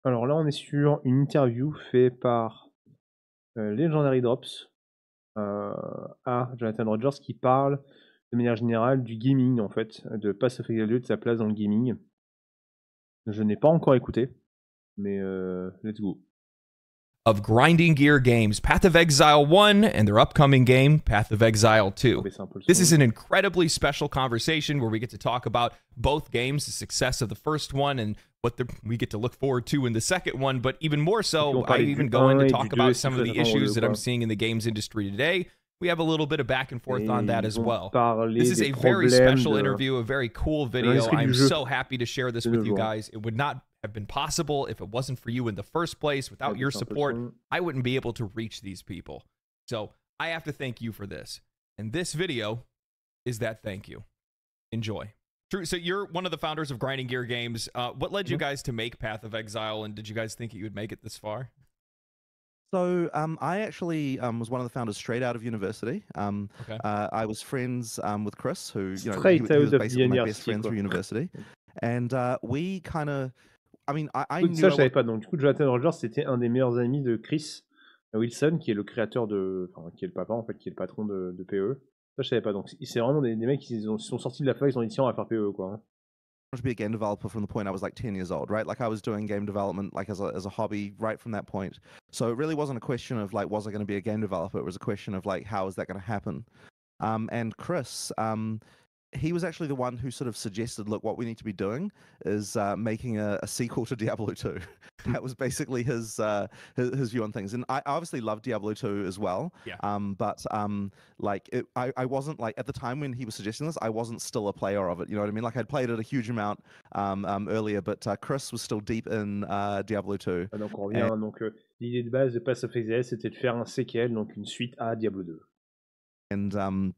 Alors là, on est sur une interview faite par Legendary Drops à Jonathan Rogers qui parle de manière générale du gaming en fait, de Path of Exile 2, de sa place dans le gaming. Je n'ai pas encore écouté, mais let's go. Of grinding gear games, Path of Exile 1 and their upcoming game, Path of Exile 2. This is an incredibly special conversation where we get to talk about both games, the success of the first one and what we get to look forward to in the second one, but even more so, I even go in to talk about some of the issues that I'm seeing in the games industry today. We have a little bit of back and forth on that as well. This is a very special interview, a very cool video. I'm so happy to share this with you guys. It would not have been possible if it wasn't for you in the first place. Without your support, I wouldn't be able to reach these people. So I have to thank you for this. And this video is that thank you. Enjoy. True. So you're one of the founders of Grinding Gear Games. What led you guys to make Path of Exile, and did you guys think you would make it this far? So I actually was one of the founders straight out of university. Okay. I was friends with Chris, who he was basically my best friend through university, and we kind of, I mean, I knew. Ça, je savais pas. Donc, du coup, Jonathan Rogers, c'était un des meilleurs amis de Chris Wilson, qui est le créateur de, enfin, qui est le papa en fait, qui est le patron de PoE. Ça, je savais pas. Donc, c'est vraiment des mecs qui sont sortis de la fac, ils ont dit tiens, on va faire PoE quoi. Hein. To be a game developer from the point I was like 10 years old, right? Like I was doing game development like as a hobby right from that point. So it really wasn't a question of like, was I going to be a game developer? It was a question of like, how is that going to happen? And Chris, he was actually the one who sort of suggested, look, what we need to be doing is making a sequel to Diablo 2. That was basically his view on things. And I obviously loved Diablo 2 as well. Yeah. But like I wasn't like, at the time when he was suggesting this, I wasn't still a player of it. You know what I mean? Like I'd played it a huge amount earlier, but Chris was still deep in Diablo 2. Donc on revient, donc l'idée de base de Path of Exile, c'était de faire un séquel, donc une suite à Diablo 2. And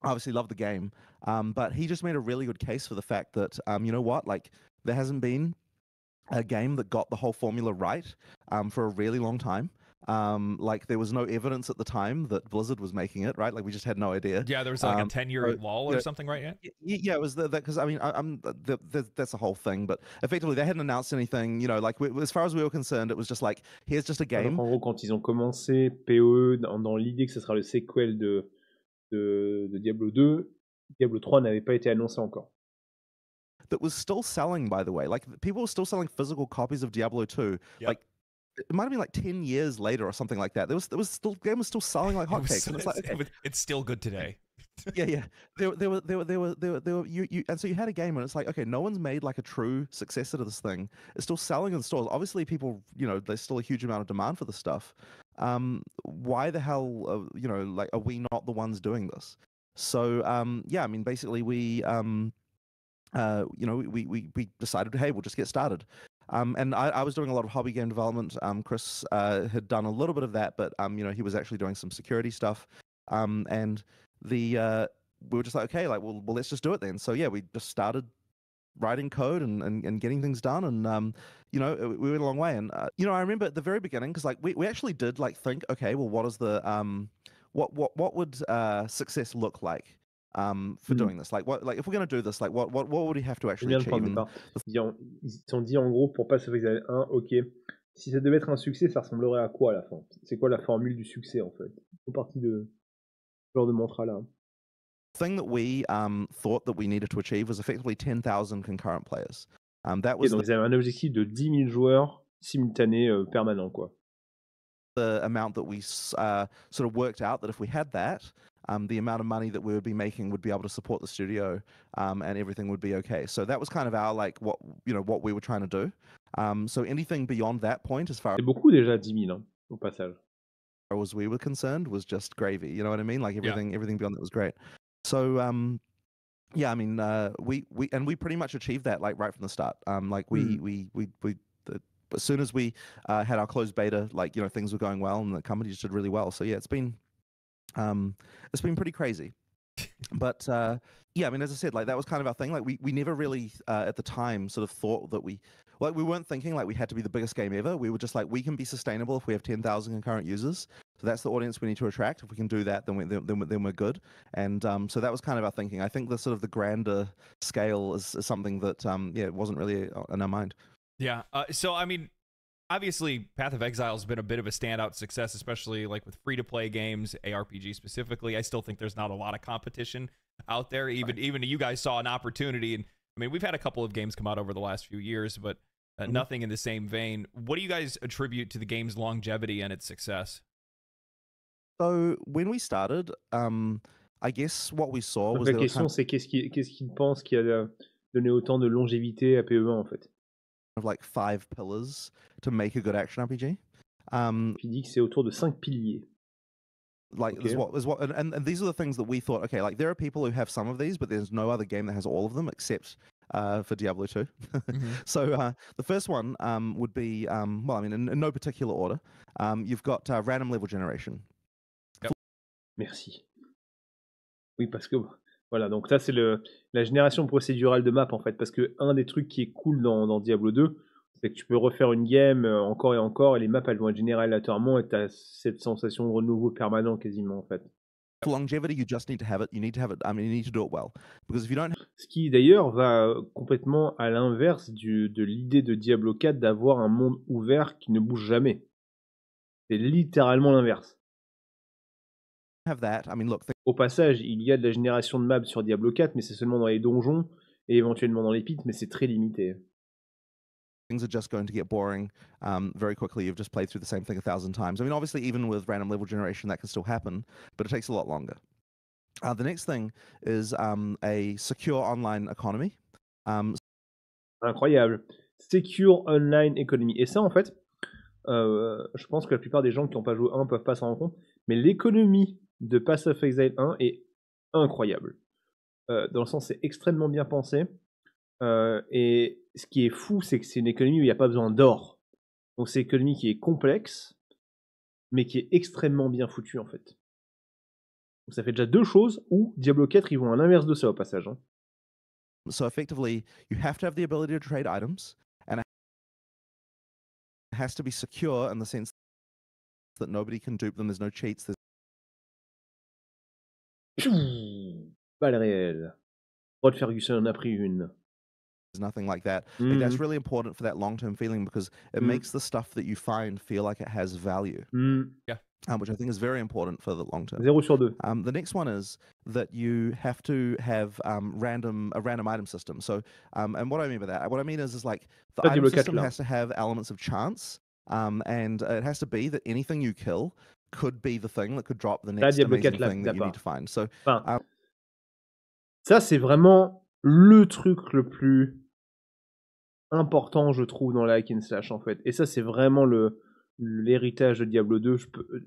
obviously loved the game, but he just made a really good case for the fact that you know what, like there hasn't been a game that got the whole formula right for a really long time. Like there was no evidence at the time that Blizzard was making it, right? Like we just had no idea. Yeah, there was like a 10-year lull or something, right? Yeah, it was that because I mean, that's the whole thing. But effectively, they hadn't announced anything. You know, like as far as we were concerned, it was just like here's just a game. Donc, en gros, quand ils ont commencé PoE dans l'idée que ce sera le sequel de Diablo 2, Diablo 3 n'avait pas été annoncé encore. That was still selling, by the way. Like people were still selling physical copies of Diablo 2. Yep. Like it might have been like 10 years later or something like that. There was still game was still selling like hotcakes. It's still good today. Yeah. There were you and so you had a game and it's like, okay, no one's made like a true successor to this thing. It's still selling in stores. Obviously, people, you know, there's still a huge amount of demand for this stuff. Why the hell, you know, like, are we not the ones doing this? So, yeah, I mean, basically, we, you know, we decided, hey, we'll just get started. And I was doing a lot of hobby game development. Chris had done a little bit of that, but you know, he was actually doing some security stuff. And we were just like, okay, like, well, let's just do it then. So yeah, we just started writing code and getting things done, and you know, we went a long way. And you know, I remember at the very beginning, because like we actually did like think, okay, well, what is the what would success look like for doing this? Like what, like if we're going to do this, like what would we have to actually achieve? Ils se sont dit en gros pour Path of Exile 1, ok, si ça devait être un succès, ça ressemblerait à quoi à la fin? C'est quoi la formule du succès en fait? Ils sont partis de ce genre de mantra là. Thing that we thought that we needed to achieve was effectively 10,000 concurrent players. That was donc ils avaient un objectif de 10 000 joueurs simultanés permanents quoi. The amount that we sort of worked out that if we had that, the amount of money that we would be making would be able to support the studio, and everything would be okay. So that was kind of our like what we were trying to do. So anything beyond that point, as far c'est beaucoup déjà 10 000 hein, au passage. As far as we were concerned, was just gravy. You know what I mean? Like everything beyond that was great. So yeah, I mean we pretty much achieved that like right from the start. Like we as soon as we had our closed beta, like, you know, things were going well and the company just did really well. So yeah, it's been pretty crazy. But yeah, I mean, as I said, like that was kind of our thing. Like we never really at the time sort of thought that we weren't thinking like we had to be the biggest game ever. We were just like, we can be sustainable if we have 10,000 concurrent users. So that's the audience we need to attract. If we can do that, then we're good. And so that was kind of our thinking. I think the sort of the grander scale is something that yeah, it wasn't really in our mind. Yeah. So I mean, obviously Path of Exile has been a bit of a standout success, especially like with free-to-play games, ARPG specifically. I still think there's not a lot of competition out there. Even you guys saw an opportunity, and I mean, we've had a couple of games come out over the last few years, but nothing in the same vein. What do you guys attribute to the game's longevity and its success? So when we started, I guess what we saw Donc was la question, c'est qu'est-ce qu'il pense qui a donné autant de longévité à PoE1 en fait. of like 5 pillars to make a good action RPG. Il dit que c'est autour de 5 piliers. Like Okay. and these are the things that we thought, okay, like there are people who have some of these, but there's no other game that has all of them except for Diablo 2. So the first one would be, well, I mean, in no particular order, you've got random level generation. Yep. Merci. Oui, parce que voilà, donc ça c'est la génération procédurale de map en fait, parce que un des trucs qui est cool dans Diablo 2, c'est que tu peux refaire une game encore et encore, et les maps elles vont être générées aléatoirement, et tu as cette sensation de renouveau permanent quasiment en fait. For longevity, you just need to have it. You need to have it. I mean, you need to do it well, because if you don't. Ce qui d'ailleurs va complètement à l'inverse de l'idée de Diablo 4 d'avoir un monde ouvert qui ne bouge jamais. C'est littéralement l'inverse. Have that. I mean, look. Au passage, il y a de la génération de maps sur Diablo 4, mais c'est seulement dans les donjons et éventuellement dans les pits, mais c'est très limité. Things are just going to get boring very quickly. You've just played through the same thing 1,000 times. I mean, obviously, even with random level generation, that can still happen, but it takes a lot longer. The next thing is a secure online economy. Incroyable. Secure Online Economy. Et ça, en fait, je pense que la plupart des gens qui n'ont pas joué 1 peuvent pas s'en rendre compte, mais l'économie de Path of Exile 1 est incroyable. Dans le sens, c'est extrêmement bien pensé. Et ce qui est fou, c'est que c'est une économie où il n'y a pas besoin d'or. Donc c'est une économie qui est complexe, mais qui est extrêmement bien foutue, en fait. Donc ça fait déjà 2 choses où Diablo 4, ils vont à l'inverse de ça, au passage. Hein. So effectively, you have to have the ability to trade items, and it has to be secure in the sense that nobody can dupe them. There's no cheats. Balle réelle. Rod Ferguson en a pris une. There's nothing like that. Like, that's really important for that long-term feeling, because it makes the stuff that you find feel like it has value. Yeah. Which I think is very important for the long term. 0 sur 2. The next one is that you have to have a random item system. So, and what I mean by that, what I mean is like the item system has to have elements of chance, and it has to be that anything you kill could be the thing that could drop the next amazing thing that you need to find. So, ça c'est vraiment le truc le plus important, je trouve, dans la hack and slash en fait. Et ça c'est vraiment l'héritage de Diablo 2.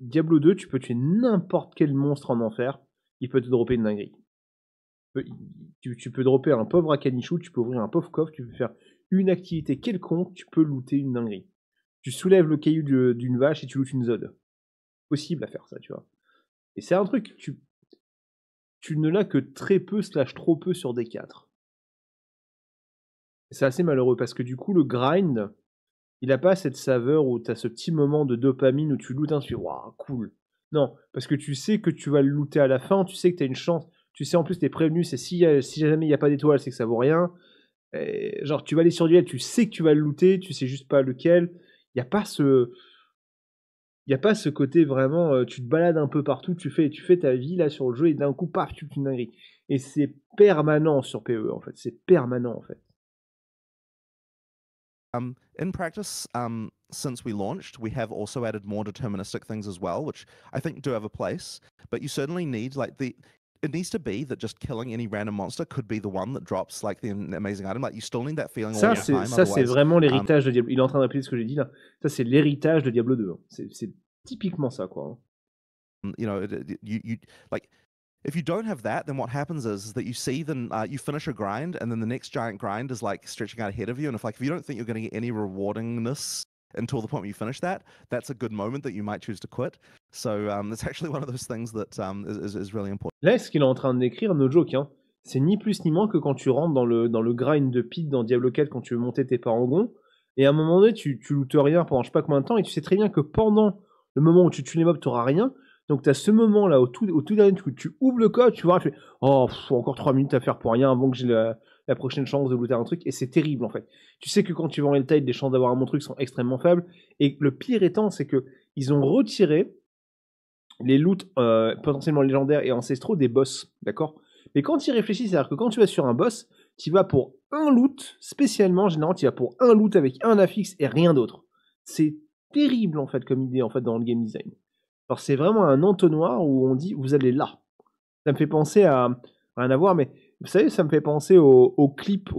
Diablo 2, tu peux tuer n'importe quel monstre en enfer, il peut te dropper une dinguerie. Tu peux dropper un pauvre Akanichou, tu peux ouvrir un pauvre coffre, tu peux faire une activité quelconque, tu peux looter une dinguerie. Tu soulèves le caillou d'une vache et tu lootes une zode. Possible à faire ça, tu vois. Et c'est un truc, tu ne l'as que très peu / trop peu sur D4. C'est assez malheureux parce que du coup, le grind, il a pas cette saveur où tu as ce petit moment de dopamine où tu lootes un, tu fais waouh, cool. Non, parce que tu sais que tu vas le looter à la fin, tu sais que tu as une chance, tu sais en plus, tu es prévenu, c'est si jamais il n'y a pas d'étoile, c'est que ça vaut rien. Et genre, tu vas aller sur duel, tu sais que tu vas le looter, tu sais juste pas lequel. Il n'y a pas ce côté vraiment, tu te balades un peu partout, tu fais ta vie là sur le jeu et d'un coup, paf, tu tues une dinguerie. Et c'est permanent sur PoE en fait, c'est permanent en fait. In practice, since we launched, we have also added more deterministic things as well, which I think do have a place. But you certainly need it needs to be that just killing any random monster could be the one that drops like the amazing item. Like you still need that feeling all the time. Ça c'est vraiment l'héritage de Diablo. Il est en train de répéter ce que j'ai dit là. Ça c'est l'héritage de Diablo 2. Hein. C'est typiquement ça quoi. You know, you like. If you don't have that, then what happens is that you see you finish a grind, and then the next giant grind is like stretching out ahead of you. And if you don't think you're going to get any rewardingness until the point where you finish that, that's a good moment that you might choose to quit. So it's actually one of those things that is really important. Là, ce qu'il est en train de décrire, no joke, hein, c'est ni plus ni moins que quand tu rentres dans le grind de pit dans Diablo 4 quand tu veux monter tes parangons, et à un moment donné, tu lootes rien pendant je sais pas combien de temps, et tu sais très bien que pendant le moment où tu tues les mobs, tu n'auras rien. Donc, tu as ce moment-là, au tout dernier, tu ouvres le code, tu vois, tu fais « Oh, encore 3 minutes à faire pour rien avant que j'ai la la prochaine chance de looter un truc, et c'est terrible en fait. Tu sais que quand tu vas en Helltide, les chances d'avoir un bon truc sont extrêmement faibles, et le pire étant, c'est que ils ont retiré les loots potentiellement légendaires et ancestraux des boss, d'accord? Mais quand tu y réfléchis, c'est-à-dire que quand tu vas sur un boss, tu vas pour un loot, spécialement, généralement, tu vas pour un loot avec un affixe et rien d'autre. C'est terrible, en fait, comme idée, en fait, dans le game design. Alors, c'est vraiment un entonnoir où on dit, vous allez là. Ça me fait penser à, rien à voir, mais vous savez, ça me fait penser au clip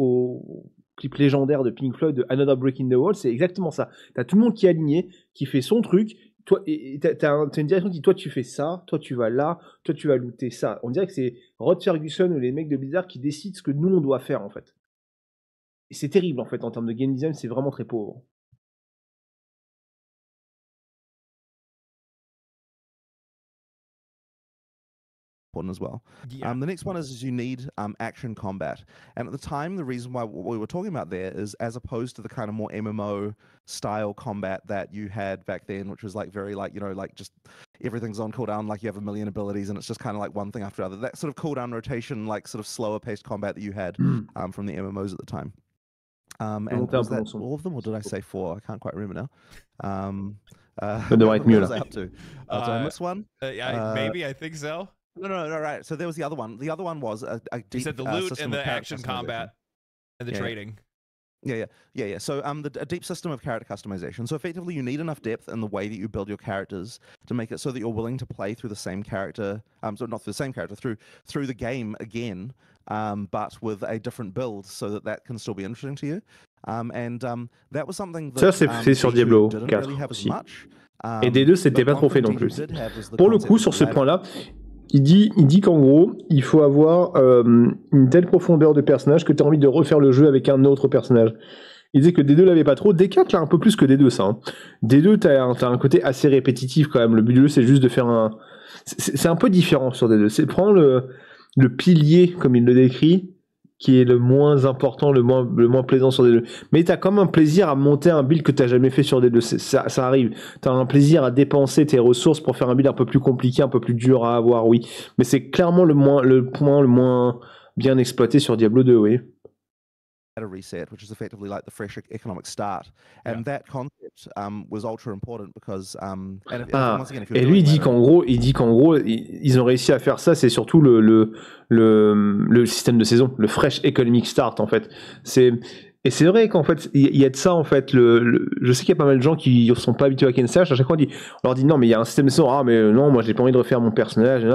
légendaire de Pink Floyd, de Another Brick in the Wall, c'est exactement ça. T'as tout le monde qui est aligné, qui fait son truc, toi, et t'as une direction qui dit, toi tu fais ça, toi tu vas là, toi tu vas looter ça. On dirait que c'est Rod Ferguson ou les mecs de Blizzard qui décident ce que nous on doit faire en fait. Et c'est terrible en fait, en termes de game design, c'est vraiment très pauvre. As well. The next one is you need action combat. And at the time, the reason why what we were talking about there is as opposed to the kind of more MMO style combat that you had back then, which was like very like, you know, like just everything's on cooldown, like you have a million abilities and it's just kind of like one thing after the other. That sort of cooldown rotation, like sort of slower paced combat that you had from the MMOs at the time. And was that all of them, or did I say 4? I can't quite remember now. What was I up to? Did I miss one? Maybe, I think so. No, right. So there was the other one. The other one was a deep you said the loot and the action combat and the trading. Yeah. So a deep system of character customization. So effectively, you need enough depth in the way that you build your characters to make it so that you're willing to play through the same character. So not through the same character, through the game again, but with a different build, so that can still be interesting to you. That was something that ça c'est fait sur Diablo 4 aussi. Et D2 c'était pas trop fait non plus. Pour le coup, sur ce point-là, il dit qu'en gros, il faut avoir une telle profondeur de personnage que tu as envie de refaire le jeu avec un autre personnage. Il disait que D2 l'avait pas trop. D4 l'a un peu plus que D2, ça. Hein. D2, t'as un côté assez répétitif quand même. Le but du jeu, c'est juste de faire un... C'est un peu différent sur D2. C'est prendre le pilier, comme il le décrit, qui est le moins important, le moins plaisant sur D2. Mais t'as quand même un plaisir à monter un build que t'as jamais fait sur D2. Ça arrive. T'as un plaisir à dépenser tes ressources pour faire un build un peu plus compliqué, un peu plus dur à avoir, oui. Mais c'est clairement le point le moins bien exploité sur Diablo 2, oui. A reset, which is effectively like the fresh economic start, and that concept was ultra important because et lui il dit qu'en gros ils ont réussi à faire ça, c'est surtout le système de saison, le fresh economic start en fait. Et c'est vrai qu'en fait il y a de ça en fait. Je sais qu'il y a pas mal de gens qui sont pas habitués à Kenslash. À chaque fois on leur dit non mais il y a un système de saison, ah mais non moi j'ai pas envie de refaire mon personnage,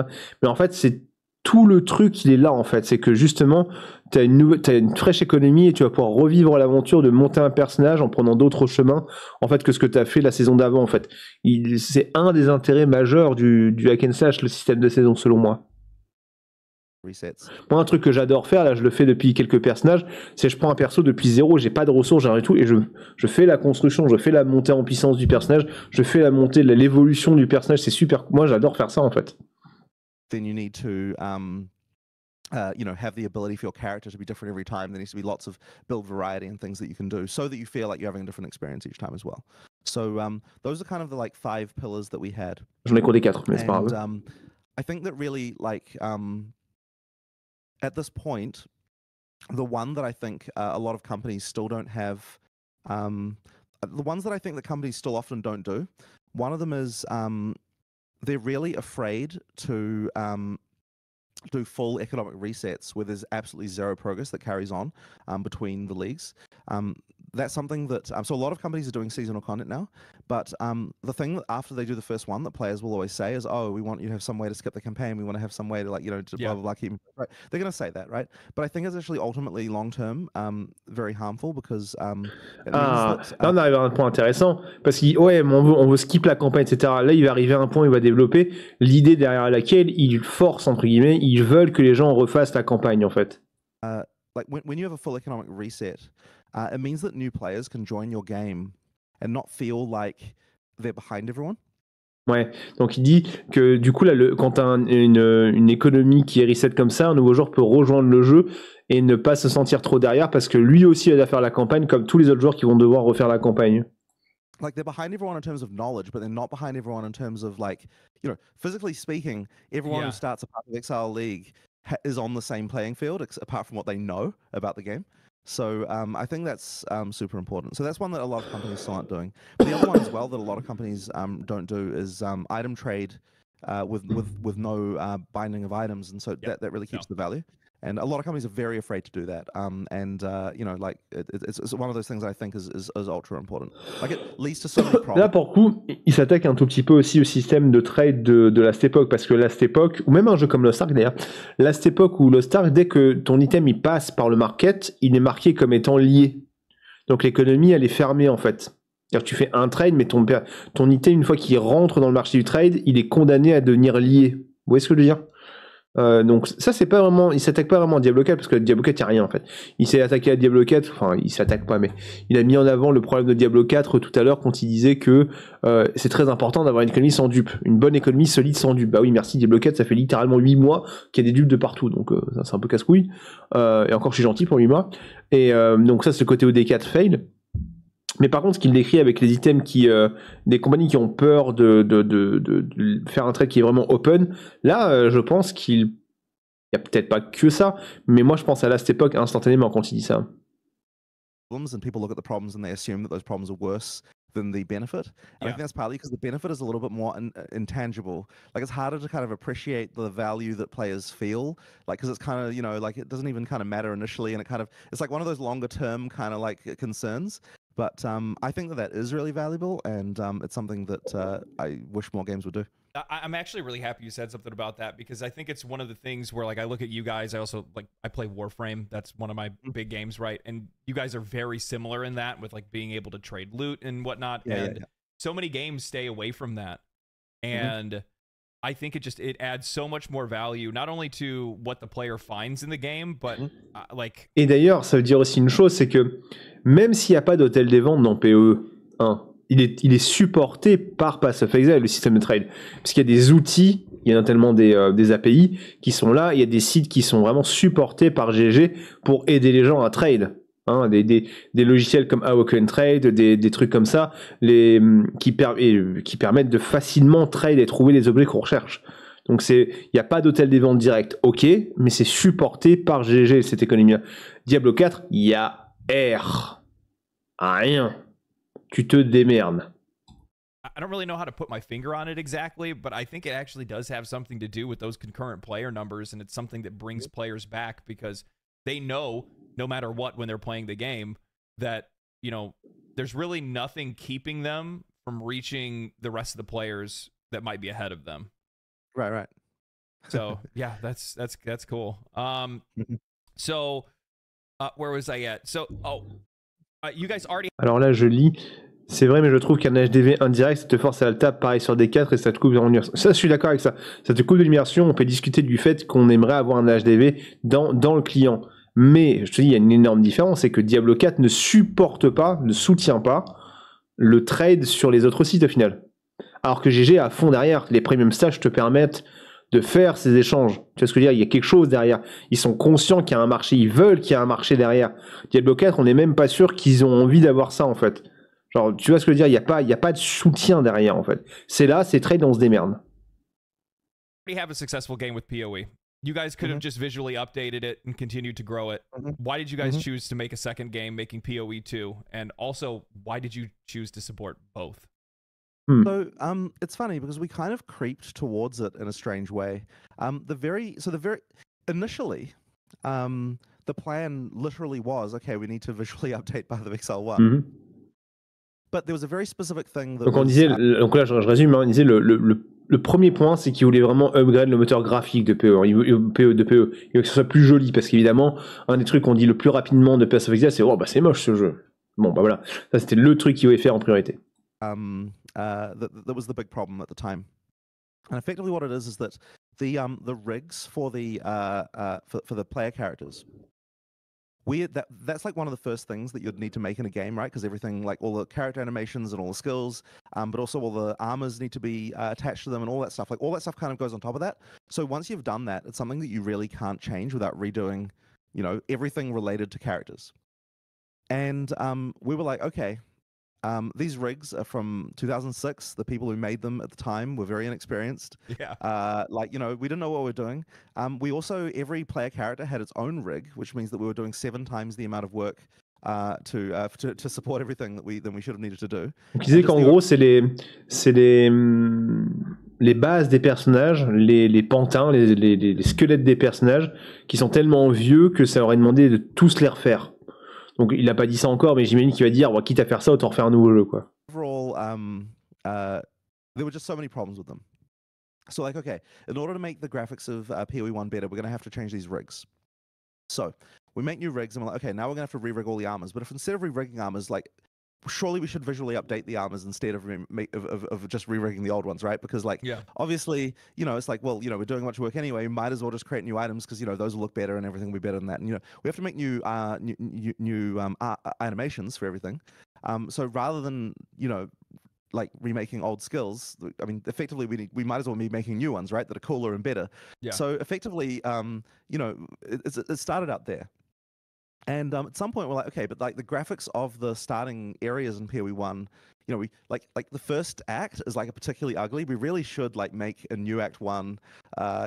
mais en fait c'est tout le truc, il est là en fait, c'est que justement t'as une fraîche économie et tu vas pouvoir revivre l'aventure de monter un personnage en prenant d'autres chemins en fait que ce que t'as fait la saison d'avant en fait. C'est un des intérêts majeurs du hack and slash, le système de saison selon moi. Moi un truc que j'adore faire, là je le fais depuis quelques personnages, c'est je prends un perso depuis zéro, j'ai pas de ressources, j'ai rien du tout, et je fais la construction, je fais la montée en puissance du personnage, je fais la montée, l'évolution du personnage, c'est super, moi j'adore faire ça en fait. Then you need to have the ability for your character to be different every time. There needs to be lots of build variety and things that you can do so that you feel like you're having a different experience each time as well. So those are kind of the like 5 pillars that we had. J'en ai compté 4, mais c'est pas grave. I think that really like at this point, the one that I think a lot of companies still don't have, the ones that I think that companies still often don't do, one of them is they're really afraid to do full economic resets where there's absolutely zero progress that carries on between the leagues. That's something that so a lot of companies are doing seasonal content now, but the thing that after they do the first one that players will always say is, oh, we want you to have some way to skip the campaign, we want to have some way to to blah blah blah keep, right? They're going to say that, right? But I think it's actually ultimately long term very harmful because là on arrive à un point intéressant parce qu'on veut skip la campagne, etc. Là il va arriver à un point, il va développer l'idée derrière laquelle il force entre guillemets, ils veulent que les gens refassent la campagne en fait. Like when you have a full economic reset, it means that new players can join your game and not feel like they're behind everyone. Ouais, donc il dit que du coup là, quand tu as une économie qui est reset comme ça, un nouveau joueur peut rejoindre le jeu et ne pas se sentir trop derrière parce que lui aussi va faire la campagne comme tous les autres joueurs qui vont devoir refaire la campagne. Like they're behind everyone in terms of knowledge, but they're not behind everyone in terms of like, physically speaking, everyone who starts a Path of Exile league is on the same playing field, apart from what they know about the game. So I think that's super important. So that's one that a lot of companies still aren't doing. But the other one as well that a lot of companies don't do is item trade with no binding of items, and so that really keeps the value. And a lot of companies are very afraid to do that. You know, like it's one of those things I think is ultra important. Like it leads to so many problems. Là, pour le coup, il s'attaque un tout petit peu aussi au système de trade de Last Epoch, parce que Last Epoch, ou même un jeu comme Lost Ark d'ailleurs, Last Epoch ou Lost Ark, dès que ton item il passe par le market, il est marqué comme étant lié. Donc l'économie, elle est fermée en fait. C'est-à-dire que tu fais un trade, mais ton item, une fois qu'il rentre dans le marché du trade, il est condamné à devenir lié. Vous voyez ce que je veux dire? Donc ça, c'est pas vraiment, il s'attaque pas vraiment à Diablo 4, parce que Diablo 4, il n'y a rien en fait. Il s'est attaqué à Diablo 4, enfin il s'attaque pas, mais il a mis en avant le problème de Diablo 4 tout à l'heure quand il disait que c'est très important d'avoir une économie sans dupes, une bonne économie solide sans dupes. Bah oui, merci, Diablo 4, ça fait littéralement 8 mois qu'il y a des dupes de partout, donc ça c'est un peu casse-couille. Et encore je suis gentil pour 8 mois. Et donc ça c'est le côté OD4 fail. Mais par contre, ce qu'il décrit avec les items des compagnies qui ont peur de faire un trade qui est vraiment open, là, je pense qu'il n'y a peut-être pas que ça, mais moi, je pense à Last Epoch instantanément quand il dit ça. And people look at the problems and they assume that those problems are worse than the benefit. And I think that's partly because the benefit is a little bit more intangible. Like it's harder to kind of appreciate the value that players feel, like because it's kind of, you know, like it doesn't even kind of matter initially, and it's like one of those longer term kind of like concerns. But I think that is really valuable, and it's something that I wish more games would do. I'm actually really happy you said something about that, because I think it's one of the things where, like, I look at you guys, I also, like, I play Warframe. That's one of my big games, right? And you guys are very similar in that, with, like, being able to trade loot and whatnot. So many games stay away from that. And I think it adds so much more value, not only to what the player finds in the game, but, like... Et d'ailleurs, ça veut dire aussi une chose, c'est que même s'il n'y a pas d'hôtel des ventes dans PoE1, il est supporté par Path of Exile, le système de trade. Parce qu'il y a des outils, il y a notamment des API qui sont là, il y a des sites qui sont vraiment supportés par GG pour aider les gens à trade. Hein, des logiciels comme Awoken Trade, des trucs comme ça, qui permettent de facilement trade et trouver les objets qu'on recherche. Donc il n'y a pas d'hôtel des ventes direct, ok, mais c'est supporté par GG, cette économie-là. Diablo 4, il y a R. Rien. Tu te démerdes. I don't really know how to put my finger on it exactly, but I think it actually does have something to do with those concurrent player numbers, and it's something that brings players back because they know, no matter what, when they're playing the game, that, you know, there's really nothing keeping them from reaching the rest of the players that might be ahead of them. Right. So yeah, that's cool. So where was I at? So you guys already. Alors là, je lis. C'est vrai, mais je trouve qu'un HDV indirect, ça te force à le tap, pareil sur D4, et ça te coupe de l'immersion. Ça, je suis d'accord avec ça. Ça te coupe de l'immersion. On peut discuter du fait qu'on aimerait avoir un HDV dans le client. Mais, je te dis, il y a une énorme différence, c'est que Diablo 4 ne soutient pas le trade sur les autres sites au final. Alors que GG à fond derrière, les premium stages te permettent de faire ces échanges. Tu vois ce que je veux dire? Il y a quelque chose derrière. Ils sont conscients qu'il y a un marché, ils veulent qu'il y ait un marché derrière. Diablo 4, on n'est même pas sûr qu'ils ont envie d'avoir ça en fait. Genre, tu vois ce que je veux dire? Il y a pas de soutien derrière en fait. C'est là, c'est trade, on se démerde. We have a successful game with PoE. You guys could have just visually updated it and continued to grow it. Why did you guys choose to make a second game making PoE2? And also, why did you choose to support both? So it's funny because we kind of creeped towards it in a strange way. Initially, the plan literally was, okay, we need to visually update Path of Exile 1. But there was a very specific thing that donc là je résume, hein, on disait le premier point, c'est qu'il voulait vraiment upgrade le moteur graphique de PoE. Il veut que ce soit plus joli, parce qu'évidemment, un des trucs qu'on dit le plus rapidement de Path of Exile, c'est oh bah c'est moche ce jeu. Bon bah voilà, ça c'était le truc qu'il voulait faire en priorité. That was the big problem at the time, and effectively what it is that the rigs for the player characters, that's like one of the first things that you'd need to make in a game, right? Because everything, like all the character animations and all the skills, but also all the armors need to be attached to them and all that stuff. Like all that stuff kind of goes on top of that. So once you've done that, it's something that you really can't change without redoing, you know, everything related to characters. And we were like, okay, These rigs are from 2006. The people who made them at the time were very inexperienced. Yeah. Like, you know, we didn't know what we were doing. We also, every player character had its own rig, which means that we were doing 7 times the amount of work to support everything that we should have needed to do. Donc, il disait qu'en gros, c'est les bases des personnages, les pantins, les squelettes des personnages qui sont tellement vieux que ça aurait demandé de tous les refaire. Donc il n'a pas dit ça encore, mais j'imagine qu'il va dire, bon, quitte à faire ça, autant refaire un nouveau jeu, quoi. Overall, there were just so many problems with them. So like, okay, in order to make the graphics of PoE1 better, we're going to have to change these rigs. So we make new rigs, and we're like, okay, now we're going to have to re-rig all the armors. But if instead of re-rigging armors, like, surely we should visually update the armors instead of just re-rigging the old ones, right? Because, like, obviously, you know, it's like, well, you know, we're doing much work anyway. We might as well just create new items because, you know, those will look better and everything will be better than that. And, you know, we have to make new animations for everything. So rather than, you know, like remaking old skills, I mean, effectively we might as well be making new ones, right? That are cooler and better. Yeah. So effectively, you know, it started out there. And at some point we're like, okay, but like the graphics of the starting areas in PoE1, you know, we like the first act is like a particularly ugly. We really should like make a new act 1,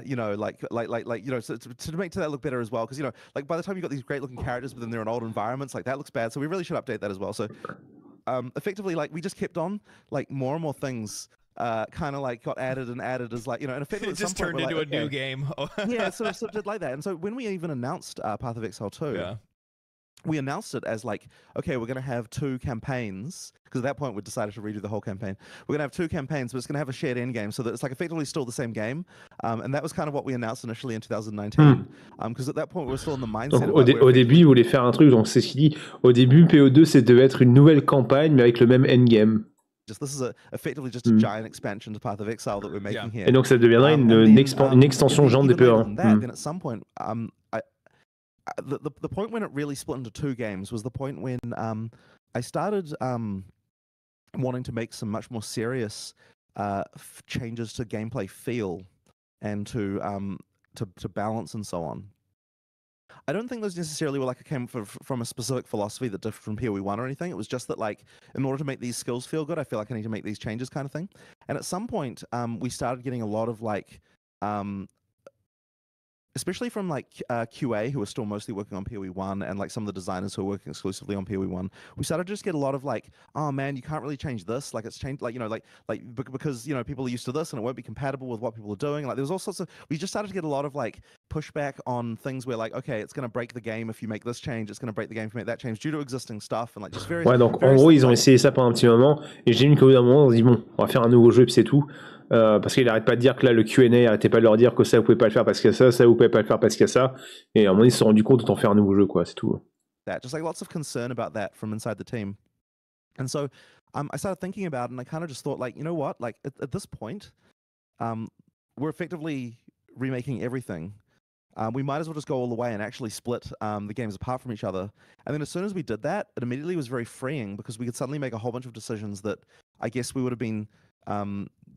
you know, like you know, so to make that look better as well, because you know, like by the time you got these great looking characters, but then they're in old environments, like that looks bad. So we really should update that as well. So effectively, like we just kept on like more and more things. Kind of like got added and added as like, you know, and effectively it just turned into a new game. Yeah, sort of did like that. And so when we even announced Path of Exile 2, we announced it as like, okay, we're going to have 2 campaigns, because at that point we decided to redo the whole campaign. We're going to have 2 campaigns, but it's going to have a shared end game, so that it's like effectively still the same game. And that was kind of what we announced initially in 2019, because at that point we were still in the mindset. Donc, au début, ils voulaient faire un truc, donc c'est ce qu'il dit. Au début, PO2, ça devait être une nouvelle campagne, mais avec le même endgame. This is effectively just a giant expansion to Path of Exile that we're making here. Et donc ça deviendrait une extension genre des PO1. Then at some point, the point when it really split into 2 games was the point when I started wanting to make some much more serious changes to gameplay feel and to balance and so on. I don't think those necessarily were like it came from a specific philosophy that differed from PoE1 or anything. It was just that, like, in order to make these skills feel good, I feel like I need to make these changes, kind of thing. And at some point, we started getting a lot of like especially from like QA, who are still mostly working on PoE1, and like some of the designers who are working exclusively on PoE1, we started to just get a lot of like, oh man, you can't really change this, like it's changed, like, you know, like because, you know, people are used to this and it won't be compatible with what people are doing. Like there was all sorts of, we just started to get a lot of like pushback on things where like, okay, it's going to break the game if you make this change, it's going to break the game if you make that change, due to existing stuff, and like just various. Ouais, donc en gros ils ont essayé ça pendant un petit moment, et j'ai mis qu'au bout d'un moment on se dit bon, on va faire un nouveau jeu et puis c'est tout. Parce qu'il arrête pas de dire que là le Q&A arrêtait pas de leur dire que ça vous pouvez pas le faire parce qu'il y a ça vous pouvez pas le faire parce qu'il y a ça, et à un moment ils se sont rendu compte d'autant faire un nouveau jeu, quoi, c'est tout. That just like lots of concern about that from inside the team, and so I started thinking about it, and I kind of just thought, like, you know what, like at this point we're effectively remaking everything. We might as well just go all the way and actually split the games apart from each other. And then as soon as we did that, it immediately was very freeing, because we could suddenly make a whole bunch of decisions that I guess we would have been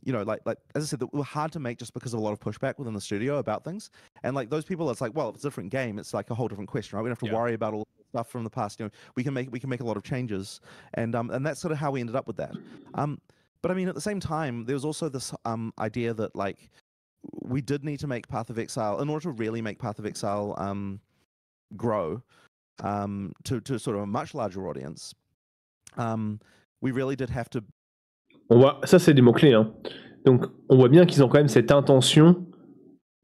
you know, like as I said, that were hard to make just because of a lot of pushback within the studio about things. And like those people, it's like, well, if it's a different game, it's like a whole different question, right? We don't have to worry about all the stuff from the past. You know, we can make a lot of changes, and that's sort of how we ended up with that. But I mean, at the same time, there was also this idea that like we did need to make Path of Exile, in order to really make Path of Exile grow to sort of a much larger audience. We really did have to. On voit, ça c'est des mots-clés, hein. Donc on voit bien qu'ils ont quand même cette intention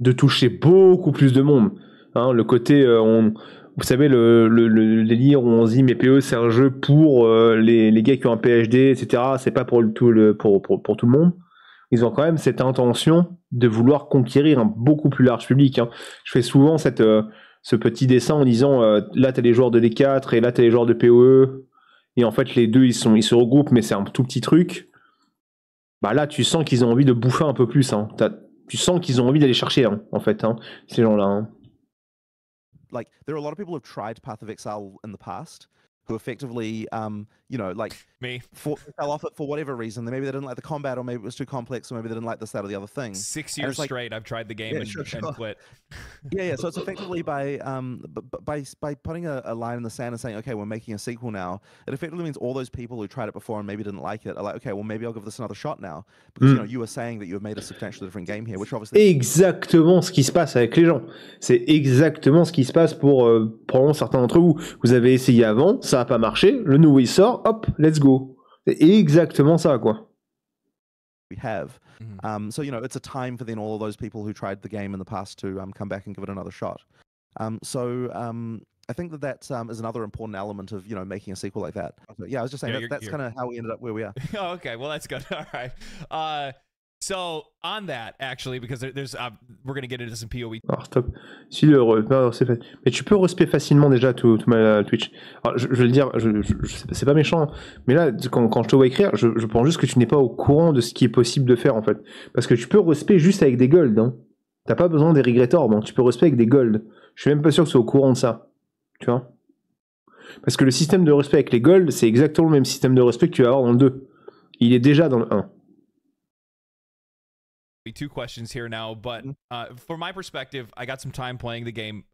de toucher beaucoup plus de monde, hein. Le côté, vous savez, le délire où on se dit mais PE c'est un jeu pour les gars qui ont un PhD, etc. C'est pas pour tout le monde. Ils ont quand même cette intention de vouloir conquérir un beaucoup plus large public, hein. Je fais souvent ce petit dessin en disant là t'as les joueurs de D4 et là t'as les joueurs de PoE, et en fait les deux ils se regroupent, mais c'est un tout petit truc. Bah là, tu sens qu'ils ont envie de bouffer un peu plus, hein. Tu sens qu'ils ont envie d'aller chercher, hein, en fait, hein, ces gens-là, hein. Like, there are a lot of people who've tried Path of Exile in the past who effectively, you know, like fell off it for whatever reason. Maybe they didn't like the combat, or maybe it was too complex, or maybe they didn't like this, that, or the other thing. 6 years straight, I've tried the game and quit. Yeah. So it's effectively by putting a line in the sand and saying, okay, we're making a sequel now. It effectively means all those people who tried it before and maybe didn't like it are like, okay, well maybe I'll give this another shot now, because you know you were saying that you have made a substantially different game here, which obviously. Exactement ce qui se passe avec les gens. C'est exactement ce qui se passe pour probablement certains d'entre vous. Vous avez essayé avant, ça n'a pas marché, le nouveau il sort, hop, let's go. C'est exactement ça, quoi. We have. So, you know, it's a time for then all of those people who tried the game in the past to come back and give it another shot. I think that is another important element of, you know, making a sequel like that. Yeah, I was just saying that's kind of how we ended up where we are. Oh, okay, well, that's good. All right. So on that, actually, because there's we're gonna get into some PoE. Alors stop. Si c'est fait. Mais tu peux respect facilement déjà tout ma Twitch. Alors, je vais le dire, c'est pas méchant, mais là quand je te vois écrire, je pense juste que tu n'es pas au courant de ce qui est possible de faire en fait. Parce que tu peux respect juste avec des golds. Hein. T'as pas besoin des regrettors, bon, tu peux respect avec des golds. Je suis même pas sûr que tu sois au courant de ça. Tu vois. Parce que le système de respect avec les golds, c'est exactement le même système de respect que tu vas avoir dans le 2. Il est déjà dans le 1. 2 questions here now, but from my perspective, I got some time playing the game.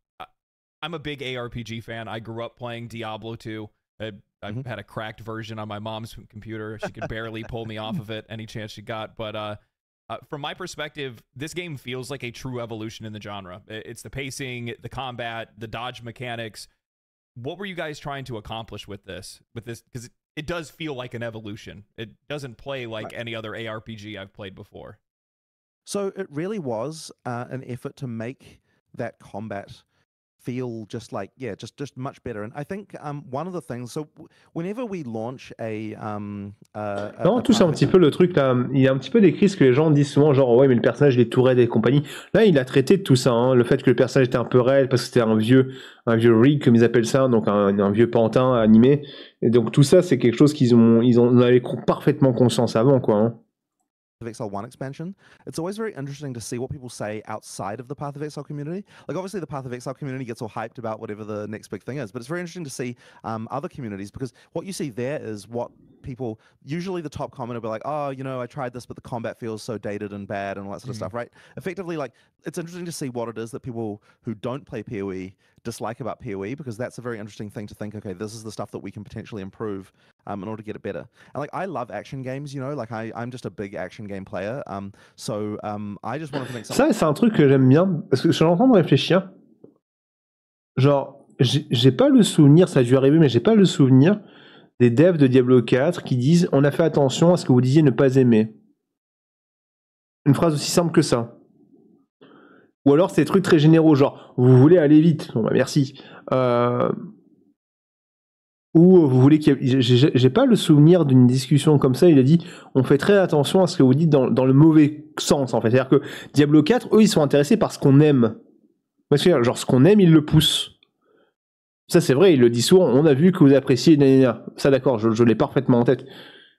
I'm a big ARPG fan. I grew up playing Diablo 2. I had a cracked version on my mom's computer. She could barely pull me off of it any chance she got. But from my perspective, this game feels like a true evolution in the genre. It's the pacing, the combat, the dodge mechanics. What were you guys trying to accomplish with this? Because it does feel like an evolution. It doesn't play like any other ARPG I've played before. So it really was an effort to make that combat feel just like, yeah, just much better. And I think one of the things, so whenever we launch non, tout c'est un petit peu le truc là, il y a un petit peu décrit ce que les gens disent souvent, genre ouais mais le personnage il est tout raide et compagnie. Là il a traité de tout ça, hein, le fait que le personnage était un peu raide parce que c'était un vieux rig comme ils appellent ça, donc un vieux pantin animé. Et donc tout ça c'est quelque chose qu'ils en avaient parfaitement conscience avant quoi. Hein. of Exile 1 expansion, it's always very interesting to see what people say outside of the Path of Exile community. Like, obviously, the Path of Exile community gets all hyped about whatever the next big thing is, but it's very interesting to see other communities, because what you see there is what people, usually the top comment will be like, oh, you know, I tried this, but the combat feels so dated and bad and all that sort of stuff, right? Effectively, like, it's interesting to see what it is that people who don't play PoE dislike about PoE, because that's a very interesting thing to think, okay, this is the stuff that we can potentially improve in order to get it better. And like, I love action games, you know, like I'm just a big action game player. So I just wanted to make something. Ça, c'est un truc que j'aime bien, parce que je suis en train de réfléchir. Genre, j'ai pas le souvenir, ça a dû arriver, mais j'ai pas le souvenir des devs de Diablo 4 qui disent on a fait attention à ce que vous disiez ne pas aimer. Une phrase aussi simple que ça. Ou alors c'est des trucs très généraux, genre vous voulez aller vite, bon bah merci. Ou vous voulez qu'il y ait... J'ai pas le souvenir d'une discussion comme ça, il a dit on fait très attention à ce que vous dites dans le mauvais sens en fait. C'est-à-dire que Diablo 4, eux ils sont intéressés par ce qu'on aime. Parce que genre ce qu'on aime, ils le poussent. Ça c'est vrai, il le dit souvent, on a vu que vous appréciez, ça d'accord, je l'ai parfaitement en tête.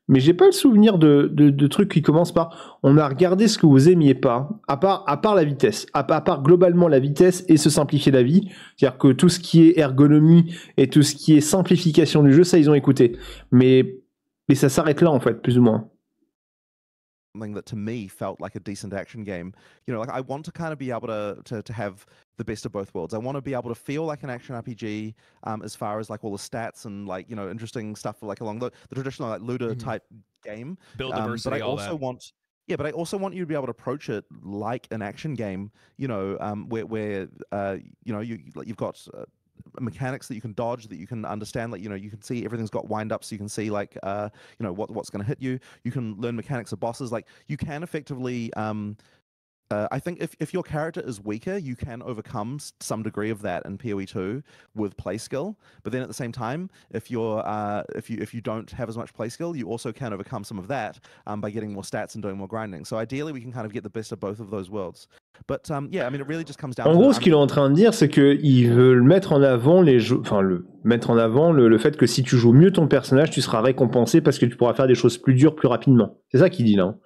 Mais j'ai pas le souvenir de trucs qui commencent par on a regardé ce que vous aimiez pas, à part la vitesse, à part globalement la vitesse et se simplifier la vie, c'est-à-dire que tout ce qui est ergonomie et tout ce qui est simplification du jeu, ça ils ont écouté. Mais ça s'arrête là en fait, plus ou moins. Something that to me felt like a decent action game. You know, like I want to kind of be able to have the best of both worlds. I want to be able to feel like an action RPG as far as like all the stats and like, you know, interesting stuff like along the traditional like looter type game. Build diversity, but I all also that. want, yeah, but I also want you to be able to approach it like an action game. You know, where you know you've got mechanics that you can dodge, that you can understand, like, you know, you can see everything's got wind up, so you can see like you know what's going to hit you. You can learn mechanics of bosses, like you can effectively I think if your character is weaker, you can overcome some degree of that in PoE2 with play skill. But then at the same time, if you don't have as much play skill, you also can overcome some of that by getting more stats and doing more grinding. So ideally, we can kind of get the best of both of those worlds. But yeah, I mean, it really just comes down. En gros, ce qu'il est en train de dire, c'est qu'ils veulent mettre en avant le fait que si tu joues mieux ton personnage, tu seras récompensé parce que tu pourras faire des choses plus dures plus rapidement. C'est ça qu'il dit là. Hein.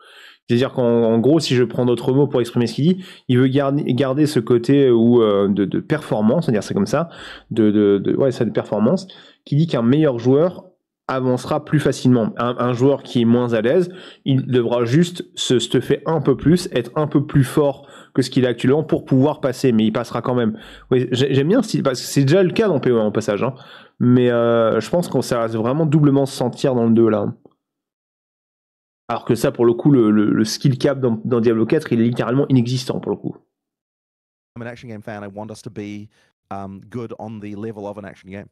C'est-à-dire qu'en gros, si je prends d'autres mots pour exprimer ce qu'il dit, il veut garder ce côté où, de performance, c'est-à-dire c'est comme ça, de performance, qui dit qu'un meilleur joueur avancera plus facilement. Un joueur qui est moins à l'aise, il devra juste se stuffer un peu plus, être un peu plus fort que ce qu'il a actuellement pour pouvoir passer, mais il passera quand même. Oui, j'aime bien ce style, parce que c'est déjà le cas dans PoE en passage, hein. Mais je pense qu'on ça va vraiment doublement se sentir dans le 2 là. Alors que ça, pour le coup, le skill cap dans Diablo 4, il est littéralement inexistant pour le coup. I'm an action game fan. I want us to be good on the level of an action game.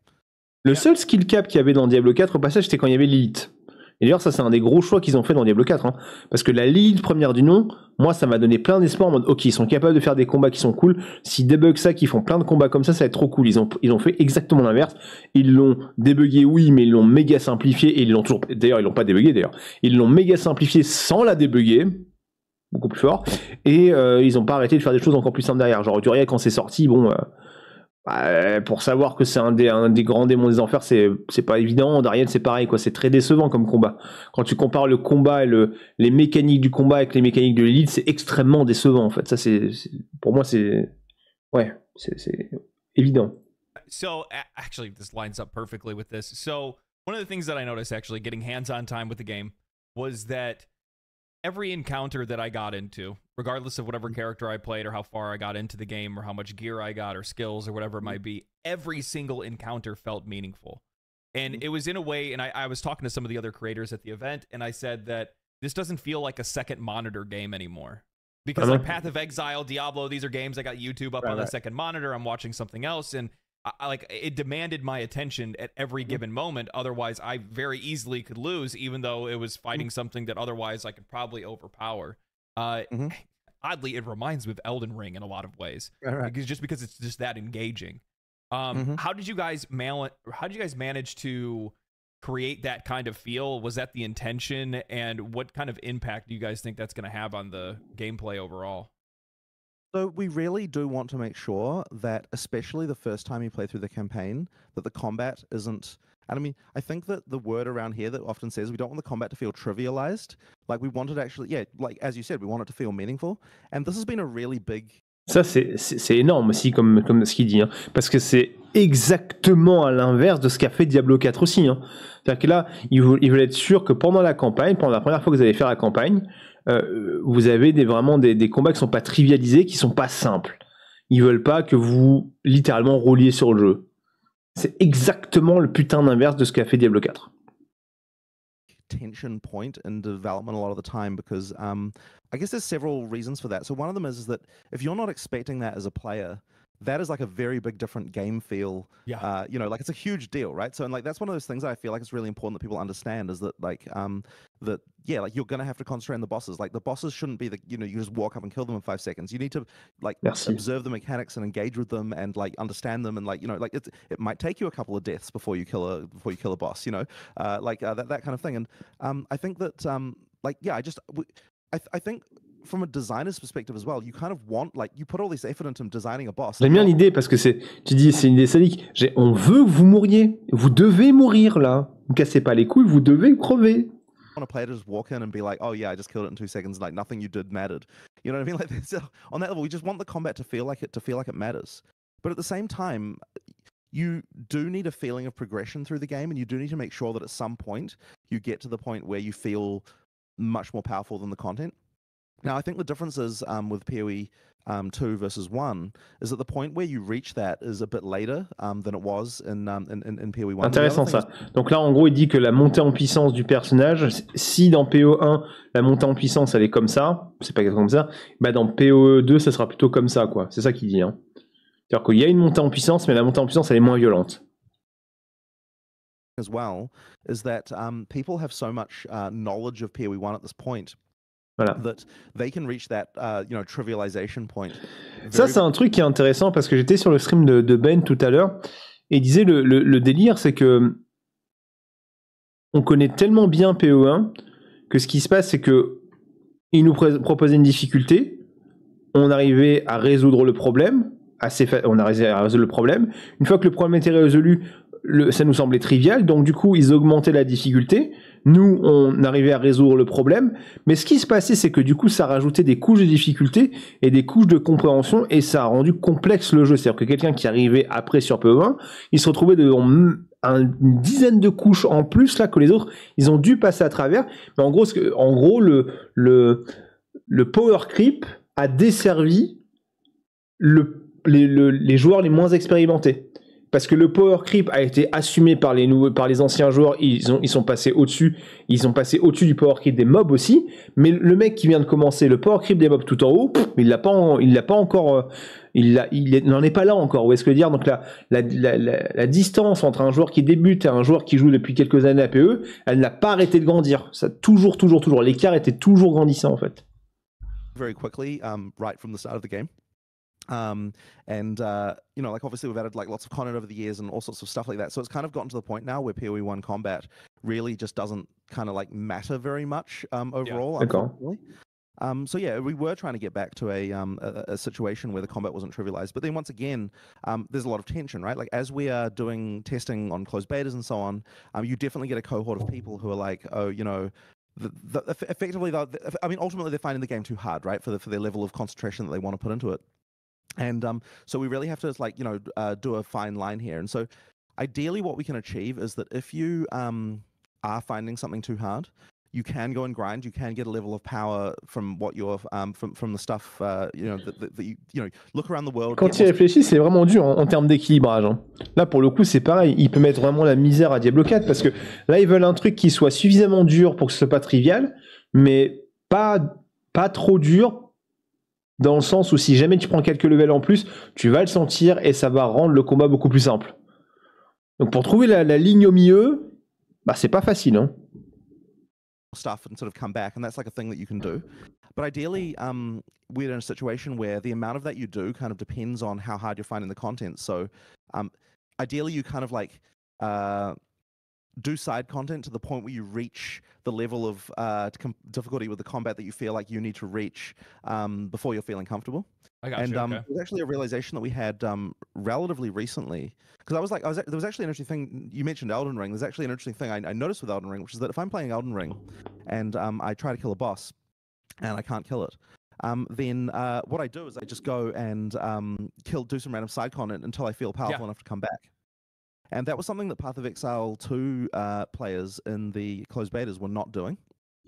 Le seul skill cap qu'il y avait dans Diablo 4 au passage, c'était quand il y avait Lilith. Et d'ailleurs, ça, c'est un des gros choix qu'ils ont fait dans Diablo 4. Hein. Parce que la Lilith première du nom, moi, ça m'a donné plein d'espoir en mode, ok, ils sont capables de faire des combats qui sont cool. S'ils débug ça, qu'ils font plein de combats comme ça va être trop cool. Ils ont fait exactement l'inverse. Ils l'ont débugué, oui, mais ils l'ont méga simplifié. Et ils l'ont toujours. D'ailleurs, ils l'ont pas débugué, d'ailleurs. Ils l'ont méga simplifié sans la débugger. Beaucoup plus fort. Et ils ont pas arrêté de faire des choses encore plus simples derrière. Genre, du Réact, quand c'est sorti, bon. Pour savoir que c'est un des grands démons des enfers, c'est pas évident. Dariel, c'est pareil, quoi. C'est très décevant comme combat. Quand tu compares le combat et les mécaniques du combat avec les mécaniques de l'élite, c'est extrêmement décevant, en fait. Ça, pour moi, c'est évident. So, actually, this lines up perfectly with this. So, one of the things that I noticed, actually, getting hands-on time with the game, was that every encounter that I got into, regardless of whatever character I played or how far I got into the game or how much gear I got or skills or whatever it might be, every single encounter felt meaningful. And it was in a way, and I was talking to some of the other creators at the event, and I said that this doesn't feel like a second monitor game anymore. Because like Path of Exile, Diablo, these are games I got YouTube up on the second monitor, I'm watching something else, and it demanded my attention at every given moment. Otherwise, I very easily could lose, even though it was fighting something that otherwise I could probably overpower. Oddly, it reminds me of Elden Ring in a lot of ways, because it's just that engaging. How did you guys manage to create that kind of feel? Was that the intention, and what kind of impact do you guys think that's going to have on the gameplay overall? So we really do want to make sure that, especially the first time you play through the campaign, that the combat isn't... And I mean, I think that the word around here that often says we don't want the combat to feel trivialized. Like, we want it actually... Yeah, like, as you said, we want it to feel meaningful. And this has been a really big... Ça, c'est énorme aussi, comme ce qu'il dit. Hein, parce que c'est exactement à l'inverse de ce qu'a fait Diablo 4 aussi. Hein. C'est-à-dire que là, ils veulent être sûrs que pendant la campagne, pendant la première fois que vous allez faire la campagne, vous avez vraiment des combats qui sont pas trivialisés, qui sont pas simples. Ils veulent pas que vous littéralement rouliez sur le jeu. C'est exactement le putain d'inverse de ce qu'a fait Diablo 4. Tension point in development a lot of the time, because I guess there's several reasons for that. So one of them is that if you're not expecting that as a player, that is like a very big different game feel. Yeah. You know, like it's a huge deal, right? So, and like that's one of those things that I feel like it's really important that people understand, is that like that yeah, like you're gonna have to concentrate on the bosses. Like the bosses shouldn't be you just walk up and kill them in 5 seconds. You need to like observe the mechanics and engage with them and like understand them, and like like it might take you a couple of deaths before you kill a boss. That kind of thing. And I think that like yeah, I think from a designer's perspective as well, you kind of want, like, you put all this effort into designing a boss. J'aime bien l'idée, parce que tu dis, c'est une idée sadique. On veut que vous mouriez. Vous devez mourir, là. Ne cassez pas les couilles, vous devez crever. I want a player to just walk in and be like, oh yeah, I just killed it in 2 seconds. Like, nothing you did mattered. You know what I mean? Like, so on that level, we just want the combat to feel like it matters. But at the same time, you do need a feeling of progression through the game, and you do need to make sure that at some point you get to the point where you feel much more powerful than the content. Now, I think the difference is with PoE 2 versus 1 is that the point where you reach that is a bit later than it was in PoE 1. Intéressant ça. Donc là, en gros, il dit que la montée en puissance du personnage, si dans PoE 1, la montée en puissance, elle est comme ça, c'est pas comme ça, bah dans PoE 2, ça sera plutôt comme ça, quoi. C'est ça qu'il dit. Hein. C'est-à-dire qu'il y a une montée en puissance, mais la montée en puissance, elle est moins violente. As well, is that people have so much knowledge of PoE 1 at this point. Voilà. That they can reach that, trivialization point. Ça, c'est un truc qui est intéressant, parce que j'étais sur le stream de Ben tout à l'heure, et il disait le délire, c'est que on connaît tellement bien PoE1 que ce qui se passe, c'est que il nous proposait une difficulté, on arrivait à résoudre le problème, on arrivait à résoudre le problème. Une fois que le problème était résolu, ça nous semblait trivial, donc du coup, ils augmentaient la difficulté. Nous, on arrivait à résoudre le problème. Mais ce qui se passait, c'est que du coup, ça rajoutait des couches de difficulté et des couches de compréhension et ça a rendu complexe le jeu. C'est-à-dire que quelqu'un qui arrivait après sur PoE1, il se retrouvait devant une dizaine de couches en plus là que les autres, ils ont dû passer à travers. Mais en gros, le power creep a desservi les joueurs les moins expérimentés. Parce que le power creep a été assumé par les anciens joueurs, ils sont passés au-dessus, du power creep des mobs aussi, mais le mec qui vient de commencer le power creep des mobs tout en haut, il n'en est pas là encore, vous voyez ce que je veux dire? Donc la distance entre un joueur qui débute et un joueur qui joue depuis quelques années à PE, elle n'a pas arrêté de grandir. Ça, toujours, l'écart était toujours grandissant en fait. Very quickly, right from the start of the game. You know, like obviously we've added like lots of content over the years and all sorts of stuff like that. So it's kind of gotten to the point now where PoE1 combat really just doesn't kind of like matter very much overall. Unfortunately. So yeah, we were trying to get back to a situation where the combat wasn't trivialized. But then once again, there's a lot of tension, right? Like as we are doing testing on closed betas and so on, you definitely get a cohort of people who are like, oh, you know, effectively, I mean, ultimately they're finding the game too hard, right? For their level of concentration that they want to put into it. And so we really have to, like, you know, do a fine line here. And so ideally what we can achieve is that if you are finding something too hard, you can go and grind, you can get a level of power from what you're, from the stuff, you know, that you know, look around the world. Quand il réfléchit, c'est vraiment dur en termes d'équilibrage. Hein. Là, pour le coup, c'est pareil. Il peut mettre vraiment la misère à Diablo 4 parce que là, ils veulent un truc qui soit suffisamment dur pour que ce soit pas trivial, mais pas trop dur. Dans le sens où si jamais tu prends quelques levels en plus, tu vas le sentir et ça va rendre le combat beaucoup plus simple. Donc pour trouver la ligne au milieu, bah c'est pas facile, hein. Stuff and sort of come back, and that's like a thing that you can do. But ideally, we're in a situation where the amount of that you do kind of depends on how hard you're finding the content. So ideally you kind of like do side content to the point where you reach the level of difficulty with the combat that you feel like you need to reach before you're feeling comfortable. I got you. Okay. It was actually a realization that we had relatively recently, because there was actually an interesting thing. You mentioned Elden Ring. There's actually an interesting thing I noticed with Elden Ring, which is that if I'm playing Elden Ring and I try to kill a boss and I can't kill it, then what I do is I just go and do some random side content until I feel powerful enough to come back. And that was something that Path of Exile 2 players in the closed betas were not doing.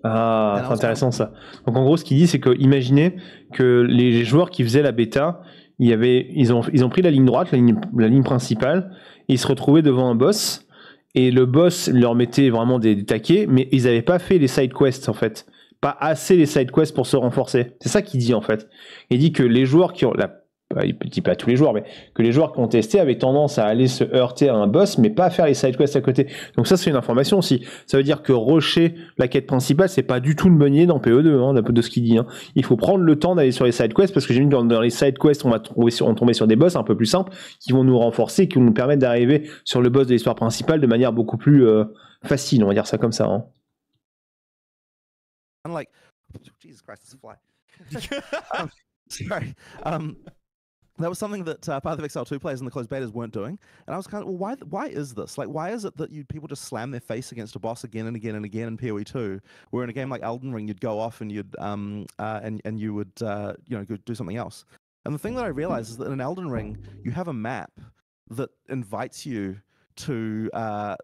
Ah, c'est intéressant ça. Donc en gros, ce qu'il dit, c'est que imaginez que les joueurs qui faisaient la bêta, ils ont pris la ligne droite, la ligne principale, et ils se retrouvaient devant un boss, et le boss leur mettait vraiment des taquets, mais ils n'avaient pas fait les side quests en fait. Pas assez les side quests pour se renforcer. C'est ça qu'il dit en fait. Il dit que les joueurs qui ont il dit pas tous les joueurs, mais que les joueurs qui ont testé avaient tendance à aller se heurter à un boss, mais pas à faire les side quests à côté. Donc ça, c'est une information aussi. Ça veut dire que rusher la quête principale, c'est pas du tout une bonne idée dans PoE2, hein, de ce qu'il dit. Hein. Il faut prendre le temps d'aller sur les side quests, parce que j'ai vu que dans les side quests, on va tomber sur des boss un peu plus simples, qui vont nous renforcer, qui vont nous permettre d'arriver sur le boss de l'histoire principale de manière beaucoup plus facile, on va dire ça comme ça. Hein. I'm like, Jesus Christ, it's a fly. Sorry. That was something that Path of Exile 2 players in the closed betas weren't doing. And I was kind of, well, why is this? Like, why is it that people just slam their face against a boss again and again and again in PoE2, where in a game like Elden Ring, you'd go off and you'd, and you would, you know, go do something else. And the thing that I realized is that in Elden Ring, you have a map that invites you to to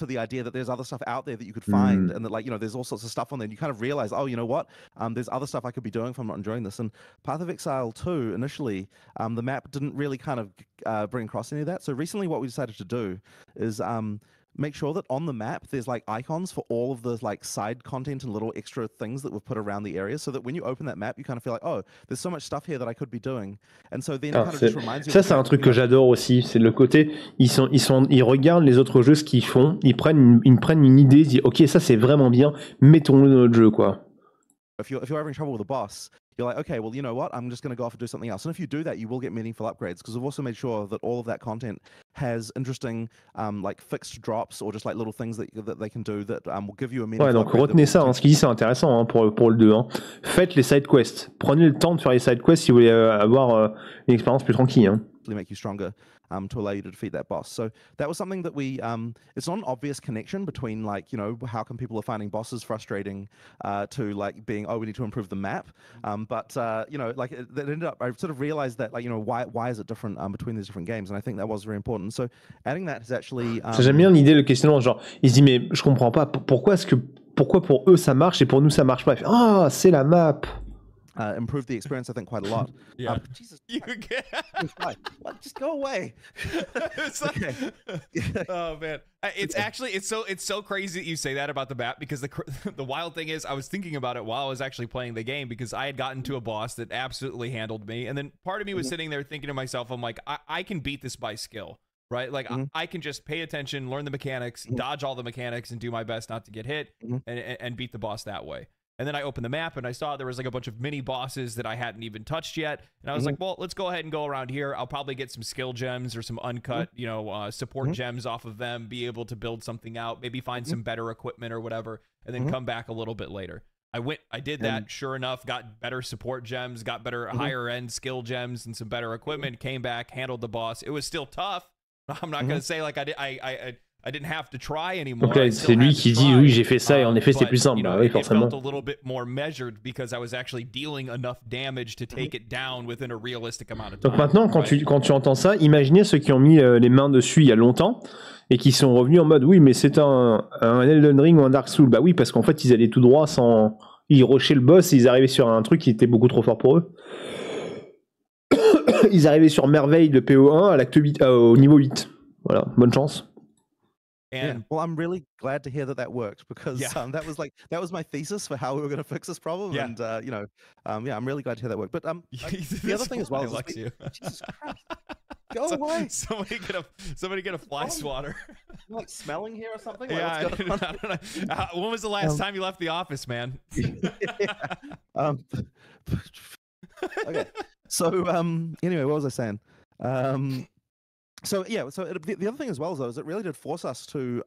the idea that there's other stuff out there that you could find, and that, like, you know, there's all sorts of stuff on there, and you kind of realize, oh, you know what, there's other stuff I could be doing if I'm not enjoying this. And Path of Exile 2 initially, the map didn't really kind of bring across any of that. So recently what we decided to do is make sure that on the map there's like icons for all of the like side content and little extra things that we've put around the area, so that when you open that map, you kind of feel like, oh, there's so much stuff here that I could be doing. And so then it kind of just reminds you. Ça, c'est un truc que j'adore aussi. C'est le côté, ils regardent les autres jeux, ce qu'ils font, ils prennent une idée, ils disent, ok, ça c'est vraiment bien, mettons-le dans notre jeu, quoi. If you're having trouble with a boss, you're like, okay, well, you know what? I'm just going to go off and do something else. And if you do that, you will get meaningful upgrades, because we've also made sure that all of that content has interesting, like fixed drops, or just like little things that they can do that will give you a meaningful. Ouais, donc retenez ça. Hein, ce qu'il dit, c'est intéressant, hein, pour le 2. Hein. Faites les side quests. Prenez le temps de faire les side quests si vous voulez avoir une expérience plus tranquille. Hein. Make you stronger. to allow you to defeat that boss. So that was something that we it's not an obvious connection between like, you know, how come people are finding bosses frustrating to like being, oh, we need to improve the map, but you know, like that ended up, I sort of realized that, like, you know, why is it different between these different games, and I think that was very important. So adding that has actually j'aime bien l'idée, le questionnement, genre il se dit mais je comprends pas pourquoi pour eux ça marche et pour nous ça marche pas. Ah, c'est la map. Improved the experience, I think, quite a lot. Yeah. Jesus, You get... what? Just go away. It's like, oh man, it's actually it's so crazy that you say that about the map, because the wild thing is I was thinking about it while I was actually playing the game, because I had gotten to a boss that absolutely handled me, and then part of me was sitting there thinking to myself, I'm like, I can beat this by skill. Right? Like I can just pay attention, learn the mechanics, dodge all the mechanics, and do my best not to get hit, and beat the boss that way. And then I opened the map and I saw there was like a bunch of mini bosses that I hadn't even touched yet. And I was like, well, let's go ahead and go around here. I'll probably get some skill gems or some uncut, you know, support gems off of them, be able to build something out, maybe find some better equipment or whatever, and then come back a little bit later. I did that, sure enough, got better support gems, got better higher end skill gems and some better equipment, came back, handled the boss. It was still tough. I'm not going to say like I didn't have to try anymore. Donc là, c'est lui qui dit oui, j'ai fait ça et en effet c'était plus simple. You know, oui, forcément. It felt a little bit more measured because I was actually dealing enough damage to take it down within a realistic amount of time. Donc maintenant, quand tu entends ça, imaginez ceux qui ont mis les mains dessus il y a longtemps et qui sont revenus en mode oui, mais c'est un Elden Ring ou un Dark Souls. Bah oui, parce qu'en fait ils allaient tout droit sans, ils rushaient le boss et ils arrivaient sur un truc qui était beaucoup trop fort pour eux. Ils arrivaient sur merveille de PO1 à l'acte 8, au niveau 8. Voilà, bonne chance. And well, I'm really glad to hear that worked, because that was my thesis for how we were going to fix this problem. And you know, I'm really glad to hear that worked. But the other thing as well is Jesus Christ, go away! Somebody get a fly swatter. Like smelling here or something? Yeah, I don't know. When was the last time you left the office, man? Okay. So anyway, what was I saying? So yeah, so the other thing as well, though, is it really did force us to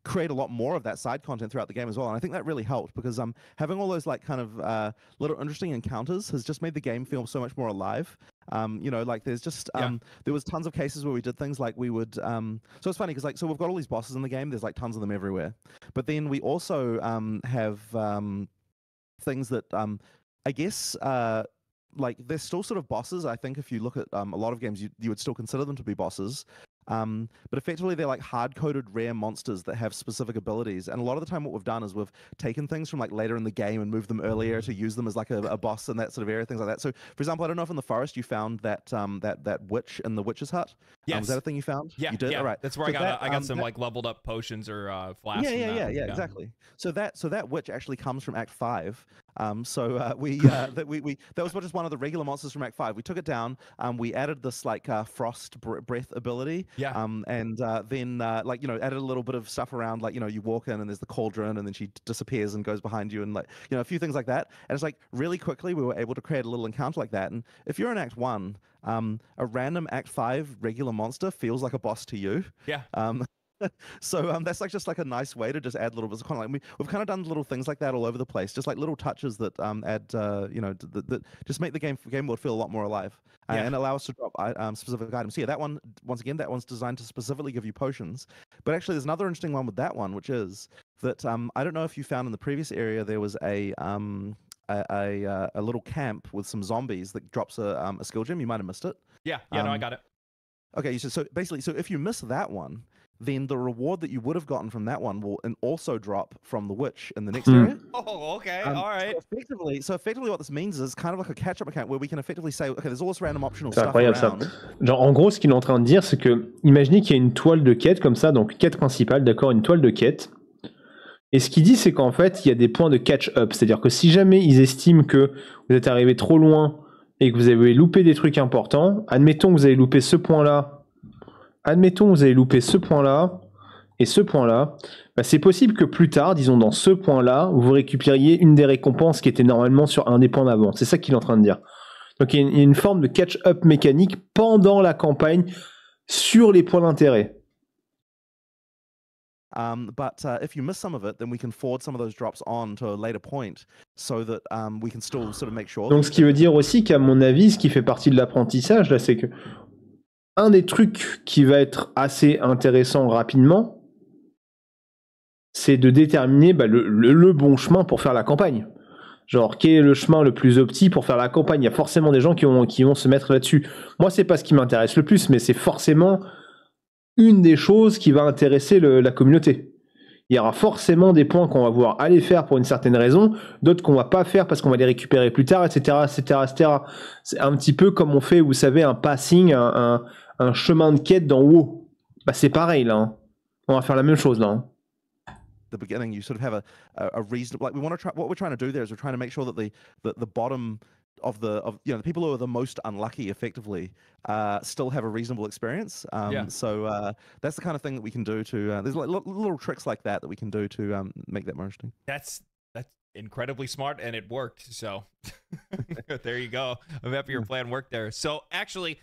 create a lot more of that side content throughout the game as well, and I think that really helped, because having all those like kind of little interesting encounters has just made the game feel so much more alive. You know, like there's just there was tons of cases where we did things like we would so it's funny because like, so we've got all these bosses in the game, there's like tons of them everywhere, but then we also have things that I guess like they're still sort of bosses. I think if you look at a lot of games, you would still consider them to be bosses. But effectively, they're like hard-coded rare monsters that have specific abilities. And a lot of the time what we've done is we've taken things from like later in the game and moved them earlier to use them as like a boss in that sort of area, things like that. So, for example, I don't know if in the forest you found that that witch in the witch's hut. Yes. Was that a thing you found? Yeah, you did. Yeah. All right. That's where so I got some like leveled up potions or flasks. Yeah, exactly. So that witch actually comes from Act 5. That was just one of the regular monsters from Act 5. We took it down. We added this like frost breath ability. Yeah. And then like, you know, added a little bit of stuff around, like, you know, you walk in and there's the cauldron and then she disappears and goes behind you, and like, you know, a few things like that. And it's like really quickly we were able to create a little encounter like that. And if you're in Act 1, a random Act 5 regular monster feels like a boss to you. Yeah. So that's like just like a nice way to just add little bits of kind of like we've kind of done little things like that all over the place, just like little touches that add you know, that just make the game world feel a lot more alive and allow us to drop specific items. So yeah, that one, once again, that one's designed to specifically give you potions. But actually there's another interesting one with that one, which is that I don't know if you found in the previous area there was a little camp with some zombies that drops a skill gem. You might have missed it. Yeah, no, I got it. Okay, so basically, so if you miss that one, then the reward that you would have gotten from that one will also drop from the witch in the next area. Oh, okay, all right. So effectively what this means is kind of like a catch-up account where we can effectively say, okay, there's all this random optional stuff around. Ça. Genre, en gros, ce qu'il est en train de dire, c'est que, imaginez qu'il y a une toile de quête comme ça, donc quête principale, d'accord, une toile de quête. Et ce qu'il dit, c'est qu'en fait, il y a des points de catch-up. C'est-à-dire que si jamais ils estiment que vous êtes arrivé trop loin et que vous avez loupé des trucs importants, admettons que vous avez loupé ce point-là, et ce point-là, bah c'est possible que plus tard, disons dans ce point-là, vous récupériez une des récompenses qui était normalement sur un des points d'avant. C'est ça qu'il est en train de dire. Donc il y a une forme de catch-up mécanique pendant la campagne sur les points d'intérêt. But if you miss some of it, then we can forward some of those drops on to a later point, so that we can still sort of make sure. Donc ce qui veut dire aussi qu'à mon avis, ce qui fait partie de l'apprentissage là, c'est que un des trucs qui va être assez intéressant rapidement, c'est de déterminer le bon chemin pour faire la campagne. Genre, quel est le chemin le plus opti pour faire la campagne? Il y a forcément des gens qui vont se mettre là-dessus. Moi, c'est pas ce qui m'intéresse le plus, mais c'est forcément une des choses qui va intéresser la communauté. Il y aura forcément des points qu'on va vouloir aller faire pour une certaine raison, d'autres qu'on va pas faire parce qu'on va les récupérer plus tard, etc., etc., etc. C'est un petit peu comme on fait, vous savez, un passing, un chemin de quête dans WoW. Bah, c'est pareil, là. Hein. On va faire la même chose, là. Hein. The beginning, you sort of have a reasonable, like, we want to try, what we're trying to do there is we're trying to make sure that the bottom of the people who are the most unlucky effectively still have a reasonable experience. So that's the kind of thing that we can do to there's like little tricks like that we can do to make that more interesting. That's incredibly smart, and it worked. So there you go. I'm happy your plan worked there. So actually,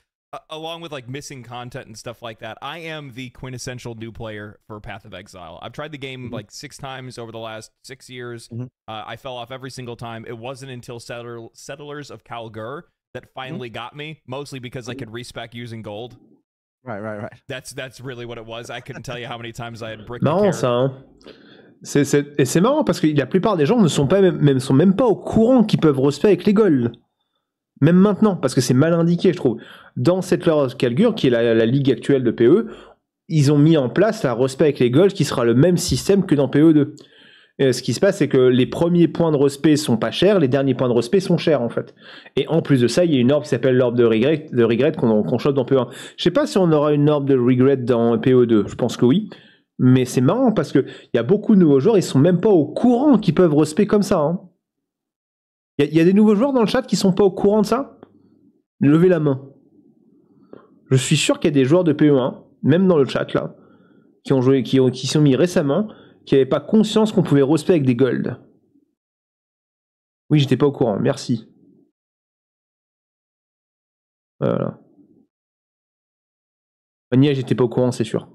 along with like missing content and stuff like that, I am the quintessential new player for Path of Exile. I've tried the game like 6 times over the last 6 years. I fell off every single time. It wasn't until Settlers of Kalgur that finally got me, mostly because I could respec using gold. Right. That's really what it was. I couldn't tell you how many times I had bricked. Marrant ça, hein. Et c'est marrant parce que la plupart des gens ne sont même pas au courant qu'ils peuvent respect avec les golds. Même maintenant, parce que c'est mal indiqué, je trouve. Dans Settlers of Kalgur, qui est la ligue actuelle de PoE, ils ont mis en place la respect avec les golds qui sera le même système que dans PoE2. Et ce qui se passe, c'est que les premiers points de respect sont pas chers, les derniers points de respect sont chers, en fait. Et en plus de ça, il y a une orbe qui s'appelle l'orbe de regret qu'on chope dans PoE1. Je sais pas si on aura une orbe de regret dans PoE2, je pense que oui. Mais c'est marrant parce que il y a beaucoup de nouveaux joueurs, ils sont même pas au courant qu'ils peuvent respect comme ça, hein. Il y a des nouveaux joueurs dans le chat qui sont pas au courant de ça? Levez la main. Je suis sûr qu'il y a des joueurs de PE1, même dans le chat là, qui ont joué, qui sont mis récemment, qui n'avaient pas conscience qu'on pouvait respect avec des golds. Oui, j'étais pas au courant, merci. Voilà. Nia, j'étais pas au courant, c'est sûr.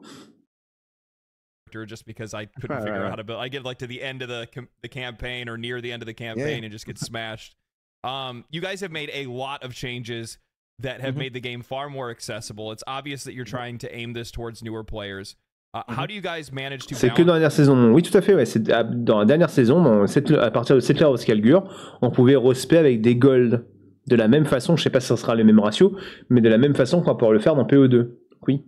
Just because I couldn't figure out how to build. I get like to the end of the campaign or near the end of the campaign and just get smashed. You guys have made a lot of changes that have made the game far more accessible. It's obvious that you're trying to aim this towards newer players. How do you guys manage to? C'est que dans la dernière saison. Oui, tout à fait. Ouais. C'est dans la dernière saison, à partir de Settlers of Kalgur, on pouvait respect avec des golds de la même façon. Je sais pas si ça sera les mêmes ratios, mais de la même façon qu'on pourra le faire dans PoE2. Oui.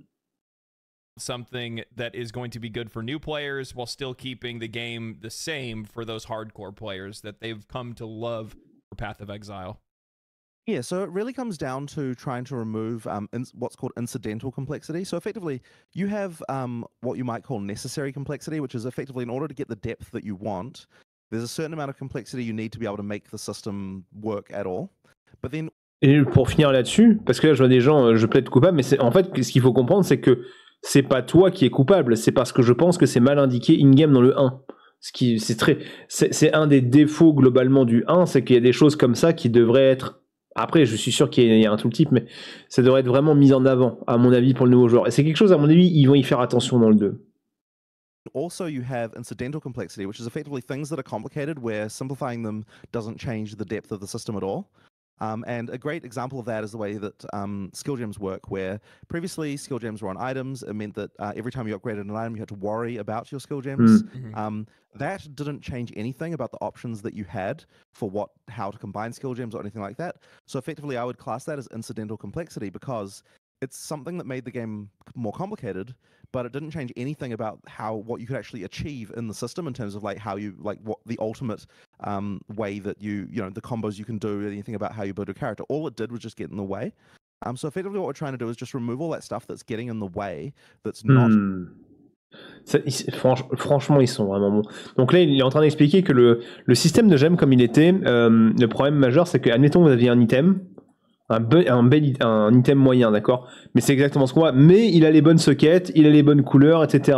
Something that is going to be good for new players while still keeping the game the same for those hardcore players that they've come to love for Path of Exile. Yeah, so it really comes down to trying to remove what's called incidental complexity. So effectively, you have what you might call necessary complexity, which is effectively in order to get the depth that you want, there's a certain amount of complexity you need to be able to make the system work at all. But then... Et pour finir là-dessus, parce que là je vois des gens, je plaide coupable, mais en fait, ce qu'il faut comprendre, c'est que c'est pas toi qui es coupable, c'est parce que je pense que c'est mal indiqué in-game dans le 1. C'est un des défauts globalement du 1, c'est qu'il y a des choses comme ça qui devraient être... Après, je suis sûr qu'il y a un tooltip, mais ça devrait être vraiment mis en avant, à mon avis, pour le nouveau joueur. Et c'est quelque chose, à mon avis, ils vont y faire attention dans le 2. Also, you have incidental complexity, which is effectively things that are complicated, where simplifying them doesn't change the depth of the system at all. And a great example of that is the way that skill gems work, where previously skill gems were on items. It meant that every time you upgraded an item, you had to worry about your skill gems. That didn't change anything about the options that you had for how to combine skill gems or anything like that. So effectively, I would class that as incidental complexity because it's something that made the game more complicated, but it didn't change anything about what you could actually achieve in the system in terms of like how you what the ultimate way that the combos you can do, anything about how you build your character. All it did was just get in the way. So effectively, what we're trying to do is just remove all that stuff that's getting in the way. That's not. Franchement, ils sont vraiment bons. Donc là, il est en train d'expliquer que le système de gemmes comme il était, le problème majeur, c'est que, admettons, vous aviez un item. Un item moyen, d'accord, mais c'est exactement ce qu'on voit, mais il a les bonnes sockets, il a les bonnes couleurs, etc.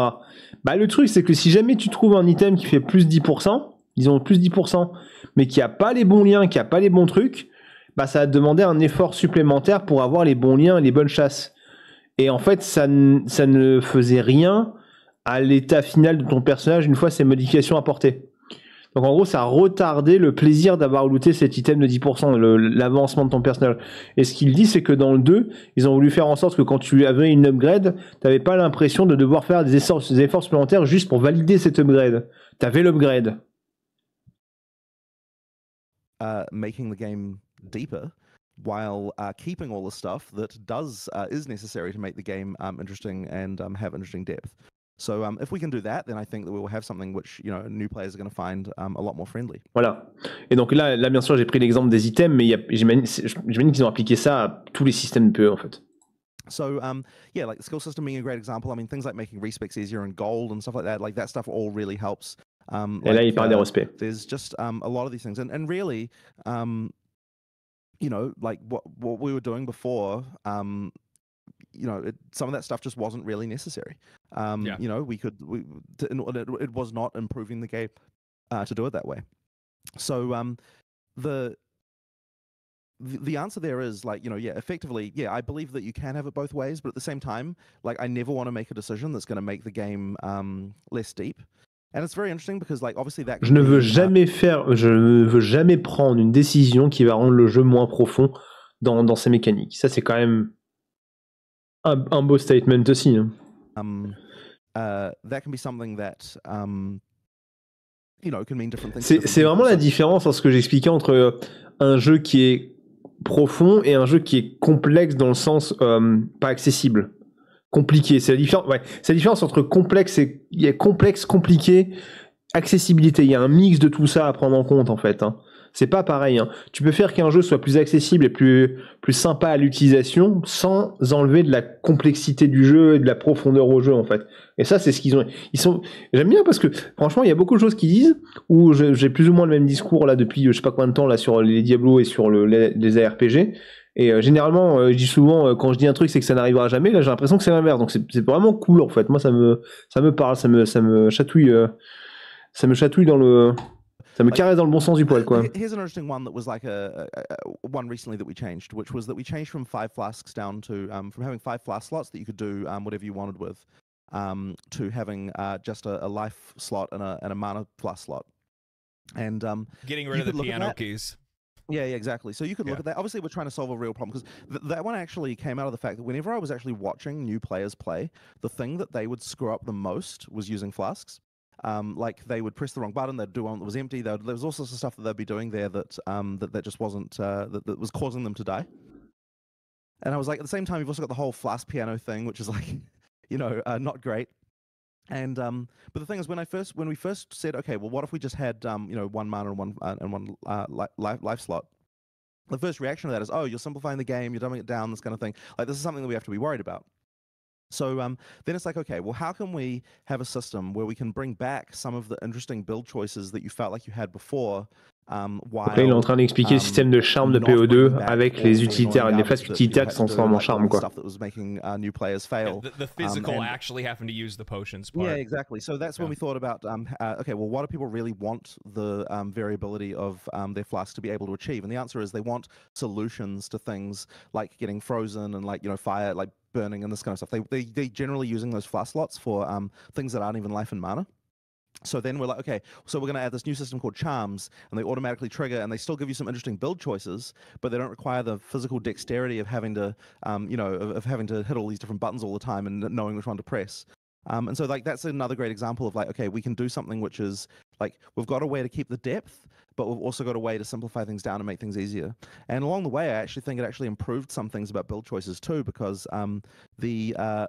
Bah, le truc, c'est que si jamais tu trouves un item qui fait plus 10%, disons plus 10%, mais qui a pas les bons liens, qui a pas les bons trucs, bah, ça va te demander un effort supplémentaire pour avoir les bons liens et les bonnes chasses. Et en fait, ça ne faisait rien à l'état final de ton personnage une fois ces modifications apportées. Donc en gros, ça a retardé le plaisir d'avoir looté cet item de 10%, l'avancement de ton personnage. Et ce qu'il dit, c'est que dans le 2, ils ont voulu faire en sorte que quand tu avais une upgrade, t'avais pas l'impression de devoir faire des efforts supplémentaires juste pour valider cette upgrade. T'avais l'upgrade. Making the game deeper while keeping all the stuff that is necessary to make the game interesting and have interesting depth. So if we can do that, then I think that we will have something which new players are going to find a lot more friendly. Voilà. Et donc là bien sûr, j'ai pris l'exemple des items, mais j'imagine qu'ils ont appliqué ça à tous les systèmes de PoE en fait. So yeah, like the skill system being a great example. I mean, things like making respecs easier and gold and stuff like that stuff all really helps. Et là, il parle des respects. There's just a lot of these things, and really, like what we were doing before, some of that stuff just wasn't really necessary. It was not improving the game to do it that way. So the answer there is like, effectively, I believe that you can have it both ways, but at the same time, like I never want to make a decision that's going to make the game less deep. And it's very interesting because, like, obviously that. Je ne veux jamais prendre une décision qui va rendre le jeu moins profond dans ses mécaniques. Ça, c'est quand même un beau statement aussi. That can be something that can mean different things. C'est vraiment la différence entre ce que j'expliquais entre un jeu qui est profond et un jeu qui est complexe dans le sens pas accessible. Compliqué, c'est la différence entre complexe compliqué, accessibilité. Il y a un mix de tout ça à prendre en compte en fait. C'est pas pareil. Tu peux faire qu'un jeu soit plus accessible et plus sympa à l'utilisation sans enlever de la complexité du jeu et de la profondeur au jeu en fait. Et ça, c'est ce qu'ils ont. J'aime bien parce que franchement, il y a beaucoup de choses qu'ils disent où j'ai plus ou moins le même discours là depuis je sais pas combien de temps là sur les Diablo et sur les ARPG. Et généralement, je dis souvent quand je dis un truc, c'est que ça n'arrivera jamais. Là, j'ai l'impression que c'est l'inverse. Donc c'est vraiment cool en fait. Moi, ça me parle, ça me chatouille dans le. Ça me caresse dans le bon sens du poil, quoi. Here's an interesting one that was like one recently that we changed, which was that we changed from 5 flasks down to from having 5 flask slots that you could do whatever you wanted with, to having just a life slot and a mana flask slot, and getting rid of the piano keys. Yeah, exactly. So you could look at that. Obviously, we're trying to solve a real problem because that one actually came out of the fact that whenever I was actually watching new players play, the thing that they would screw up the most was using flasks. Like they would press the wrong button, they'd do one that was empty. There was all sorts of stuff that they'd be doing there that that just wasn't that was causing them to die. And I was like, at the same time, you've also got the whole flask piano thing, which is like, not great. And but the thing is, when we first said, okay, well, what if we just had 1 mana and one life slot? The first reaction to that is, oh, you're simplifying the game, you're dumbing it down, this kind of thing. Like this is something that we have to be worried about. So then it's like, okay, well, how can we have a system where we can bring back some of the interesting build choices that you felt like you had before? Donc là, il est en train d'expliquer le système de charme de PoE2 avec les utilitaires, les flasques utilitaires qui se transforment en charme, quoi. Stuff that was making new players fail. The physical actually having to use the potions part. Yeah, exactly. So that's when we thought about, okay, well, what do people really want the variability of their flasks to be able to achieve? And the answer is they want solutions to things like getting frozen and like fire, like burning and this kind of stuff. They generally using those flask slots for things that aren't even life and mana. So then we're like, okay, so we're going to add this new system called charms, and they automatically trigger, and they still give you some interesting build choices, but they don't require the physical dexterity of having to, of having to hit all these different buttons all the time and knowing which one to press. And so like that's another great example of like, okay, we can do something which is like we've got a way to keep the depth, but we've also got a way to simplify things down and make things easier. And along the way, I actually think it actually improved some things about build choices too, because a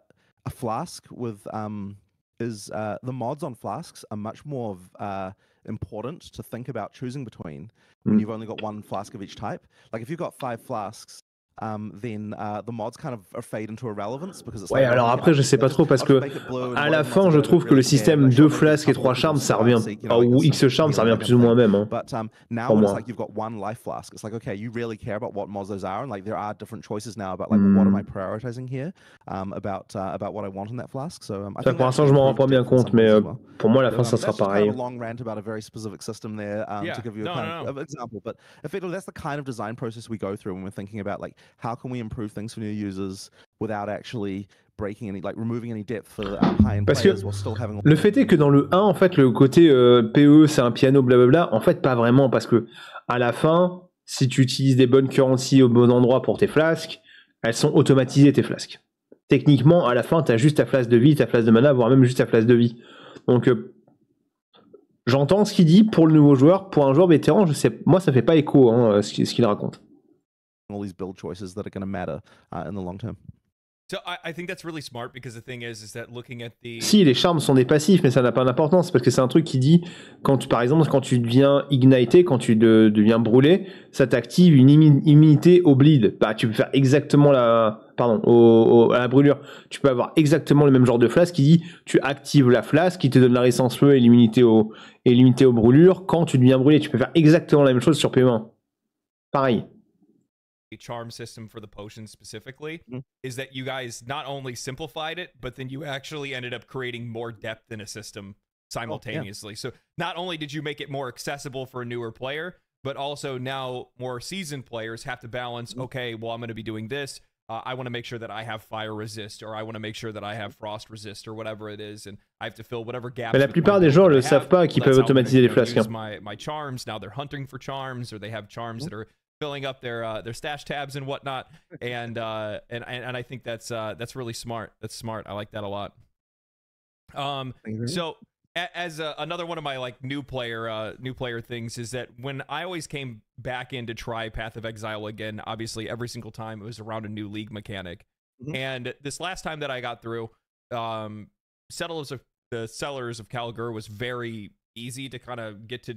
flask with the mods on flasks are much more important to think about choosing between when you've only got 1 flask of each type. Like if you've got 5 flasks, then the mods kind of fade into irrelevance because it's ouais, alors après je sais pas trop parce que à la fin je trouve que le système 2 flasques et 3 charmes ça revient ou X charmes ça revient plus ou moins au même but now it's like you've got 1 life flask, it's like okay, you really care about what mods those are, and like there are different choices now about like what am I prioritizing here about what I want in that flask. So I think pour l'instant je m'en rends pas bien compte, mais pour moi à la fin ça sera pareil. Kind of a long rant about a very specific system there to give you a kind of example, but effectively that's the kind of design process we go through when we're thinking about like how can we improve things for new users without actually breaking any, like removing any depth for high-end players while still having. Le fait est que dans le 1, en fait, le côté PE, c'est un piano, blablabla. En fait, pas vraiment, parce que à la fin, si tu utilises des bonnes currencies au bon endroit pour tes flasques, elles sont automatisées, tes flasques. Techniquement, à la fin, t'as juste ta flasque de vie, ta flasque de mana, voire même juste ta flasque de vie. Donc, j'entends ce qu'il dit pour le nouveau joueur. Pour un joueur vétéran, je sais, moi, ça fait pas écho ce qu'il raconte. All these build choices that are going to matter in the long term. So I think that's really smart because the thing is that looking at the... Si, les charmes sont des passifs, mais ça n'a pas d'importance, parce que c'est un truc qui dit, par exemple, quand tu deviens ignité, quand tu deviens brûlé, ça t'active une immunité au bleed. Bah, tu peux faire exactement à la brûlure. Tu peux avoir exactement le même genre de flasque qui dit, tu actives la flasque, qui te donne la résistance feu et l'immunité aux brûlures. Quand tu deviens brûlé, tu peux faire exactement la même chose sur PE1. Pareil. Charm system for the potions specifically is that you guys not only simplified it, but then you actually ended up creating more depth in a system simultaneously. So not only did you make it more accessible for a newer player, but also now more seasoned players have to balance, okay, well, I'm going to be doing this. I want to make sure that I have fire resist, or I want to make sure that I have frost resist, or whatever it is, and I have to fill whatever gaps. Mais la plupart des gens ne le savent pas qu'ils peuvent automatiser les flasques. My charms, now they're hunting for charms, or they have charms that are filling up their stash tabs and whatnot, and I think that's really smart. That's smart. I like that a lot. So as another one of my like new player things is that when I always came back in to try Path of Exile again, obviously every single time it was around a new league mechanic, and this last time that I got through, the Sellers of Kalgur was very easy to kind of get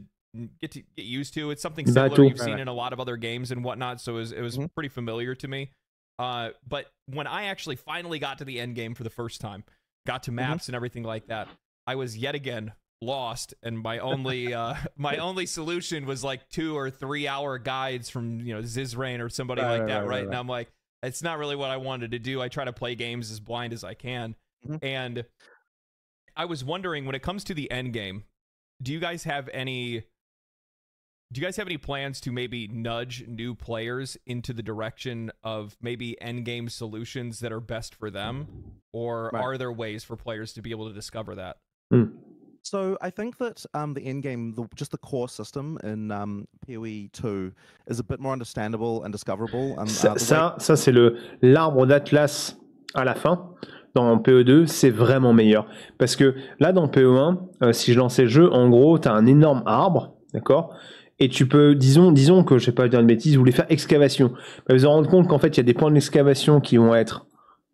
used to. It's something similar you've seen in a lot of other games and whatnot, so it was pretty familiar to me. But when I actually finally got to the end game for the first time, got to maps and everything like that, I was yet again lost, and my only my only solution was like 2 or 3 hour guides from Zizrain or somebody like that, right? And I'm like, it's not really what I wanted to do. I try to play games as blind as I can, and I was wondering, when it comes to the end game, do you guys have any plans to maybe nudge new players into the direction of maybe endgame solutions that are best for them? Or are there ways for players to be able to discover that? So I think that the endgame, just the core system in PoE2 is a bit more understandable and discoverable. Ça c'est l'arbre d'Atlas à la fin. Dans PE2, c'est vraiment meilleur. Parce que là, dans PE1, si je lançais le jeu, en gros, tu as un énorme arbre, d'accord ? Et tu peux, disons que, je sais pas dire une bêtise, vous voulez faire excavation. Vous vous rendez compte qu'en fait, il y a des points d'excavation qui vont être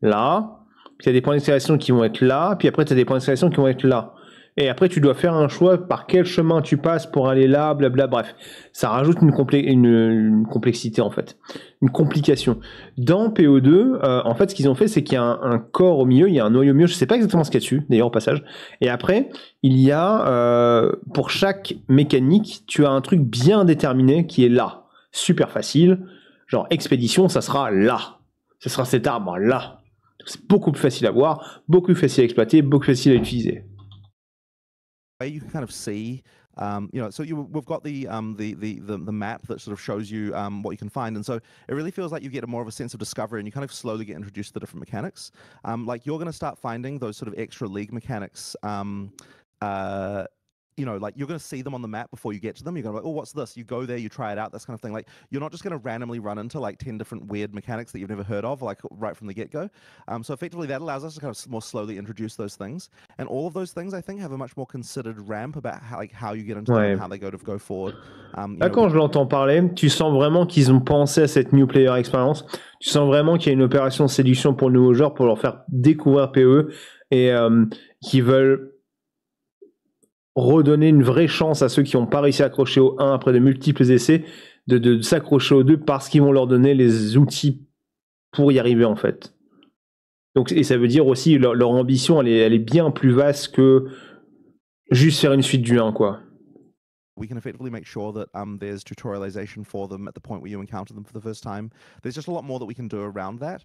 là, puis il y a des points d'excavation qui vont être là, puis après, tu as des points d'excavation qui vont être là. Et après, tu dois faire un choix par quel chemin tu passes pour aller là, blabla, bref. Ça rajoute une complexité, en fait. Une complication. Dans PO2, en fait, ce qu'ils ont fait, c'est qu'il y a un corps au milieu, il y a un noyau au milieu, je sais pas exactement ce qu'il y a dessus, d'ailleurs, au passage. Et après, il y a, pour chaque mécanique, tu as un truc bien déterminé qui est là. Super facile. Genre, expédition, ça sera là. Ce sera cet arbre là. C'est beaucoup plus facile à voir, beaucoup plus facile à exploiter, beaucoup plus facile à utiliser. You can kind of see, so we've got the map that sort of shows you what you can find, and so it really feels like you get more of a sense of discovery, and you kind of slowly get introduced to the different mechanics. Like you're going to start finding those sort of extra league mechanics. Like you're going to see them on the map before you get to them. You're going to be like, oh, what's this? You go there, you try it out, this kind of thing. Like you're not just going to randomly run into like 10 different weird mechanics that you've never heard of, like right from the get-go. So effectively that allows us to kind of more slowly introduce those things. And all of those things, I think, have a much more considered ramp about how you get into them and how they go forward. Là, quand je l'entends parler, tu sens vraiment qu'ils ont pensé à cette new player experience. Tu sens vraiment qu'il y a une opération de séduction pour le nouveau joueur, pour leur faire découvrir PoE, et qu'ils veulent redonner une vraie chance à ceux qui n'ont pas réussi à accrocher au 1 après de multiples essais, de s'accrocher au 2 parce qu'ils vont leur donner les outils pour y arriver, en fait. Donc, et ça veut dire aussi leur ambition, elle est bien plus vaste que juste faire une suite du 1, quoi. We can effectively make sure that there's tutorialization for them at the point where you encounter them for the first time. There's just a lot more that we can do around that.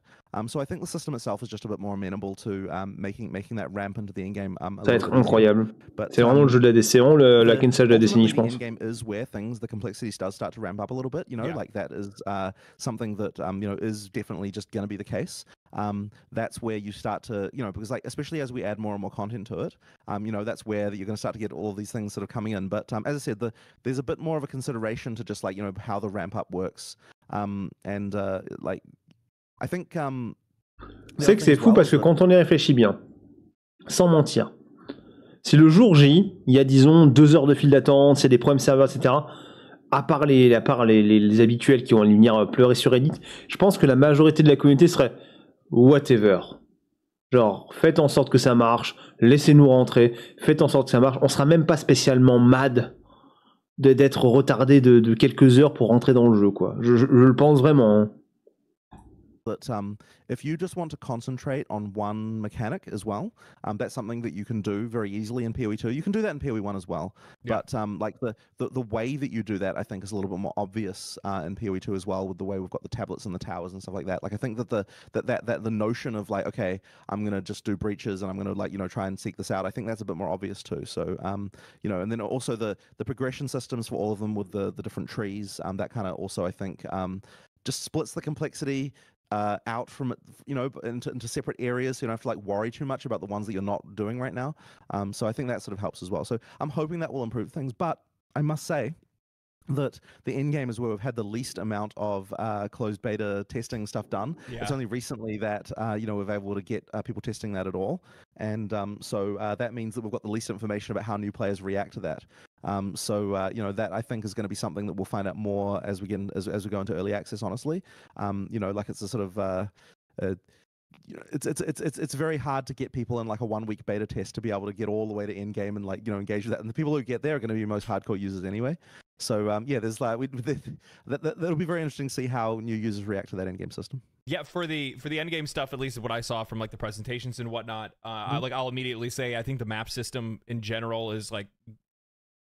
So I think the system itself is just a bit more amenable to making that ramp into the endgame. Ça va être incroyable. C'est vraiment le jeu de la décennie, la cancel de la décennie, je pense. The endgame is where the complexity does start to ramp up a little bit. Like that is something that is definitely just going to be the case. that's where you start to, because like, especially as we add more and more content to it, that's where you're going to start to get all of these things sort of coming in. But as I said, there's a bit more of a consideration to just like, how the ramp up works. Like, I think... c'est que c'est fou parce que quand on y réfléchit bien, sans mentir, si le jour J, il y a disons 2 heures de file d'attente, c'est des problèmes serveurs, etc., à part les habituels qui vont venir pleurer sur Reddit, je pense que la majorité de la communauté serait whatever. Genre, faites en sorte que ça marche, laissez-nous rentrer, faites en sorte que ça marche. On sera même pas spécialement mad d'être retardé de quelques heures pour rentrer dans le jeu, quoi. Je le pense vraiment. Hein. That if you just want to concentrate on one mechanic as well, that's something that you can do very easily in PoE2. You can do that in PoE1 as well, yeah. But like the way that you do that, I think, is a little bit more obvious in PoE2 as well, with the way we've got the tablets and the towers and stuff like that. Like I think that the notion of like, okay, I'm gonna just do breaches and I'm gonna like try and seek this out, I think that's a bit more obvious too. So and then also the progression systems for all of them with the different trees, that kind of also I think just splits the complexity out from it, into separate areas. So you don't have to like worry too much about the ones that you're not doing right now. So I think that sort of helps as well. So I'm hoping that will improve things. But I must say that the end game is where we've had the least amount of closed beta testing stuff done. Yeah. It's only recently that we've able to get people testing that at all, and so that means that we've got the least information about how new players react to that. That I think is going to be something that we'll find out more as we as we go into early access. Honestly, like it's a sort of it's very hard to get people in like a 1-week beta test to be able to get all the way to end game and like engage with that. And the people who get there are going to be most hardcore users anyway. So there's like that'll be very interesting to see how new users react to that end game system. Yeah, for the end game stuff, at least what I saw from like the presentations and whatnot, I'll immediately say I think the map system in general is like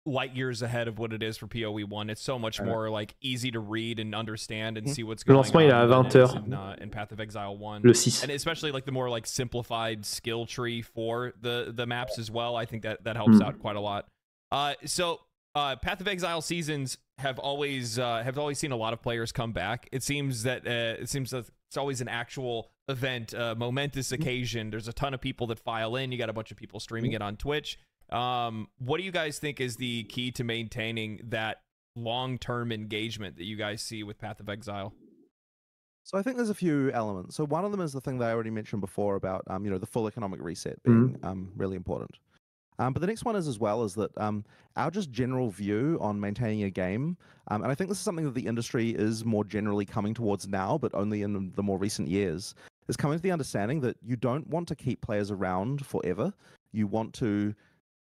light years ahead of what it is for PoE1. It's so much more like easy to read and understand and see what's going on. Le lancement il est à 20h. In Path of Exile 1. Le 6. And especially like the more like simplified skill tree for the maps as well. I think that helps out quite a lot. So Path of Exile seasons have always seen a lot of players come back. It seems that it's always an actual event, momentous occasion. There's a ton of people that file in. You got a bunch of people streaming it on Twitch. What do you guys think is the key to maintaining that long-term engagement that you guys see with Path of Exile? So I think there's a few elements. So one of them is the thing that I already mentioned before about the full economic reset being really important. But the next one is as well is that our just general view on maintaining a game, and I think this is something that the industry is more generally coming towards now, but only in the more recent years, is coming to the understanding that you don't want to keep players around forever. You want to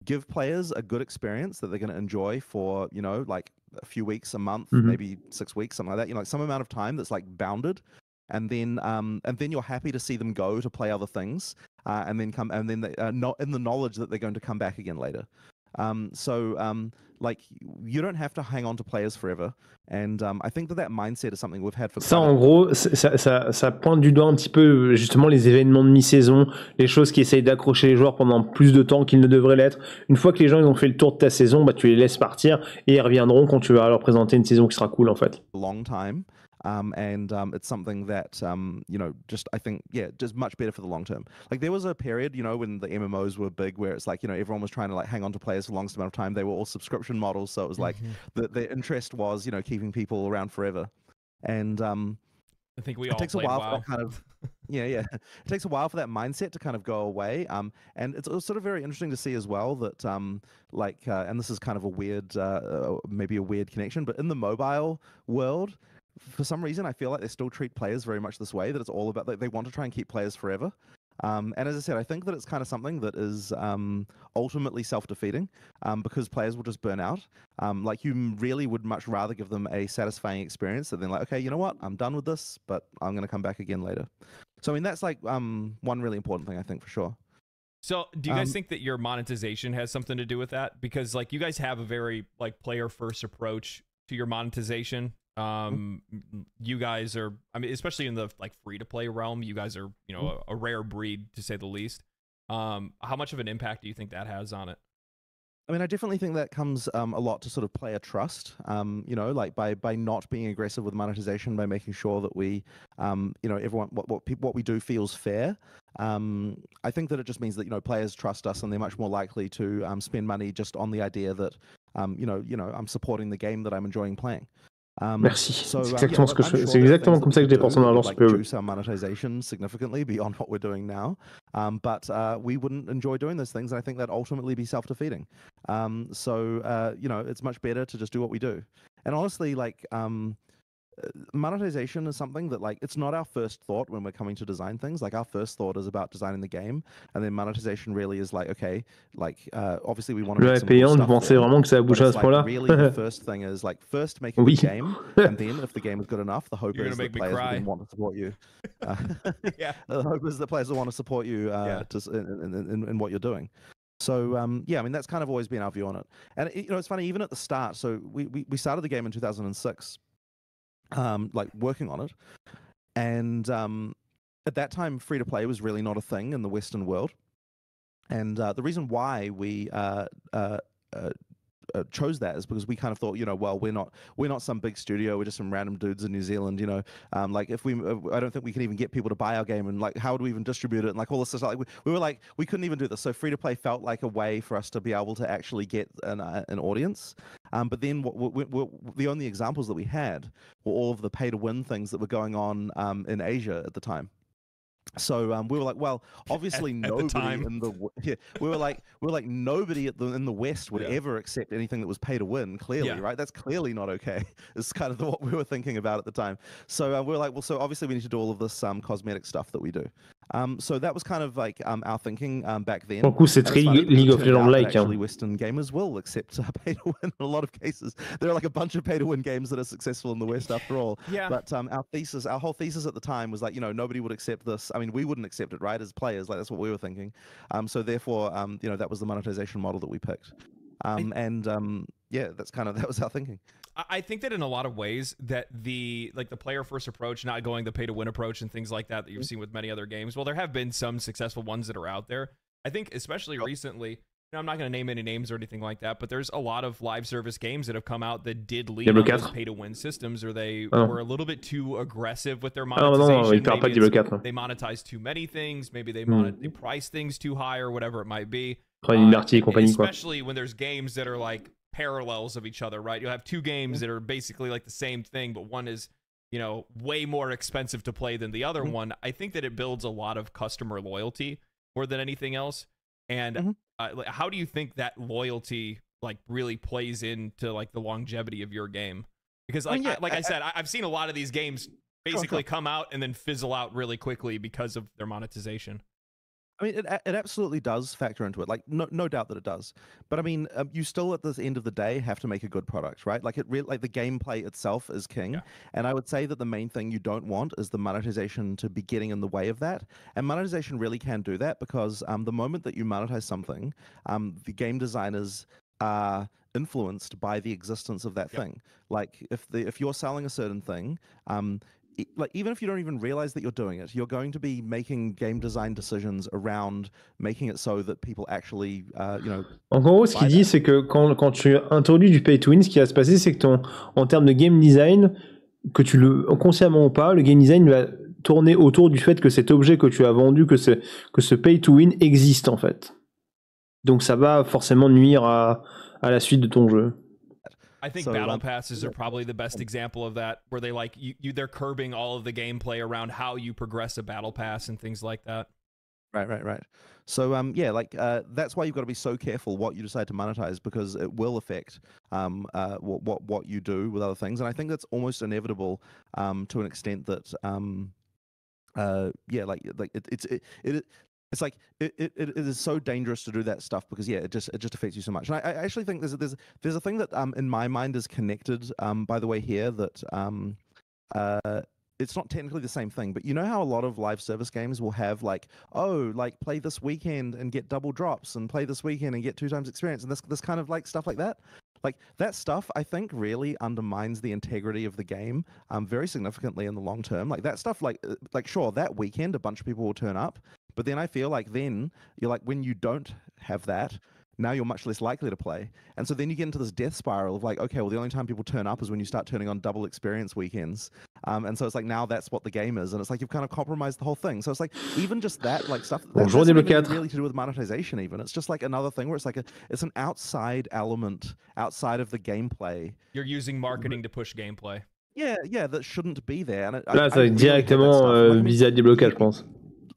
give players a good experience that they're going to enjoy for, like a few weeks, a month, maybe 6 weeks, something like that, like some amount of time that's like bounded. And then you're happy to see them go to play other things, and then not in the knowledge that they're going to come back again later. Like you don't have to hang on to players forever, and I think that mindset is something we've had for. Ça, en gros, ça pointe du doigt un petit peu justement les événements de mi-saison, les choses qui essayent d'accrocher les joueurs pendant plus de temps qu'ils ne devraient l'être. Une fois que les gens ils ont fait le tour de ta saison, bah tu les laisses partir et ils reviendront quand tu vas leur présenter une saison qui sera cool en fait. Long time. It's something that just I think just much better for the long term. Like there was a period when the MMOs were big where it's like everyone was trying to like hang on to players for the longest amount of time. They were all subscription models, so it was like the interest was keeping people around forever. And I think we all takes a while for that kind of it takes a while for that mindset to kind of go away. And it's sort of very interesting to see as well that and this is kind of a weird maybe a weird connection, but in the mobile world, for some reason, I feel like they still treat players very much this way, that it's all about, they want to try and keep players forever. And as I said, I think that it's kind of something that is ultimately self-defeating because players will just burn out. Like you really would much rather give them a satisfying experience than like, okay, you know what, I'm done with this, but I'm going to come back again later. So I mean, that's like one really important thing, I think, for sure. So do you guys think that your monetization has something to do with that? Because like you guys have a very like player-first approach to your monetization. You guys are, I mean, especially in the like free-to-play realm, you guys are, a rare breed to say the least. How much of an impact do you think that has on it? I mean, I definitely think that comes a lot to sort of player trust, you know, like by not being aggressive with monetization, by making sure that we, you know, everyone, what we do feels fair. I think that it just means that, you know, players trust us and they're much more likely to spend money just on the idea that, you know, I'm supporting the game that I'm enjoying playing. Merci. C'est exactement ce que je fais. C'est exactement comme ça que je dépense mon argent sur PoE. Reduce our monetization significantly beyond what we're doing now, but we wouldn't enjoy doing those things. And I think that ultimately be self-defeating. So you know, it's much better to just do what we do. And honestly, like monetization is something that, like, it's not our first thought when we're coming to design things. Like, our first thought is about designing the game, and then monetization really is like, okay, like obviously we want to make some payant, cool je pensais vraiment que ça bougeait à ce point-là. Really, the first thing is like first make a good game, and then if the game is good enough, the hope is that players will want to support you. Yeah, the hope is that players will want to support you in what you're doing. So yeah, I mean, that's kind of always been our view on it. And you know, it's funny, even at the start. So we started the game in 2006. Like working on it, and at that time free to play was really not a thing in the Western world, and the reason why we chose that is because we kind of thought, you know, well, we're not some big studio, we're just some random dudes in New Zealand, you know, like if I don't think we can even get people to buy our game, and like how would we even distribute it, and like all this stuff. Like we were like, we couldn't even do this. So free to play felt like a way for us to be able to actually get an audience. But then the only examples that we had were all of the pay to win things that were going on in Asia at the time. So we were like, well, obviously nobody in the we were like nobody in the West would ever accept anything that was pay to win. Clearly, right? That's clearly not okay. It's kind of what we were thinking about at the time. So we were like, well, so obviously we need to do all of this cosmetic stuff that we do. So that was kind of like our thinking back then. En coup, c'est très League of Legends-like. Actually, Western gamers will accept pay to win in a lot of cases. There are like a bunch of pay to win games that are successful in the West after all. Yeah. But our whole thesis at the time was like, you know, nobody would accept this. I mean, we wouldn't accept it, right, as players. Like, that's what we were thinking. So therefore, you know, that was the monetization model that we picked. Yeah, that was our thinking. I think that in a lot of ways that the player first approach, not going the pay to win approach and things like that you've seen with many other games, well, there have been some successful ones that are out there. I think especially recently, I'm not going to name any names or anything like that, but there's a lot of live service games that have come out that did lead on those pay to win systems, or they were a little bit too aggressive with their monetization. They monetize too many things. Maybe they price things too high or whatever it might be. Especially when there's games that are like parallels of each other, right? You'll have two games that are basically like the same thing, but one is, you know, way more expensive to play than the other one. I think that it builds a lot of customer loyalty more than anything else. And how do you think that loyalty like really plays into like the longevity of your game? Because like I said, I've seen a lot of these games basically come out and then fizzle out really quickly because of their monetization. I mean, it absolutely does factor into it. Like, no doubt that it does. But I mean, you still at the end of the day have to make a good product, right? Like like the gameplay itself is king. Yeah. And I would say that the main thing you don't want is the monetization to be getting in the way of that. And monetization really can do that, because the moment that you monetize something, the game designers are influenced by the existence of that thing. Like if you're selling a certain thing, like even if you don't even realize that you're doing it, you're going to be making game design decisions around making it so that people actually, you know. En gros, ce qu'il dit, c'est que quand tu introduis du pay to win, ce qui va se passer, c'est que en termes de game design, que tu le consciemment ou pas, le game design va tourner autour du fait que cet objet que tu as vendu, que ce pay to win existe en fait. Donc ça va forcément nuire à la suite de ton jeu. I think battle passes are probably the best example of that, where they like they're curbing all of the gameplay around how you progress a battle pass and things like that. Right. So yeah, like that's why you've got to be so careful what you decide to monetize, because it will affect what you do with other things. And I think that's almost inevitable to an extent that yeah, like it's like it is so dangerous to do that stuff, because yeah, it just affects you so much. And I actually think there's a thing that in my mind is connected by the way here, that it's not technically the same thing, but you know how a lot of live service games will have like, oh, like play this weekend and get double drops, and play this weekend and get 2 times experience, and this kind of like stuff like that. Like that stuff, I think, really undermines the integrity of the game very significantly in the long term. Like that stuff, like sure, that weekend a bunch of people will turn up, but then I feel like then you're like, when you don't have that, now you're much less likely to play. And so then you get into this death spiral of like, okay, well, the only time people turn up is when you start turning on double experience weekends. And so it's like, now that's what the game is. And it's like, you've kind of compromised the whole thing. So it's like, even just that, like stuff, that's not even really to do with monetization even. It's just like another thing where it's like, it's an outside element, outside of the gameplay. You're using marketing to push gameplay. Yeah, that shouldn't be there. And là, ça va directement visé à déblocage, je pense.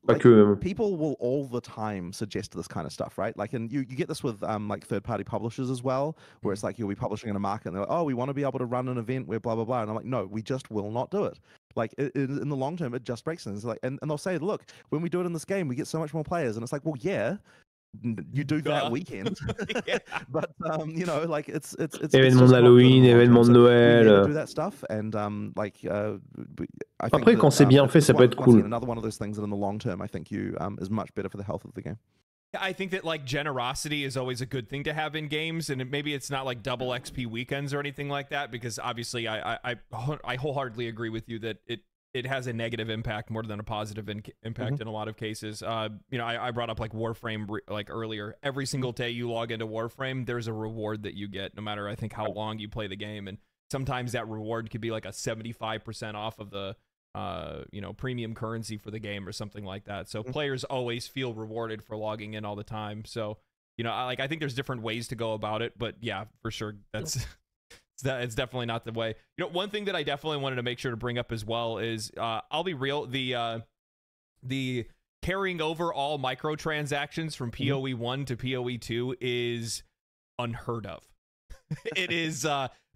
Pas que, même. People will all the time suggest this kind of stuff, right? Like, and you get this with like third-party publishers as well, where it's like you'll be publishing in a market and they're like, oh, we want to be able to run an event where blah blah blah, and I'm like, no, we just will not do it. Like in the long term, it just breaks things. Like, and they'll say, look, when we do it in this game, we get so much more players, and it's like, well, yeah, you do that weekend, but you know, like it's événement d'Halloween, événement de Noël. Do that stuff, and like I think après, quand c'est bien fait, ça peut être cool. Another one of those things that in the long term, I think is much better for the health of the game. I think that like generosity is always a good thing to have in games, and maybe it's not like double XP weekends or anything like that, because obviously I wholeheartedly agree with you that it has a negative impact more than a positive impact in a lot of cases. You know, I brought up like Warframe like earlier. Every single day you log into Warframe, there's a reward that you get, no matter I think how long you play the game, and sometimes that reward could be like a 75% off of the you know, premium currency for the game or something like that. So players always feel rewarded for logging in all the time. So, you know, I think there's different ways to go about it, but yeah, for sure, that's it's definitely not the way. You know, one thing that I definitely wanted to make sure to bring up as well is I'll be real, the carrying over all microtransactions from PoE1 to PoE2 is unheard of. It is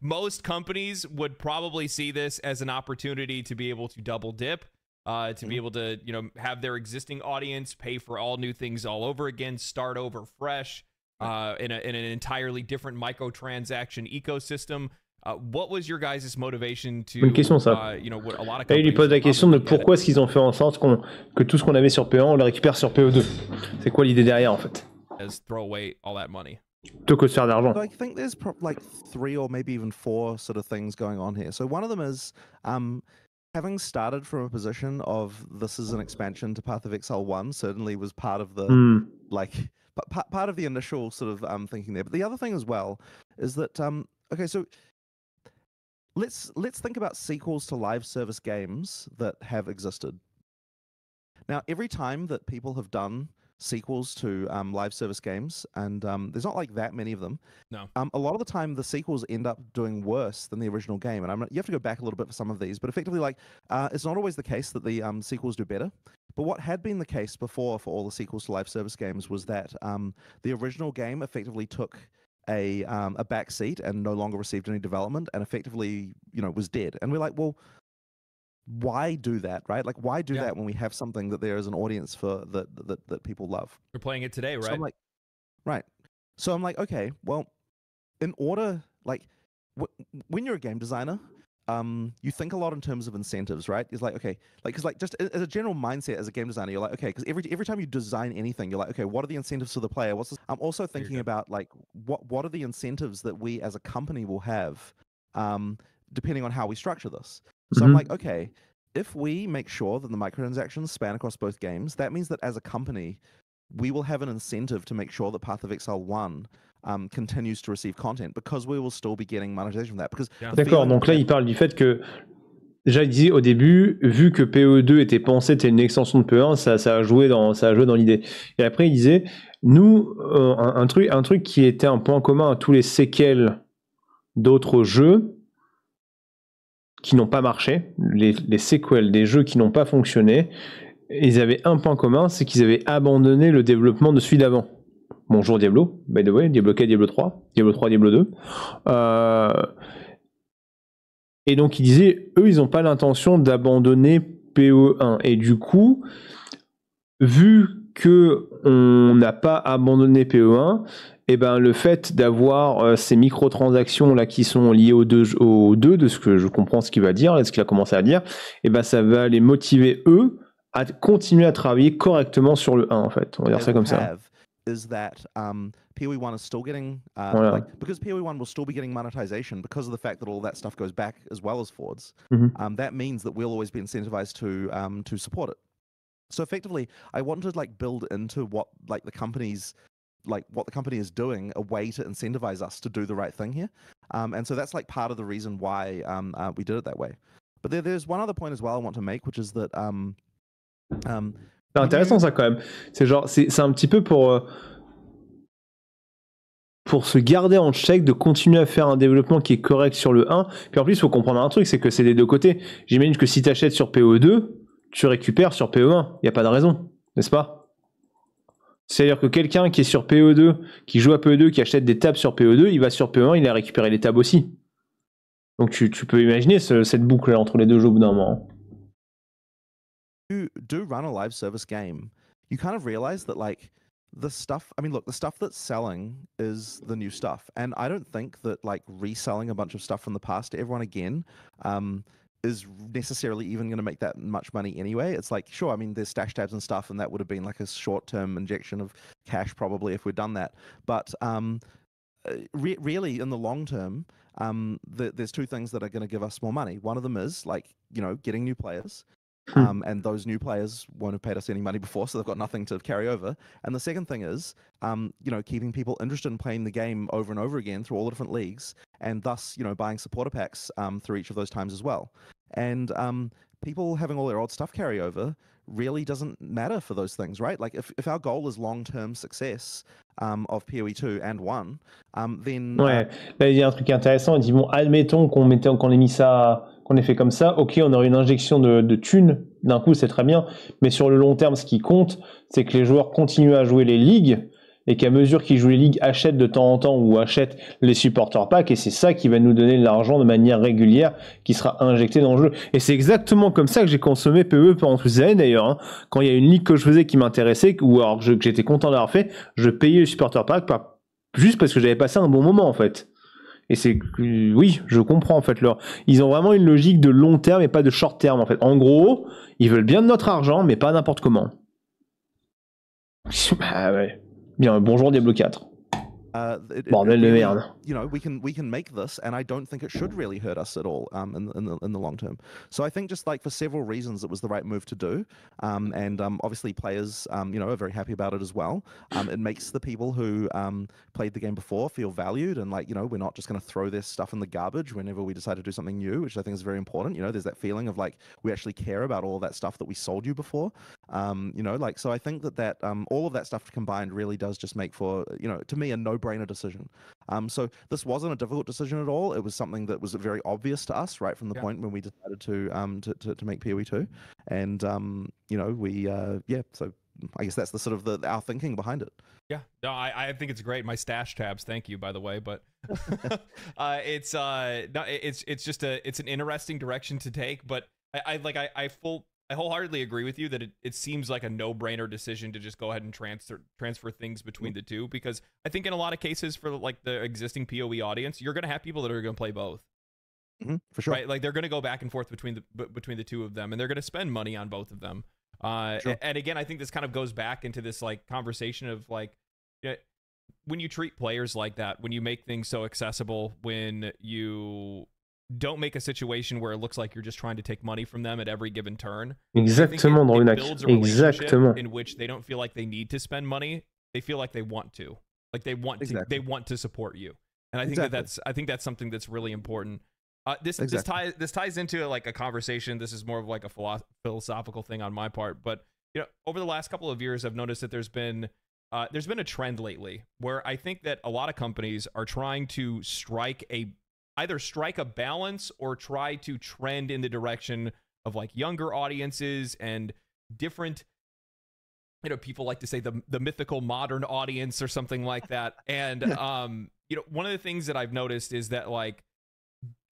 most companies would probably see this as an opportunity to be able to double dip, to be able to, you know, have their existing audience pay for all new things all over again, start over fresh, in an entirely different microtransaction ecosystem. What was your guys' motivation to, une question, ça. you know, what a lot of companies... Il lui pose la question de pourquoi est-ce qu'ils ont fait en sorte que tout ce qu'on avait sur PoE1, on le récupère sur PoE2. C'est quoi l'idée derrière, en fait? As throw away all that money. Plutôt que de faire d'argent. So I think there's like 3 or maybe even 4 sort of things going on here. So one of them is having started from a position of this is an expansion to Path of Exile 1 certainly was part of the like part of the initial sort of thinking there. But the other thing as well is that okay, so let's think about sequels to live service games that have existed. Now, every time that people have done sequels to live service games, and there's not like that many of them. No. A lot of the time, the sequels end up doing worse than the original game, and you have to go back a little bit for some of these. But effectively, like it's not always the case that the sequels do better. But what had been the case before for all the sequels to live service games was that the original game effectively took a back seat and no longer received any development, and effectively, you know, was dead. And we're like, well, why do that, right? Like, why do that when we have something that there is an audience for that people love? You're playing it today, right? So I'm like, right. So I'm like, okay, well, in order, like, when you're a game designer, you think a lot in terms of incentives, right? It's like, okay, like, because like just as a general mindset as a game designer, you're like, okay, because every time you design anything, you're like, okay, what are the incentives for the player? What's this? I'm also thinking about like what are the incentives that we as a company will have, depending on how we structure this. So I'm like, okay, if we make sure that the microtransactions span across both games, that means that as a company, we will have an incentive to make sure that Path of Exile 1 continues to receive content, because we will still be getting monetization from that. Because D'accord, donc là il parle du fait que déjà il disait au début, vu que PoE2 était pensé être une extension de PoE1, ça a joué dans l'idée. Et après il disait, nous, un truc qui était un point commun à tous les séquelles d'autres jeux qui n'ont pas marché, les sequels des jeux qui n'ont pas fonctionné, ils avaient un point commun, c'est qu'ils avaient abandonné le développement de celui d'avant. Bonjour Diablo, by the way, Diablo 4, Diablo 3, Diablo 3, Diablo 2. Et donc ils disaient, eux, ils n'ont pas l'intention d'abandonner PoE1. Et du coup, vu qu'on n'a pas abandonné PoE1, et ben le fait d'avoir ces microtransactions là qui sont liées aux deux, de ce que je comprends ce qu'il va dire, de ce qu'il a commencé à dire, et ben ça va les motiver eux à continuer à travailler correctement sur le 1 en fait. On va dire ça comme ça. Is that PoE1 is still getting because PoE1 will still be getting monetization because of the fact that all that stuff goes back as well as forwards. That means that we'll always be incentivized to support it. So effectively, I want to like build into what like the company's like what the company is doing a way to incentivize us to do the right thing here. And so that's like part of the reason why we did it that way. But there's one other point as well I want to make, which is that c'est intéressant ça quand même. C'est genre c'est un petit peu pour se garder en check, de continuer à faire un développement qui est correct sur le 1. Puis en plus, il faut comprendre un truc, c'est que c'est des deux côtés. J'imagine que si tu achètes sur PoE2, tu récupères sur PoE1. Il n'y a pas de raison, n'est-ce pas? C'est-à-dire que quelqu'un qui est sur PoE2, qui joue à PoE2, qui achète des tables sur PoE2, il va sur PoE1, il a récupéré les tables aussi. Donc tu peux imaginer cette boucle entre les deux jeux au bout d'un moment. You do run a live service game, you kind of realize that like the stuff, I mean, look, the stuff that's selling is the new stuff. And I don't think that like reselling a bunch of stuff from the past to everyone again is necessarily even going to make that much money anyway. It's like, sure, I mean, there's stash tabs and stuff, and that would have been like a short-term injection of cash probably if we'd done that. But really, in the long term, there's two things that are going to give us more money. One of them is like, you know, getting new players. And those new players won't have paid us any money before, so they've got nothing to carry over. And the second thing is, you know, keeping people interested in playing the game over and over again through all the different leagues, and thus, you know, buying supporter packs through each of those times as well. And people having all their old stuff carry over really doesn't matter for those things, right? Like if our goal is long-term success of PoE2 and 1, then... Ouais, là il y a un truc intéressant, il dit, bon, admettons qu'on ait mis ça... qu'on ait fait comme ça, ok, on aurait une injection de thunes, d'un coup c'est très bien, mais sur le long terme, ce qui compte, c'est que les joueurs continuent à jouer les ligues, et qu'à mesure qu'ils jouent les ligues, achètent de temps en temps ou achètent les supporter packs, et c'est ça qui va nous donner de l'argent de manière régulière, qui sera injecté dans le jeu. Et c'est exactement comme ça que j'ai consommé PoE pendant toutes ces années d'ailleurs. Hein. Quand il y a une ligue que je faisais qui m'intéressait, ou alors que j'étais content d'avoir fait, je payais le supporter pack juste parce que j'avais passé un bon moment en fait. Et c'est oui, je comprends en fait ils ont vraiment une logique de long terme et pas de short terme en fait. En gros, ils veulent bien de notre argent mais pas n'importe comment. Bah ouais. Bien, bonjour Diablo 4. Bordel de merde. You know, we can make this, and I don't think it should really hurt us at all in the long term. So I think just like for several reasons, it was the right move to do, and obviously players, you know, are very happy about it as well. It makes the people who played the game before feel valued, and like, you know, we're not just going to throw this stuff in the garbage whenever we decide to do something new, which I think is very important. You know, there's that feeling of like we actually care about all that stuff that we sold you before. You know, like, so I think that all of that stuff combined really does just make for, you know, to me, a no-brainer decision. So this wasn't a difficult decision at all. It was something that was very obvious to us right from the point when we decided to make PoE2, and you know, we so I guess that's the sort of our thinking behind it. Yeah, no, I think it's great. My stash tabs, thank you, by the way. But it's just it's an interesting direction to take. But I wholeheartedly agree with you that it seems like a no-brainer decision to just go ahead and transfer things between the two, because I think in a lot of cases for like the existing PoE audience, you're going to have people that are going to play both. For sure. Right? Like they're going to go back and forth between the two of them, and they're going to spend money on both of them. Sure. And again, I think this kind of goes back into this like conversation of like, when you treat players like that, when you make things so accessible, when you don't make a situation where it looks like you're just trying to take money from them at every given turn. Exactement, dans une action. Exactement. In which they don't feel like they need to spend money, they feel like they want to. Like they want to support you. And I think that's something that's really important. This ties into like a conversation. This is more of like a philosophical thing on my part, but you know, over the last couple of years, I've noticed that there's been a trend lately where I think that a lot of companies are trying to either strike a balance or try to trend in the direction of like younger audiences and different, you know, people like to say the mythical modern audience or something like that. And you know, one of the things that I've noticed is that like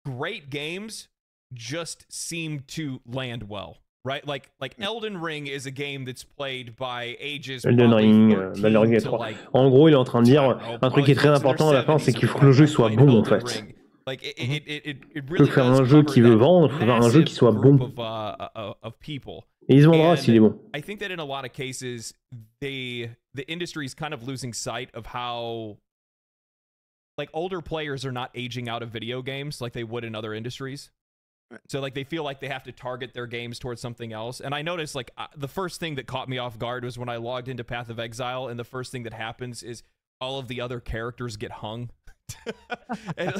great games just seem to land well, right? Like Elden Ring is a game that's played by ages. Elden Ring, en gros, il est en train de dire un truc qui est très important à la fin, c'est qu'il faut que le jeu soit bon en fait. Like it really does faire un jeu qui veut vendre, il faut faire un jeu qui soit bon. Of people. Et il se vendra s'il est bon. I think that in a lot of cases, the industry is kind of losing sight of how like older players are not aging out of video games like they would in other industries. So like they feel like they have to target their games towards something else. And I noticed like the first thing that caught me off guard was when I logged into Path of Exile, and the first thing that happens is all of the other characters get hung. And,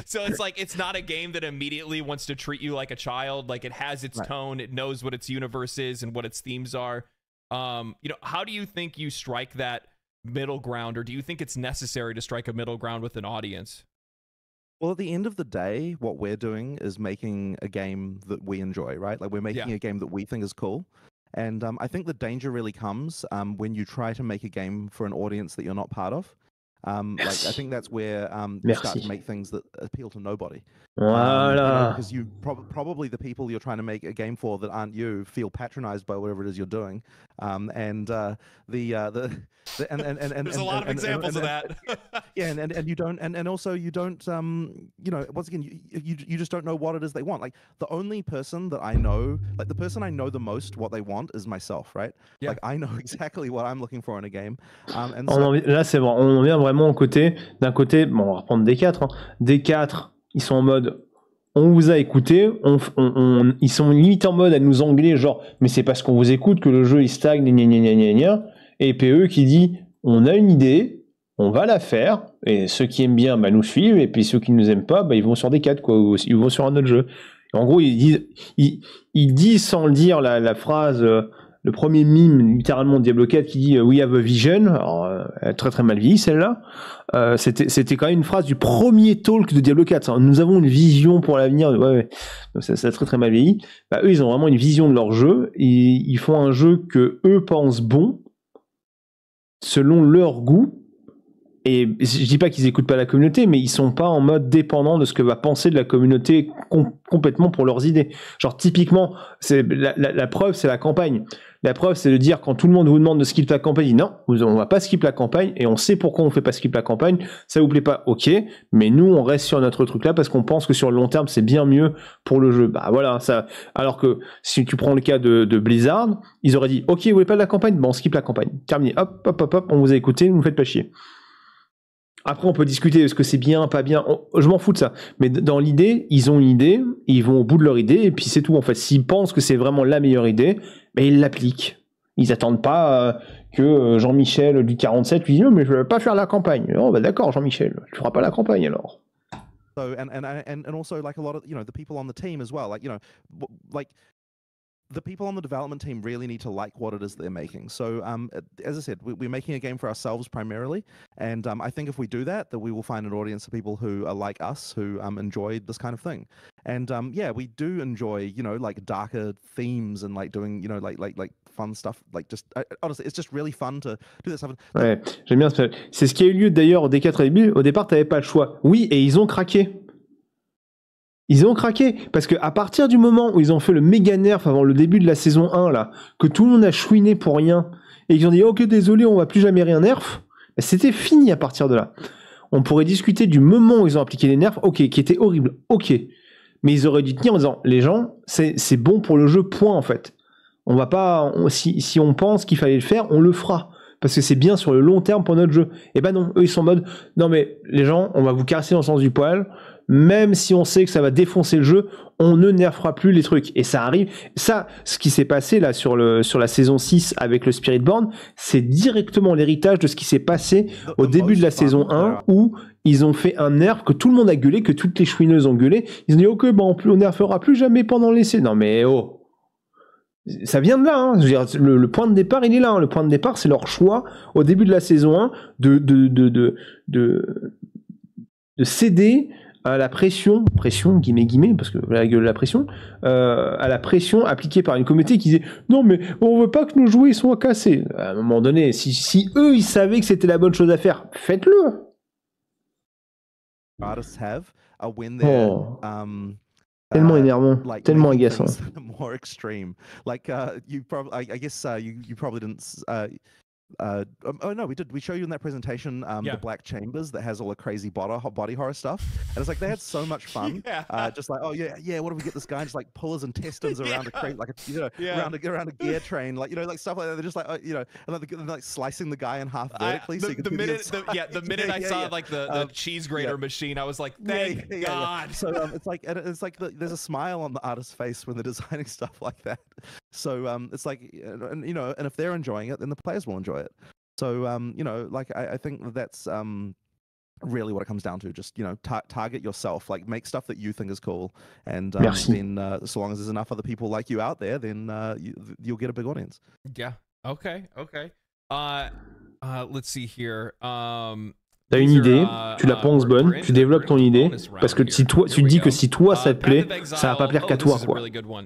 so it's like, it's not a game that immediately wants to treat you like a child. Like, it has its tone, it knows what its universe is and what its themes are. You know, how do you think you strike that middle ground, or do you think it's necessary to strike a middle ground with an audience? Well, at the end of the day, what we're doing is making a game that we enjoy, right? Like, we're making a game that we think is cool. And I think the danger really comes when you try to make a game for an audience that you're not part of. Like, I think that's where you start to make things that appeal to nobody. Voilà. You know, because you probably the people you're trying to make a game for that aren't you feel patronized by whatever it is you're doing. And there's a lot of examples of that. Yeah, and you don't, and also you don't, you know, once again, you just don't know what it is they want. Like, the only person that I know, like the person I know the most what they want is myself, right? Yeah. Like, I know exactly what I'm looking for in a game. And Là, c'est vrai, on vient vraiment au côté, d'un côté, bon, on va reprendre D4, hein. D4, ils sont en mode, on vous a écouté, ils sont limite en mode à nous angler, genre, mais c'est parce qu'on vous écoute que le jeu il stagne, gna gna gna gna gna. Et PE qui dit, on a une idée, on va la faire, et ceux qui aiment bien, bah, nous suivent, et puis ceux qui ne nous aiment pas, bah, ils vont sur D4, quoi, ou ils vont sur un autre jeu. Et en gros, ils disent sans le dire la phrase, le premier mime littéralement de Diablo 4 qui dit We have a vision. Alors, très très mal vieilli celle-là. C'était quand même une phrase du premier talk de Diablo 4. Hein. Nous avons une vision pour l'avenir. Ouais. Donc ça très très mal vieilli. Bah, eux, ils ont vraiment une vision de leur jeu. Et ils font un jeu que eux pensent bon, selon leur goût. Et je dis pas qu'ils écoutent pas la communauté, mais ils sont pas en mode dépendant de ce que va penser de la communauté complètement pour leurs idées. Genre, typiquement, c'est la preuve, c'est la campagne. La preuve, c'est de dire, quand tout le monde vous demande de skip la campagne, dit non, on va pas skip la campagne, et on sait pourquoi on fait pas skip la campagne. Ça vous plaît pas, ok, mais nous, on reste sur notre truc là parce qu'on pense que sur le long terme, c'est bien mieux pour le jeu. Bah voilà, ça. Alors que si tu prends le cas de Blizzard, ils auraient dit, ok, vous voulez pas de la campagne, bon, on skip la campagne. Terminé, hop, on vous a écouté, vous nous faites pas chier. Après, on peut discuter, est-ce que c'est bien, pas bien, je m'en fous de ça. Mais dans l'idée, ils ont une idée, ils vont au bout de leur idée, et puis c'est tout. En fait, s'ils pensent que c'est vraiment la meilleure idée, ben ils l'appliquent. Ils attendent pas que Jean-Michel du 47 lui dise « Non, mais je ne vais pas faire la campagne. » Oh, bah d'accord, Jean-Michel, tu feras pas la campagne alors. So, and also, like, a lot of, you know, the people on the team as well, like, you know, like, the people on the development team really need to like what it is they're making. So, as I said, we're making a game for ourselves primarily, and I think if we do that, that we will find an audience of people who are like us, who enjoy this kind of thing. And yeah, we do enjoy, you know, like darker themes and like doing, you know, like fun stuff. Like, just honestly, it's just really fun to do that stuff. Ouais, j'aime bien. C'est ce qui a eu lieu d'ailleurs au D4 au départ, t'avais pas le choix. Oui, et ils ont craqué. Ils ont craqué, parce qu'à partir du moment où ils ont fait le méga nerf avant le début de la saison 1, là, que tout le monde a chouiné pour rien, et qu'ils ont dit « Ok, désolé, on va plus jamais rien nerf », c'était fini à partir de là. On pourrait discuter du moment où ils ont appliqué les nerfs, ok, qui était horrible, ok. Mais ils auraient dû tenir en disant « Les gens, c'est bon pour le jeu, point, en fait. On va pas, si on pense qu'il fallait le faire, on le fera. Parce que c'est bien sur le long terme pour notre jeu. » Et ben non, eux, ils sont en mode « Non, mais les gens, on va vous caresser dans le sens du poil. » Même si on sait que ça va défoncer le jeu, on ne nerfera plus les trucs. Et ça arrive. Ça, ce qui s'est passé là sur la saison 6 avec le Spiritborn, c'est directement l'héritage de ce qui s'est passé au début de la saison 1 où ils ont fait un nerf que tout le monde a gueulé, que toutes les chouineuses ont gueulé. Ils ont dit ok, bon, on nerfera plus jamais pendant l'essai. Non mais oh, ça vient de là. Hein. Je veux dire, le point de départ, il est là. Hein. Le point de départ, c'est leur choix au début de la saison 1 de céder à la pression, guillemets, parce que la gueule de la pression, à la pression appliquée par une communauté qui disait non mais on veut pas que nos jouets soient cassés. À un moment donné, si eux ils savaient que c'était la bonne chose à faire, faites-le. Artists have when they're tellement énervant, like tellement agaçant. More extreme, like you probably, I guess you probably didn't. Oh no, we did. We show you in that presentation the Black Chambers that has all the crazy body horror stuff, and it's like they had so much fun. Just like, oh yeah, what do we get this guy? Just like pull his intestines around a crate, like around a gear train, like like stuff like that. They're just like and like slicing the guy in half vertically. The minute I saw like the cheese grater machine, I was like, thank God. So it's like there's a smile on the artist's face when they're designing stuff like that. So it's like, and if they're enjoying it, then the players will enjoy it. So you know, like I think that's really what it comes down to. Just, you know, target yourself, like make stuff that you think is cool, and then so long as there's enough other people like you out there, then you'll get a big audience. Yeah. Okay. Let's see here. T'as une idée, tu la penses bonne, tu développes ton idée, parce que si toi, tu te dis que si toi ça te plaît, ça va pas plaire qu'à toi, quoi.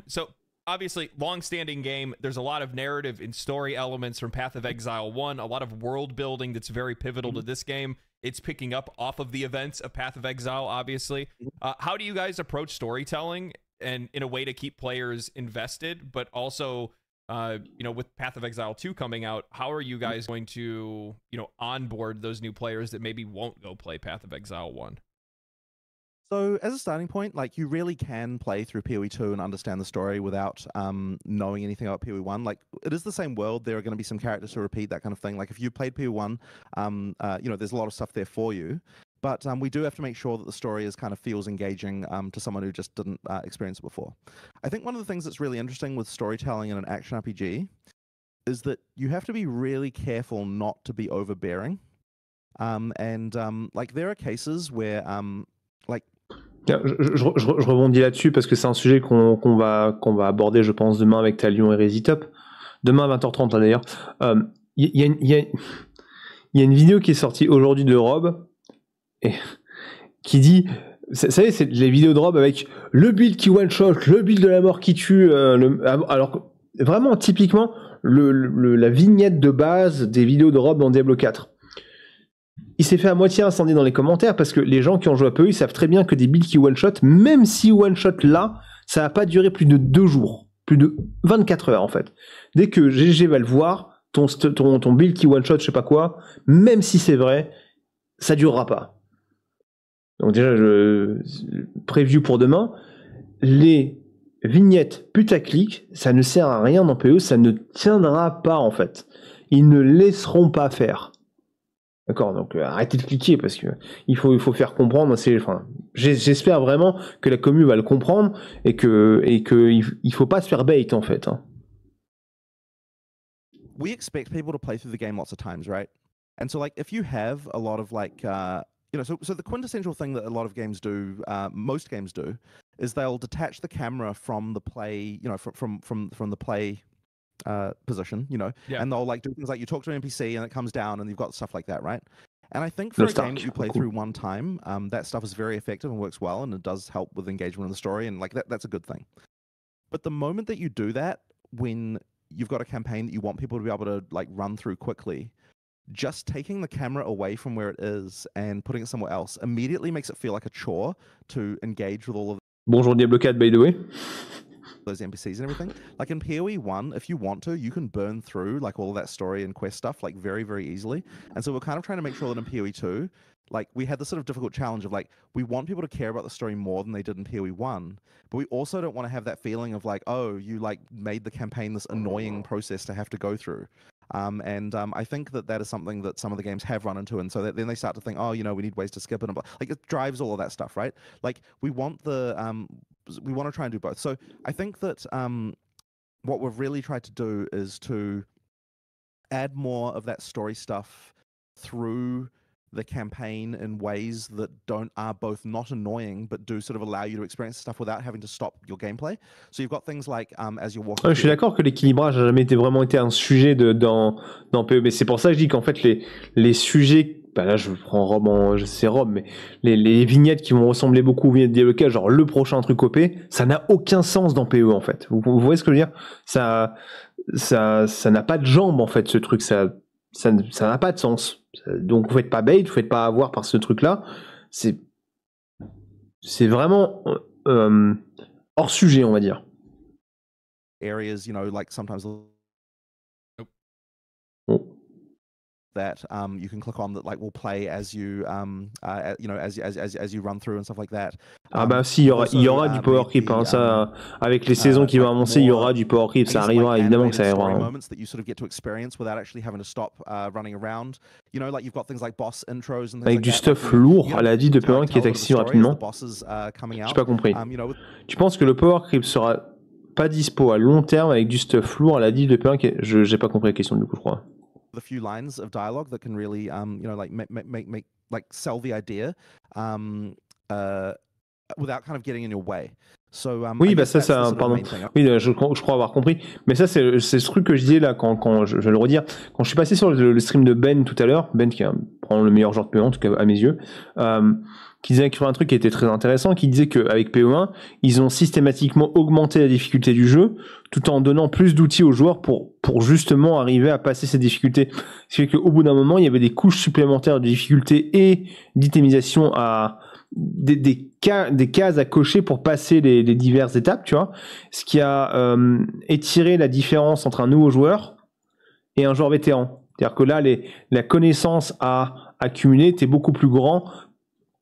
So, obviously, long-standing game. There's a lot of narrative and story elements from Path of Exile 1, a lot of world building that's very pivotal to this game. It's picking up off of the events of Path of Exile, obviously. How do you guys approach storytelling and in a way to keep players invested, but also, you know, with Path of Exile 2 coming out, how are you guys going to, you know, onboard those new players that maybe won't go play Path of Exile 1? So as a starting point, like you really can play through PoE2 and understand the story without knowing anything about PoE1. Like it is the same world. There are going to be some characters to repeat, that kind of thing. Like if you played PoE1, you know, there's a lot of stuff there for you. But we do have to make sure that the story is kind of feels engaging to someone who just didn't experience it before. I think one of the things that's really interesting with storytelling in an action RPG is that you have to be really careful not to be overbearing. Like there are cases where like Je rebondis là-dessus parce que c'est un sujet qu'on va aborder, je pense, demain avec Talion et Resitop. Demain à 20h30, hein, d'ailleurs. Il y a une vidéo qui est sortie aujourd'hui de Rob et qui dit, vous savez, c'est les vidéos de Rob avec le build qui one-shot, le build de la mort qui tue. Alors, vraiment, typiquement, la vignette de base des vidéos de Rob dans Diablo 4. Il s'est fait à moitié incendier dans les commentaires parce que les gens qui ont joué à PoE, ils savent très bien que des builds qui one-shot, même si one-shot là, ça va pas durer plus de 2 jours, plus de 24 heures en fait. Dès que GG va le voir, ton build qui one-shot, je sais pas quoi, même si c'est vrai, ça durera pas. Donc déjà, preview pour demain, les vignettes putaclic, ça ne sert à rien dans PoE, ça ne tiendra pas en fait. Ils ne laisseront pas faire. D'accord, donc arrêtez de cliquer parce que il faut faire comprendre. J'espère vraiment que la commu va le comprendre et que il faut pas se faire bait en fait. Hein. We expect people to play through the game lots of times, right? And so like if you have a lot of like you know, so the quintessential thing that a lot of games do, most games do, is they'll detach the camera from the play, you know, from the play position, you know, and they'll like do things like you talk to an NPC and it comes down and you've got stuff like that, right? And I think for a game that you play through one time, that stuff is very effective and works well, and it does help with engagement in the story, and like that's a good thing. But the moment that you do that, when you've got a campaign that you want people to be able to like run through quickly, just taking the camera away from where it is and putting it somewhere else immediately makes it feel like a chore to engage with all of. Bonjour Diablo 4, by the way. Those NPCs and everything. Like in PoE1, if you want to, you can burn through like all of that story and quest stuff like very, very easily. And so we're kind of trying to make sure that in PoE2, like we had this sort of difficult challenge of like, we want people to care about the story more than they did in PoE1, but we also don't want to have that feeling of like, oh, you like made the campaign this annoying process to have to go through. I think that is something that some of the games have run into, and so then they start to think, oh, you know, we need ways to skip it, and like it drives all of that stuff, right? Like we want we want to try and do both. So I think that what we've really tried to do is to add more of that story stuff through the campaign in ways that are both not annoying but do sort of allow you to experience stuff without having to stop your gameplay. So you've got things like as you're walking. Je suis d'accord que l'équilibrage n'a jamais vraiment été un sujet dans PoE, mais c'est pour ça que je dis qu'en fait les sujets, bah là je prends Rob c'est Rob, mais les vignettes qui vont ressembler beaucoup aux vignettes de Diablo 4, genre le prochain truc OP, ça n'a aucun sens dans PoE en fait. Vous voyez ce que je veux dire? Ça n'a pas de jambes en fait, ce truc, ça n'a pas de sens. Donc vous faites pas bait, vous faites pas avoir par ce truc-là. C'est vraiment hors sujet, on va dire. Areas, you know, like sometimes that you can click on that like will play as you you know as you run through and stuff like that. Ah bah si, il y aura du power creep, hein, ça avec les saisons qui vont annoncer, il y aura du power creep, ça arrivera, évidemment que ça arrivera. Moments that you sort of get to experience without actually having to stop running around. You know, like you've got things like boss intros and things avec du stuff lourd à la vie de P1 qui est accessible rapidement. J'ai pas compris. Tu penses que le power creep sera pas dispo à long terme avec du stuff lourd à la div de P1 j'ai pas compris la question du coup, je crois. the few lines of dialogue that can really, you know, like make like sell the idea without kind of getting in your way. So, oui, bah ça, pardon. Oui, je crois avoir compris. Mais ça, c'est ce truc que je disais là, quand je vais le redire, quand je suis passé sur le stream de Ben tout à l'heure, Ben qui est probablement le meilleur joueur de PoE1, en tout cas à mes yeux, qui disait un truc qui était très intéressant, qui disait qu'avec PoE1, ils ont systématiquement augmenté la difficulté du jeu, tout en donnant plus d'outils aux joueurs pour justement arriver à passer ces difficultés. Ce qui fait qu'au bout d'un moment, il y avait des couches supplémentaires de difficulté et d'itémisation à des cases à cocher pour passer les diverses étapes, tu vois, ce qui a étiré la différence entre un nouveau joueur et un joueur vétéran. C'est-à-dire que là, la connaissance à accumuler était beaucoup plus grand,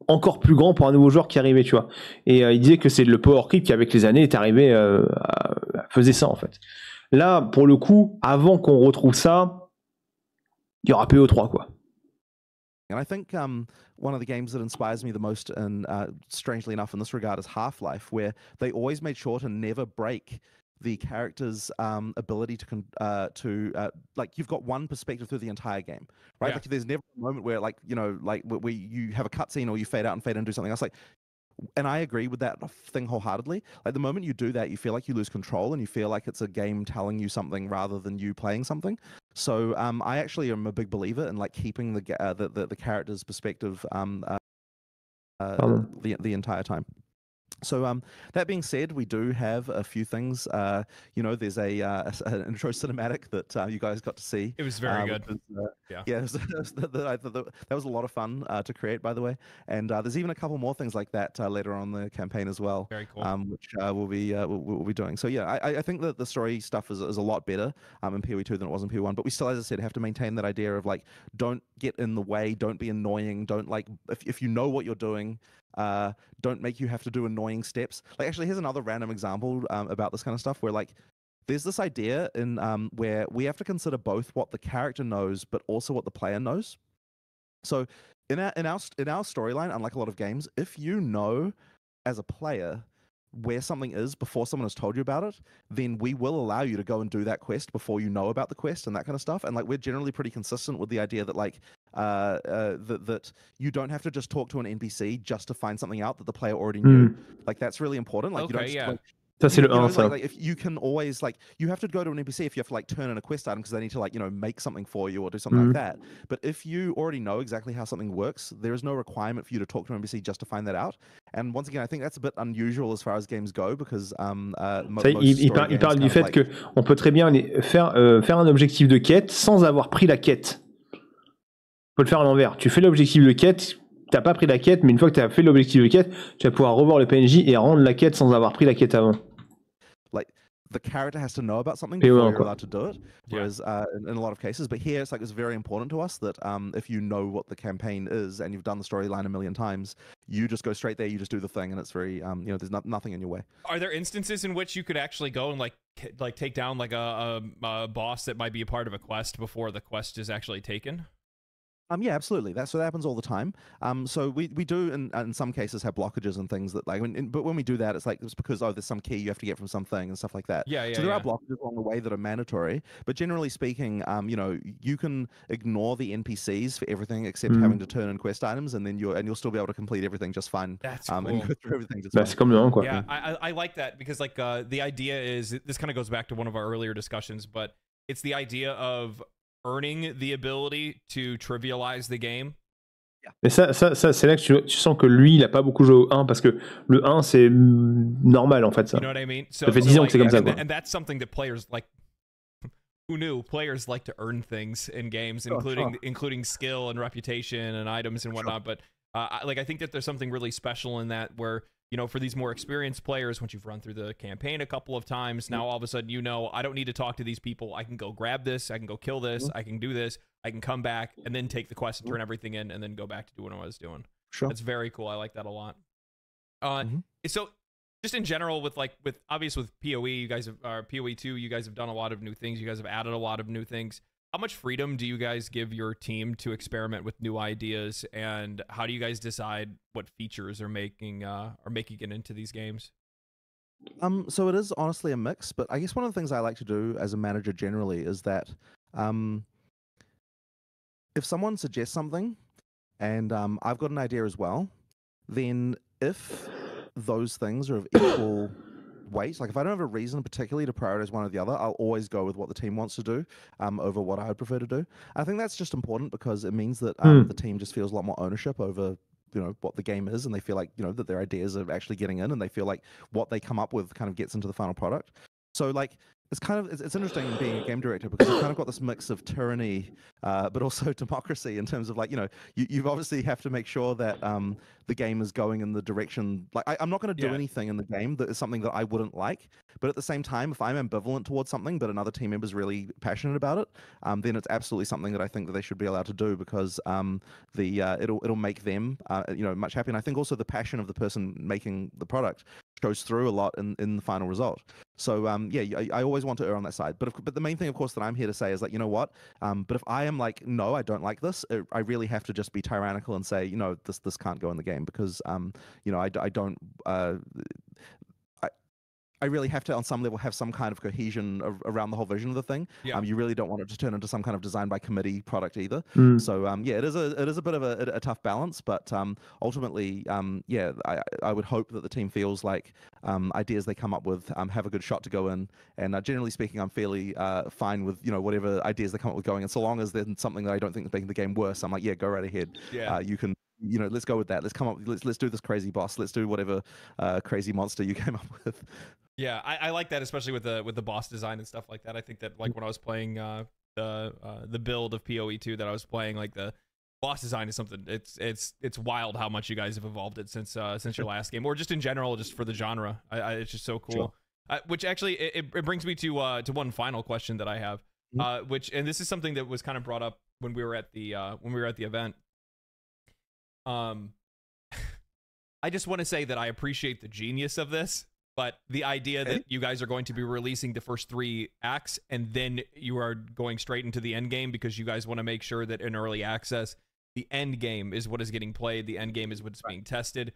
encore plus grand pour un nouveau joueur qui arrivait, tu vois. Et il disait que c'est le power creep qui, avec les années, est arrivé, faisait ça, en fait. Là, pour le coup, avant qu'on retrouve ça, il y aura PoE3, quoi. And I think one of the games that inspires me the most, and strangely enough in this regard, is Half-Life, where they always made sure to never break the character's ability to like, you've got one perspective through the entire game, right? Like there's never a moment where, like, you know, like where you have a cutscene or you fade out and fade in and do something else. Like, and I agree with that thing wholeheartedly. Like the moment you do that, you feel like you lose control and you feel like it's a game telling you something rather than you playing something. So I actually am a big believer in like keeping the character's perspective the entire time. So that being said, we do have a few things. You know, there's an intro cinematic that you guys got to see. It was very good. That was a lot of fun to create, by the way. And there's even a couple more things like that later on in the campaign as well. Very cool. Which we'll be doing. So yeah, I think that the story stuff is a lot better in PoE2 than it was in PoE1. But we still, as I said, have to maintain that idea of like, don't get in the way, don't be annoying, don't like, if you know what you're doing, don't make you have to do annoying steps. Like, actually, here's another random example about this kind of stuff where, like, there's this idea in where we have to consider both what the character knows but also what the player knows. So in our storyline, unlike a lot of games, if you know as a player where something is before someone has told you about it, then we will allow you to go and do that quest before you know about the quest and that kind of stuff. And like, we're generally pretty consistent with the idea that like that you don't have to just talk to an NPC just to find something out that the player already knew. Like, that's really important. Like, okay, you don't like, Ça, c'est le 1, ça. Like, if you can always, like, you have to go to an NPC if you have to, like, turn in a quest item because they need to, like, you know, make something for you or do something like that. But if you already know exactly how something works, there is no requirement for you to talk to an NPC just to find that out. And once again, I think that's a bit unusual as far as games go because il parle du fait que on peut très bien faire un objectif de quête sans avoir pris la quête. On peut le faire à l'envers. Tu fais l'objectif de quête, t'as pas pris la quête, mais une fois que tu as fait l'objectif de quête, tu vas pouvoir revoir le PNJ et rendre la quête sans avoir pris la quête avant. Like, the character has to know about something before you're allowed to do it. Whereas in a lot of cases, but here it's like, it's very important to us that if you know what the campaign is and you've done the storyline a million times, you just go straight there, you just do the thing, and it's very you know, there's nothing in your way. Are there instances in which you could actually go and like take down like a boss that might be a part of a quest before the quest is actually taken? Yeah, absolutely. That happens all the time. So we do in some cases have blockages and things that, like, but when we do that, it's like, it's because, oh, there's some key you have to get from something and stuff like that. So there are blockages along the way that are mandatory, but generally speaking, you know, you can ignore the NPCs for everything except having to turn in quest items, and then you'll still be able to complete everything just fine. That's cool. And go through everything just fine. Comme le 1, quoi. Yeah, I like that because, like, the idea is, this kind of goes back to one of our earlier discussions, but it's the idea of earning the ability to trivialize the game. Mais ça c'est là que tu sens que lui, il a pas beaucoup joué au 1 parce que le 1 c'est normal en fait ça. You know what I mean? So, ça fait 10 ans que c'est comme ça, quoi. And that's something that players like. Who knew? Players like to earn things in games, including skill and reputation and items and whatnot. But like, I think that there's something really special in that where, you know, for these more experienced players, once you've run through the campaign a couple of times, now all of a sudden, you know, I don't need to talk to these people. I can go grab this. I can go kill this. I can do this. I can come back and then take the quest and turn everything in and then go back to do what I was doing. Sure. That's very cool. I like that a lot. So just in general, with obviously with PoE, you guys have, PoE2, you guys have done a lot of new things. You guys have added a lot of new things. How much freedom do you guys give your team to experiment with new ideas, and how do you guys decide what features are making it into these games? So it is honestly a mix, but I guess one of the things I like to do as a manager generally is that if someone suggests something and I've got an idea as well, then if those things are of equal weight, like if I don't have a reason particularly to prioritize one or the other, I'll always go with what the team wants to do over what I would prefer to do. I think that's just important because it means that the team just feels a lot more ownership over what the game is, and they feel like that their ideas are actually getting in, and they feel like what they come up with kind of gets into the final product. So like it's interesting being a game director because you've kind of got this mix of tyranny but also democracy in terms of like you obviously have to make sure that the game is going in the direction, like I'm not going to do anything in the game that is something that I wouldn't like, but at the same time, if I'm ambivalent towards something but another team member is really passionate about it, then it's absolutely something that I think that they should be allowed to do because it'll make them much happier. And I think also the passion of the person making the product goes through a lot in the final result. So I always want to err on that side. But the main thing, of course, that I'm here to say is like, you know what? But if I am like, no, I don't like this, I really have to just be tyrannical and say, this can't go in the game because I don't. I really have to, on some level, have some kind of cohesion around the whole vision of the thing. Yeah. You really don't want it to turn into some kind of design by committee product either. So it is a bit of a tough balance, but ultimately, I would hope that the team feels like ideas they come up with have a good shot to go in. And generally speaking, I'm fairly fine with whatever ideas they come up with going. And so long as there's something that I don't think is making the game worse, I'm like, yeah, go right ahead. Yeah. You can. Let's go with that. Let's come up. Let's do this crazy boss. Let's do whatever crazy monster you came up with. Yeah, I like that, especially with the boss design and stuff like that. I think that like when I was playing the build of PoE2 that I was playing, like the boss design is something. It's wild how much you guys have evolved it since your last game, or just in general, just for the genre. It's just so cool. Sure. Which actually it brings me to one final question that I have, and this is something that was kind of brought up when we were at the event. I just want to say that I appreciate the genius of this. But the idea that you guys are going to be releasing the first 3 acts and then you are going straight into the end game because you guys want to make sure that in early access, the end game is what is getting played. The end game is what's being tested.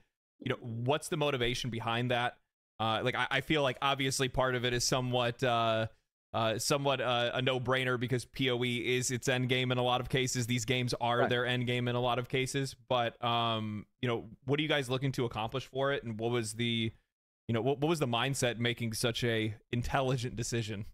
What's the motivation behind that? I feel like obviously part of it is somewhat a no-brainer because PoE is its end game in a lot of cases. These games are their end game in a lot of cases. But what are you guys looking to accomplish for it? And what was the what was the mindset making such a intelligent decision?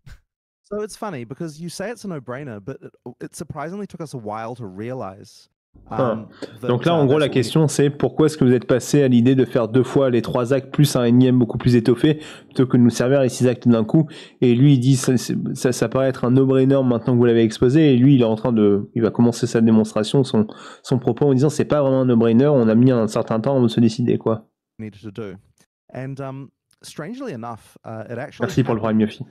So it's funny because you say it's a no-brainer, but it surprisingly took us a while to realize. Donc là, en gros, la question, c'est pourquoi est-ce que vous êtes passé à l'idée de faire 2 fois les 3 actes plus un énième beaucoup plus étoffé plutôt que de nous servir les 6 actes d'un coup. Et lui, il dit ça paraît être un no-brainer maintenant que vous l'avez exposé. Et lui, il va commencer sa démonstration, son propos en disant c'est pas vraiment un no-brainer. On a mis un certain temps à se décider quoi. And strangely enough, it actually Merci pour le Prime Yofi.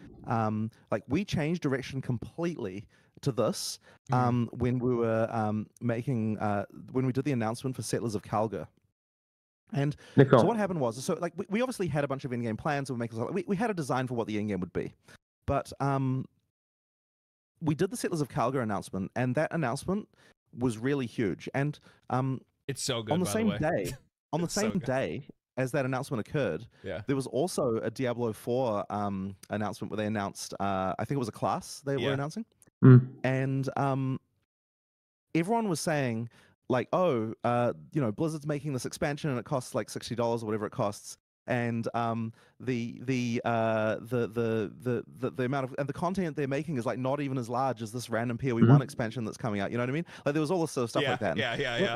Like we changed direction completely to this when we were when we did the announcement for Settlers of Calgar. And so what happened was, so like we obviously had a bunch of in-game plans. We had a design for what the in-game would be, but we did the Settlers of Calgar announcement, and that announcement was really huge. And it's so good on the same day. On the same day as that announcement occurred, there was also a Diablo 4 announcement where they announced, I think it was a class they were announcing. And everyone was saying, like, Blizzard's making this expansion and it costs like $60 or whatever it costs. And the amount of and the content they're making is like not even as large as this random PoE1 expansion that's coming out. You know what I mean? Like there was all this sort of stuff like that.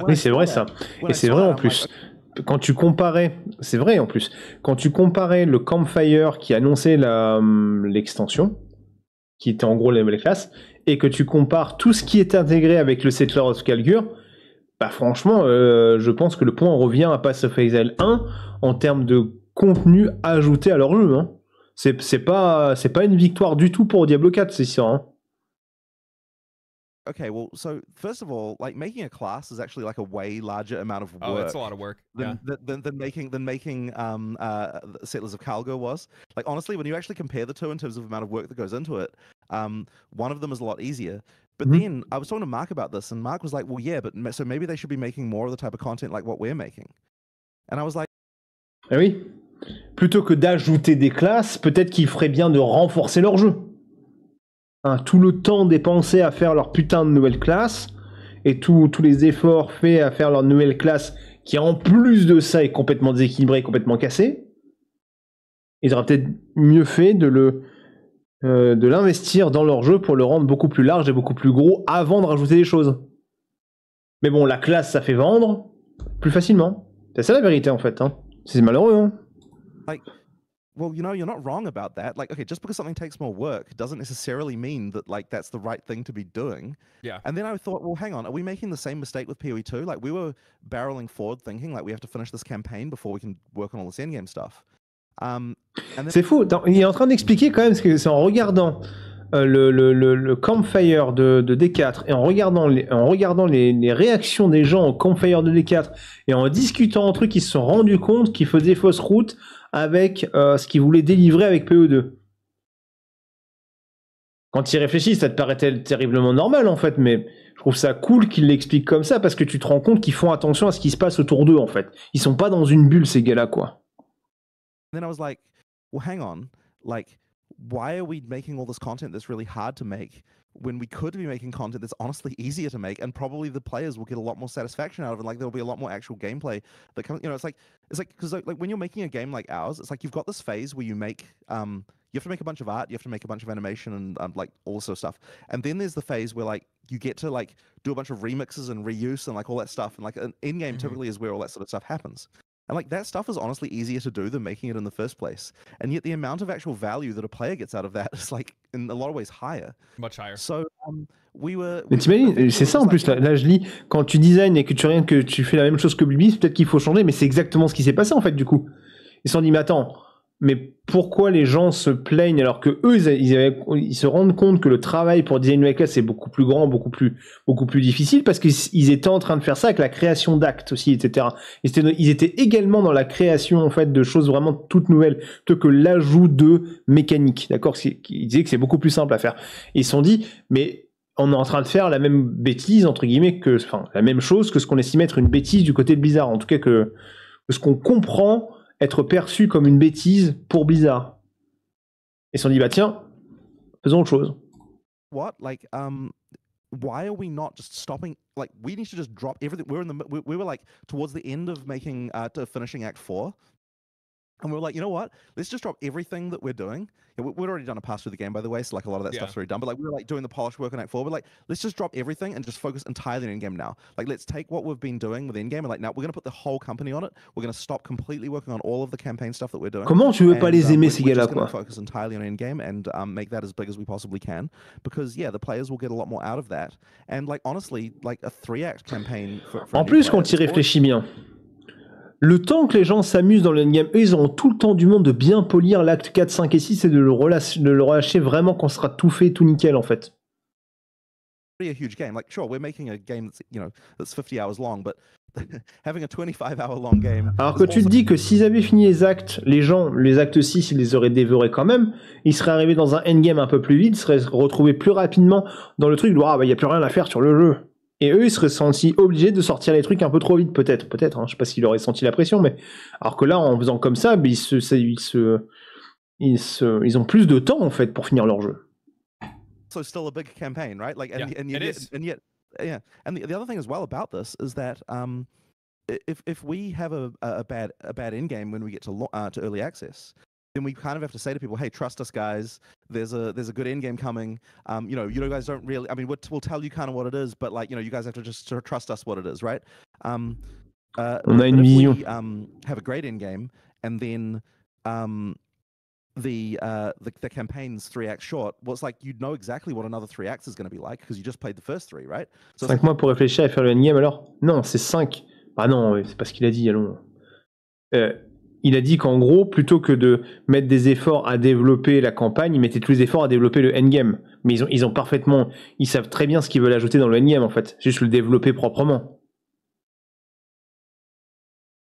Oui, c'est vrai ça. Et c'est vrai en plus. Quand tu comparais, c'est vrai en plus, quand tu comparais le Campfire qui annonçait l'extension, qui était en gros les classes, et que tu compares tout ce qui est intégré avec le Settler of Calgar, bah franchement, je pense que le point revient à Path of Exile 1 en termes de contenu ajouté à leur jeu. Hein. C'est pas une victoire du tout pour Diablo 4, c'est sûr. Hein. Okay, well, so first of all, like making a class is actually like a way larger amount of work. Oh, it's a lot of work. Than making Settlers of Calgar was. Like honestly, when you actually compare the two in terms of the amount of work that goes into it, one of them is a lot easier. But then I was talking to Mark about this, and Mark was like, "Well, yeah, but so maybe they should be making more of the type of content like what we're making." And I was like, "Ah oui, plutôt que d'ajouter des classes, peut-être qu'il ferait bien de renforcer leur jeu." Hein, tout le temps dépensé à faire leur putain de nouvelles classes et tous les efforts faits à faire leur nouvelle classe, qui en plus de ça est complètement déséquilibrée, complètement cassée, ils auraient peut-être mieux fait de l'investir dans leur jeu pour le rendre beaucoup plus large et beaucoup plus gros avant de rajouter des choses. Mais bon, la classe, ça fait vendre plus facilement. C'est ça la vérité, en fait. Hein. C'est malheureux. Hein. Like, well, you know, you're not wrong about that. Like, okay, just because something takes more work doesn't necessarily mean that, like, that's the right thing to be doing. Yeah. And then I thought, well, hang on, are we making the same mistake with PoE2? Like, we were barreling forward thinking, like, we have to finish this campaign before we can work on all this endgame stuff. C'est faux. Il est en train d'expliquer quand même, parce que c'est en regardant le campfire de D4 et en regardant les réactions des gens au campfire de D4 et en discutant entre eux qu'ils se sont rendus compte qu'ils faisaient fausse route avec ce qu'ils voulaient délivrer avec PoE2. Quand ils réfléchissent, ça te paraît terriblement normal en fait, mais je trouve ça cool qu'ils l'expliquent comme ça parce que tu te rends compte qu'ils font attention à ce qui se passe autour d'eux en fait. Ils sont pas dans une bulle ces gars-là quoi. Then I was like, well, hang on, like, why are we making all this content that's really hard to make when we could be making content that's honestly easier to make and probably the players will get a lot more satisfaction out of it. Like there'll be a lot more actual gameplay that comes, you know, it's like because like when you're making a game like ours, it's like you've got this phase where you make you have to make a bunch of art, you have to make a bunch of animation and like all this sort of stuff, and then there's the phase where like you get to like do a bunch of remixes and reuse and like all that stuff, and like an in game typically is where all that sort of stuff happens. And like that stuff is honestly easier to do than making it in the first place. And yet the amount of actual value that a player gets out of that is like in a lot of ways higher. Much higher. So we were. Mais t'imagines, c'est ça en plus. Là, je lis, quand tu designs et que tu fais la même chose que Blibis, peut-être qu'il faut changer, mais c'est exactement ce qui s'est passé en fait du coup. Ils se sont dit, mais attends, mais pourquoi les gens se plaignent alors que eux, ils se rendent compte que le travail pour designer une nouvelle classe c'est beaucoup plus grand, beaucoup plus difficile parce qu'ils étaient en train de faire ça avec la création d'actes aussi, etc. Ils étaient également dans la création en fait de choses vraiment toutes nouvelles, plutôt que l'ajout de mécanique, d'accord. Ils disaient que c'est beaucoup plus simple à faire. Et ils se sont dit, mais on est en train de faire la même bêtise entre guillemets la même chose que ce qu'on estime être une bêtise du côté de Blizzard, en tout cas que ce qu'on comprend être perçu comme une bêtise pour Blizzard. Et ils se sont dit, bah tiens, faisons autre chose. What? Like, why are we not just stopping? Like, we need to just drop everything. We were like towards the end of making, to finishing Act 4. And we were like, you know what? Let's just drop everything that we're doing. We'd already done a pass through the game, by the way, so like a lot of that stuff's already done. But like we were like doing the polish work on Act 4. But like, let's just drop everything and just focus entirely on in-game now. Like, let's take what we've been doing with in-game and like now we're gonna put the whole company on it. We're gonna stop completely working on all of the campaign stuff that we're doing. Comment tu veux pas les aimer ces gars-là, quoi? Focus entirely on in-game and make that as big as we possibly can, because yeah, the players will get a lot more out of that. And like honestly, like a 3-act campaign. En plus, quand tu y réfléchis bien. Le temps que les gens s'amusent dans le endgame, eux, ils auront tout le temps du monde de bien polir l'acte 4, 5 et 6 et de le relâcher vraiment quand ce sera tout fait, tout nickel, en fait. A huge game. Like, sure, we're making a game that's, you know, that's 50 hours long, but having a 25-hour long game. Alors que tu te dis que s'ils avaient fini les actes, les actes 6, ils les auraient dévorés quand même, ils seraient arrivés dans un endgame un peu plus vite, ils seraient retrouvés plus rapidement dans le truc de, ah, bah, y a plus rien à faire sur le jeu. Et eux, ils seraient sentis obligés de sortir les trucs un peu trop vite, peut-être, hein. Je sais pas s'ils auraient senti la pression, mais alors que là, en faisant comme ça, ils ont plus de temps en fait pour finir leur jeu. So still a big campaign, right? Like, and yet, yeah. And the other thing as well about this is that if we have a bad end game when we get to early access, then we kind of have to say to people, hey, trust us, guys. There's a good end game coming. You know, you guys don't really. I mean, we'll tell you kind of what it is, but like, you know, you guys have to just sort of trust us what it is, right? On a une vision. We have a great end game, and then the campaign's 3 acts short. Well, it's like you know exactly what another 3 acts is going to be like because you just played the first 3, right? So 5 mois pour réfléchir et faire le endgame alors? Non, c'est 5. Ah non, c'est pas ce qu'il a dit, allons. Il a dit qu'en gros, plutôt que de mettre des efforts à développer la campagne, ils mettaient tous les efforts à développer le endgame. Mais ils savent très bien ce qu'ils veulent ajouter dans le endgame en fait. Juste le développer proprement.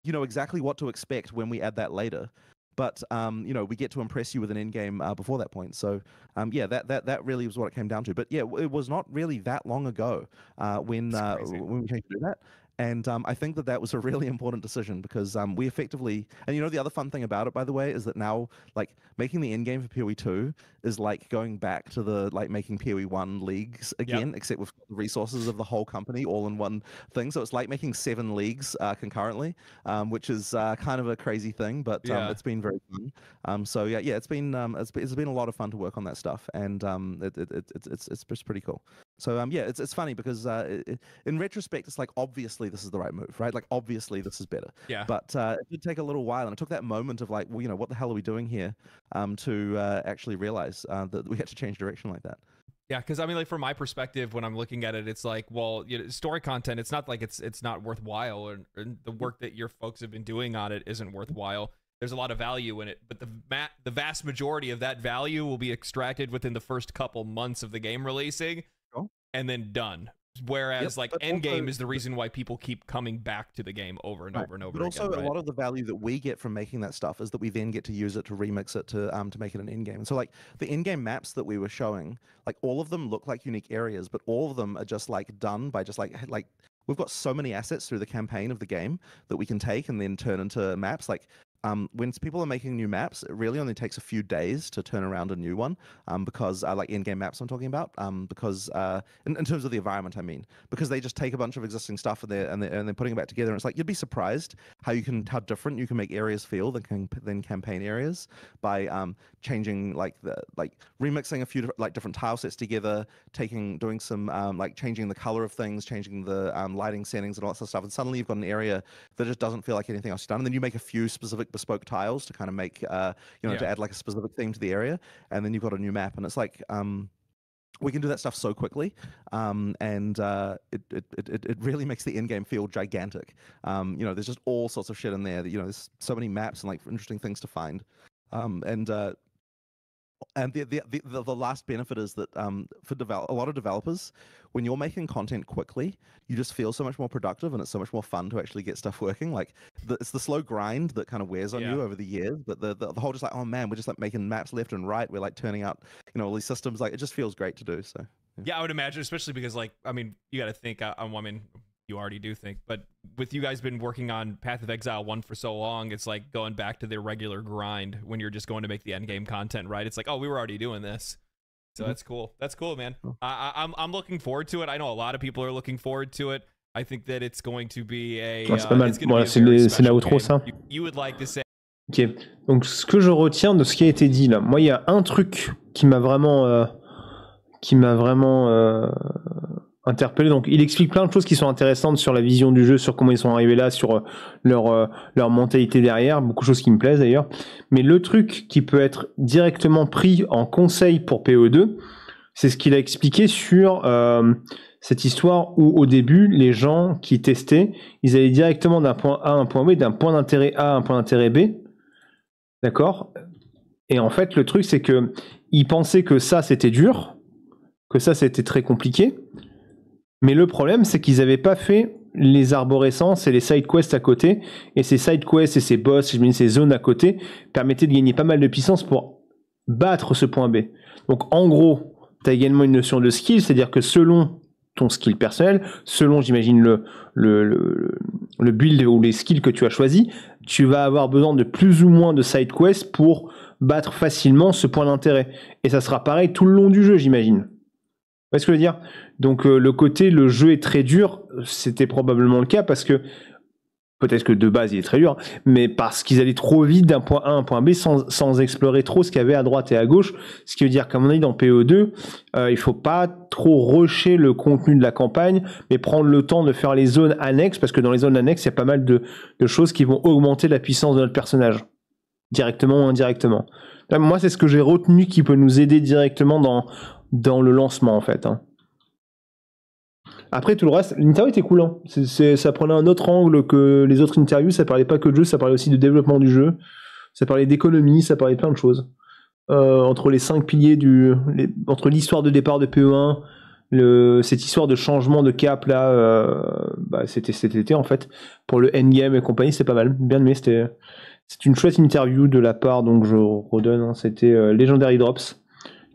You know exactly what to expect when we add that later. But you know, we get to impress you with an end game before that point. So yeah, that really was what it came down to. But yeah, it was not really that long ago when we came to do that. And I think that was a really important decision because we effectively, and the other fun thing about it, by the way, is that now like making the end game for PoE2 is like going back to the making PoE1 leagues again, except with the resources of the whole company all in one thing. So it's like making 7 leagues concurrently, which is kind of a crazy thing, but it's been very fun. So it's been a lot of fun to work on that stuff, and it's pretty cool. So it's funny because in retrospect, it's like obviously this is the right move, right? Like obviously this is better. Yeah. But it did take a little while, and it took that moment of like, well, what the hell are we doing here, to actually realize that we had to change direction like that. Yeah, because I mean, like from my perspective, when I'm looking at it, it's like, well, story content. It's not like it's not worthwhile, or the work that your folks have been doing on it isn't worthwhile. There's a lot of value in it, but the vast majority of that value will be extracted within the first couple months of the game releasing, and then done. Whereas like Endgame is the reason why people keep coming back to the game over and over and over again. But also a lot of the value that we get from making that stuff is that we then get to use it to remix it to make it an endgame. And so like the endgame maps that we were showing, like all of them look like unique areas, but all of them are just like done by just like we've got so many assets through the campaign of the game that we can take and then turn into maps. Like when people are making new maps, it really only takes a few days to turn around a new one, because like in-game maps I'm talking about, because in terms of the environment, I mean, because they just take a bunch of existing stuff and they're putting it back together. And it's like you'd be surprised how different you can make areas feel than campaign areas by changing remixing a few different tile sets together, doing some changing the color of things, changing the lighting settings and all that sort of stuff, and suddenly you've got an area that just doesn't feel like anything else you've done. And then you make a few specific bespoke tiles to kind of make to add like a specific theme to the area, and then you've got a new map. And it's like we can do that stuff so quickly, and it really makes the end game feel gigantic. There's just all sorts of shit in there that there's so many maps and like interesting things to find, and the last benefit is that for a lot of developers, when you're making content quickly, you just feel so much more productive, and it's so much more fun to actually get stuff working. Like it's the slow grind that kind of wears on you over the years, but the whole just like, oh man, we're just like making maps left and right, we're like turning out all these systems, like it just feels great to do. So yeah, I would imagine, especially because like I mean you got to think, I mean you already do think, but with you guys been working on Path of Exile 1 for so long, it's like going back to their regular grind when you're just going to make the end game content, right? It's like, oh, we were already doing this. So that's cool. That's cool, man. I'm looking forward to it. I know a lot of people are looking forward to it. I think that it's going to be a c'est pas mal. Voilà, c'est l'outro, ça. You would like to say. Ok. Donc ce que je retiens de ce qui a été dit là, moi il y a un truc qui m'a vraiment interpellé. Donc il explique plein de choses qui sont intéressantes sur la vision du jeu, sur comment ils sont arrivés là, sur leur mentalité derrière, beaucoup de choses qui me plaisent d'ailleurs. Mais le truc qui peut être directement pris en conseil pour PoE2, c'est ce qu'il a expliqué sur cette histoire où au début les gens qui testaient, ils allaient directement d'un point A à un point B, d'un point d'intérêt A à un point d'intérêt B, d'accord? Et en fait le truc c'est que ils pensaient que ça c'était dur, que ça c'était très compliqué. Mais le problème, c'est qu'ils n'avaient pas fait les arborescences et les side quests à côté. Et ces side quests et ces boss, ces zones à côté, permettaient de gagner pas mal de puissance pour battre ce point B. Donc en gros, tu as également une notion de skill, c'est-à-dire que selon ton skill personnel, selon, j'imagine, le build ou les skills que tu as choisis, tu vas avoir besoin de plus ou moins de side quests pour battre facilement ce point d'intérêt. Et ça sera pareil tout le long du jeu, j'imagine. Vous voyez ce que je veux dire? Donc le côté le jeu est très dur, c'était probablement le cas parce que peut-être que de base il est très dur, mais parce qu'ils allaient trop vite d'un point A à un point B sans explorer trop ce qu'il y avait à droite et à gauche. Ce qui veut dire qu'à mon avis dans PoE2, il faut pas trop rusher le contenu de la campagne, mais prendre le temps de faire les zones annexes, parce que dans les zones annexes il y a pas mal de choses qui vont augmenter la puissance de notre personnage, directement ou indirectement. Là, moi c'est ce que j'ai retenu qui peut nous aider directement dans le lancement en fait. Après tout le reste, l'interview était cool, hein. Ça prenait un autre angle que les autres interviews, ça parlait pas que de jeu, ça parlait aussi de développement du jeu, ça parlait d'économie, ça parlait de plein de choses. Entre les 5 piliers entre l'histoire de départ de PE1, cette histoire de changement de cap là, c'était cet été en fait, pour le endgame et compagnie, c'était pas mal, bien aimé, c'est une chouette interview de la part, donc je redonne, hein, c'était Legendary Drops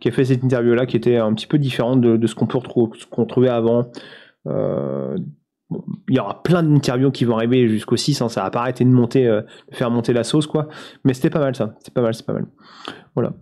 qui a fait cette interview là, qui était un petit peu différente de ce qu'on trouvait avant. Bon, il y aura plein d'interviews qui vont arriver jusqu'au 6, hein, ça va pas arrêter de faire monter la sauce, quoi. Mais c'était pas mal, ça. C'est pas mal. Voilà.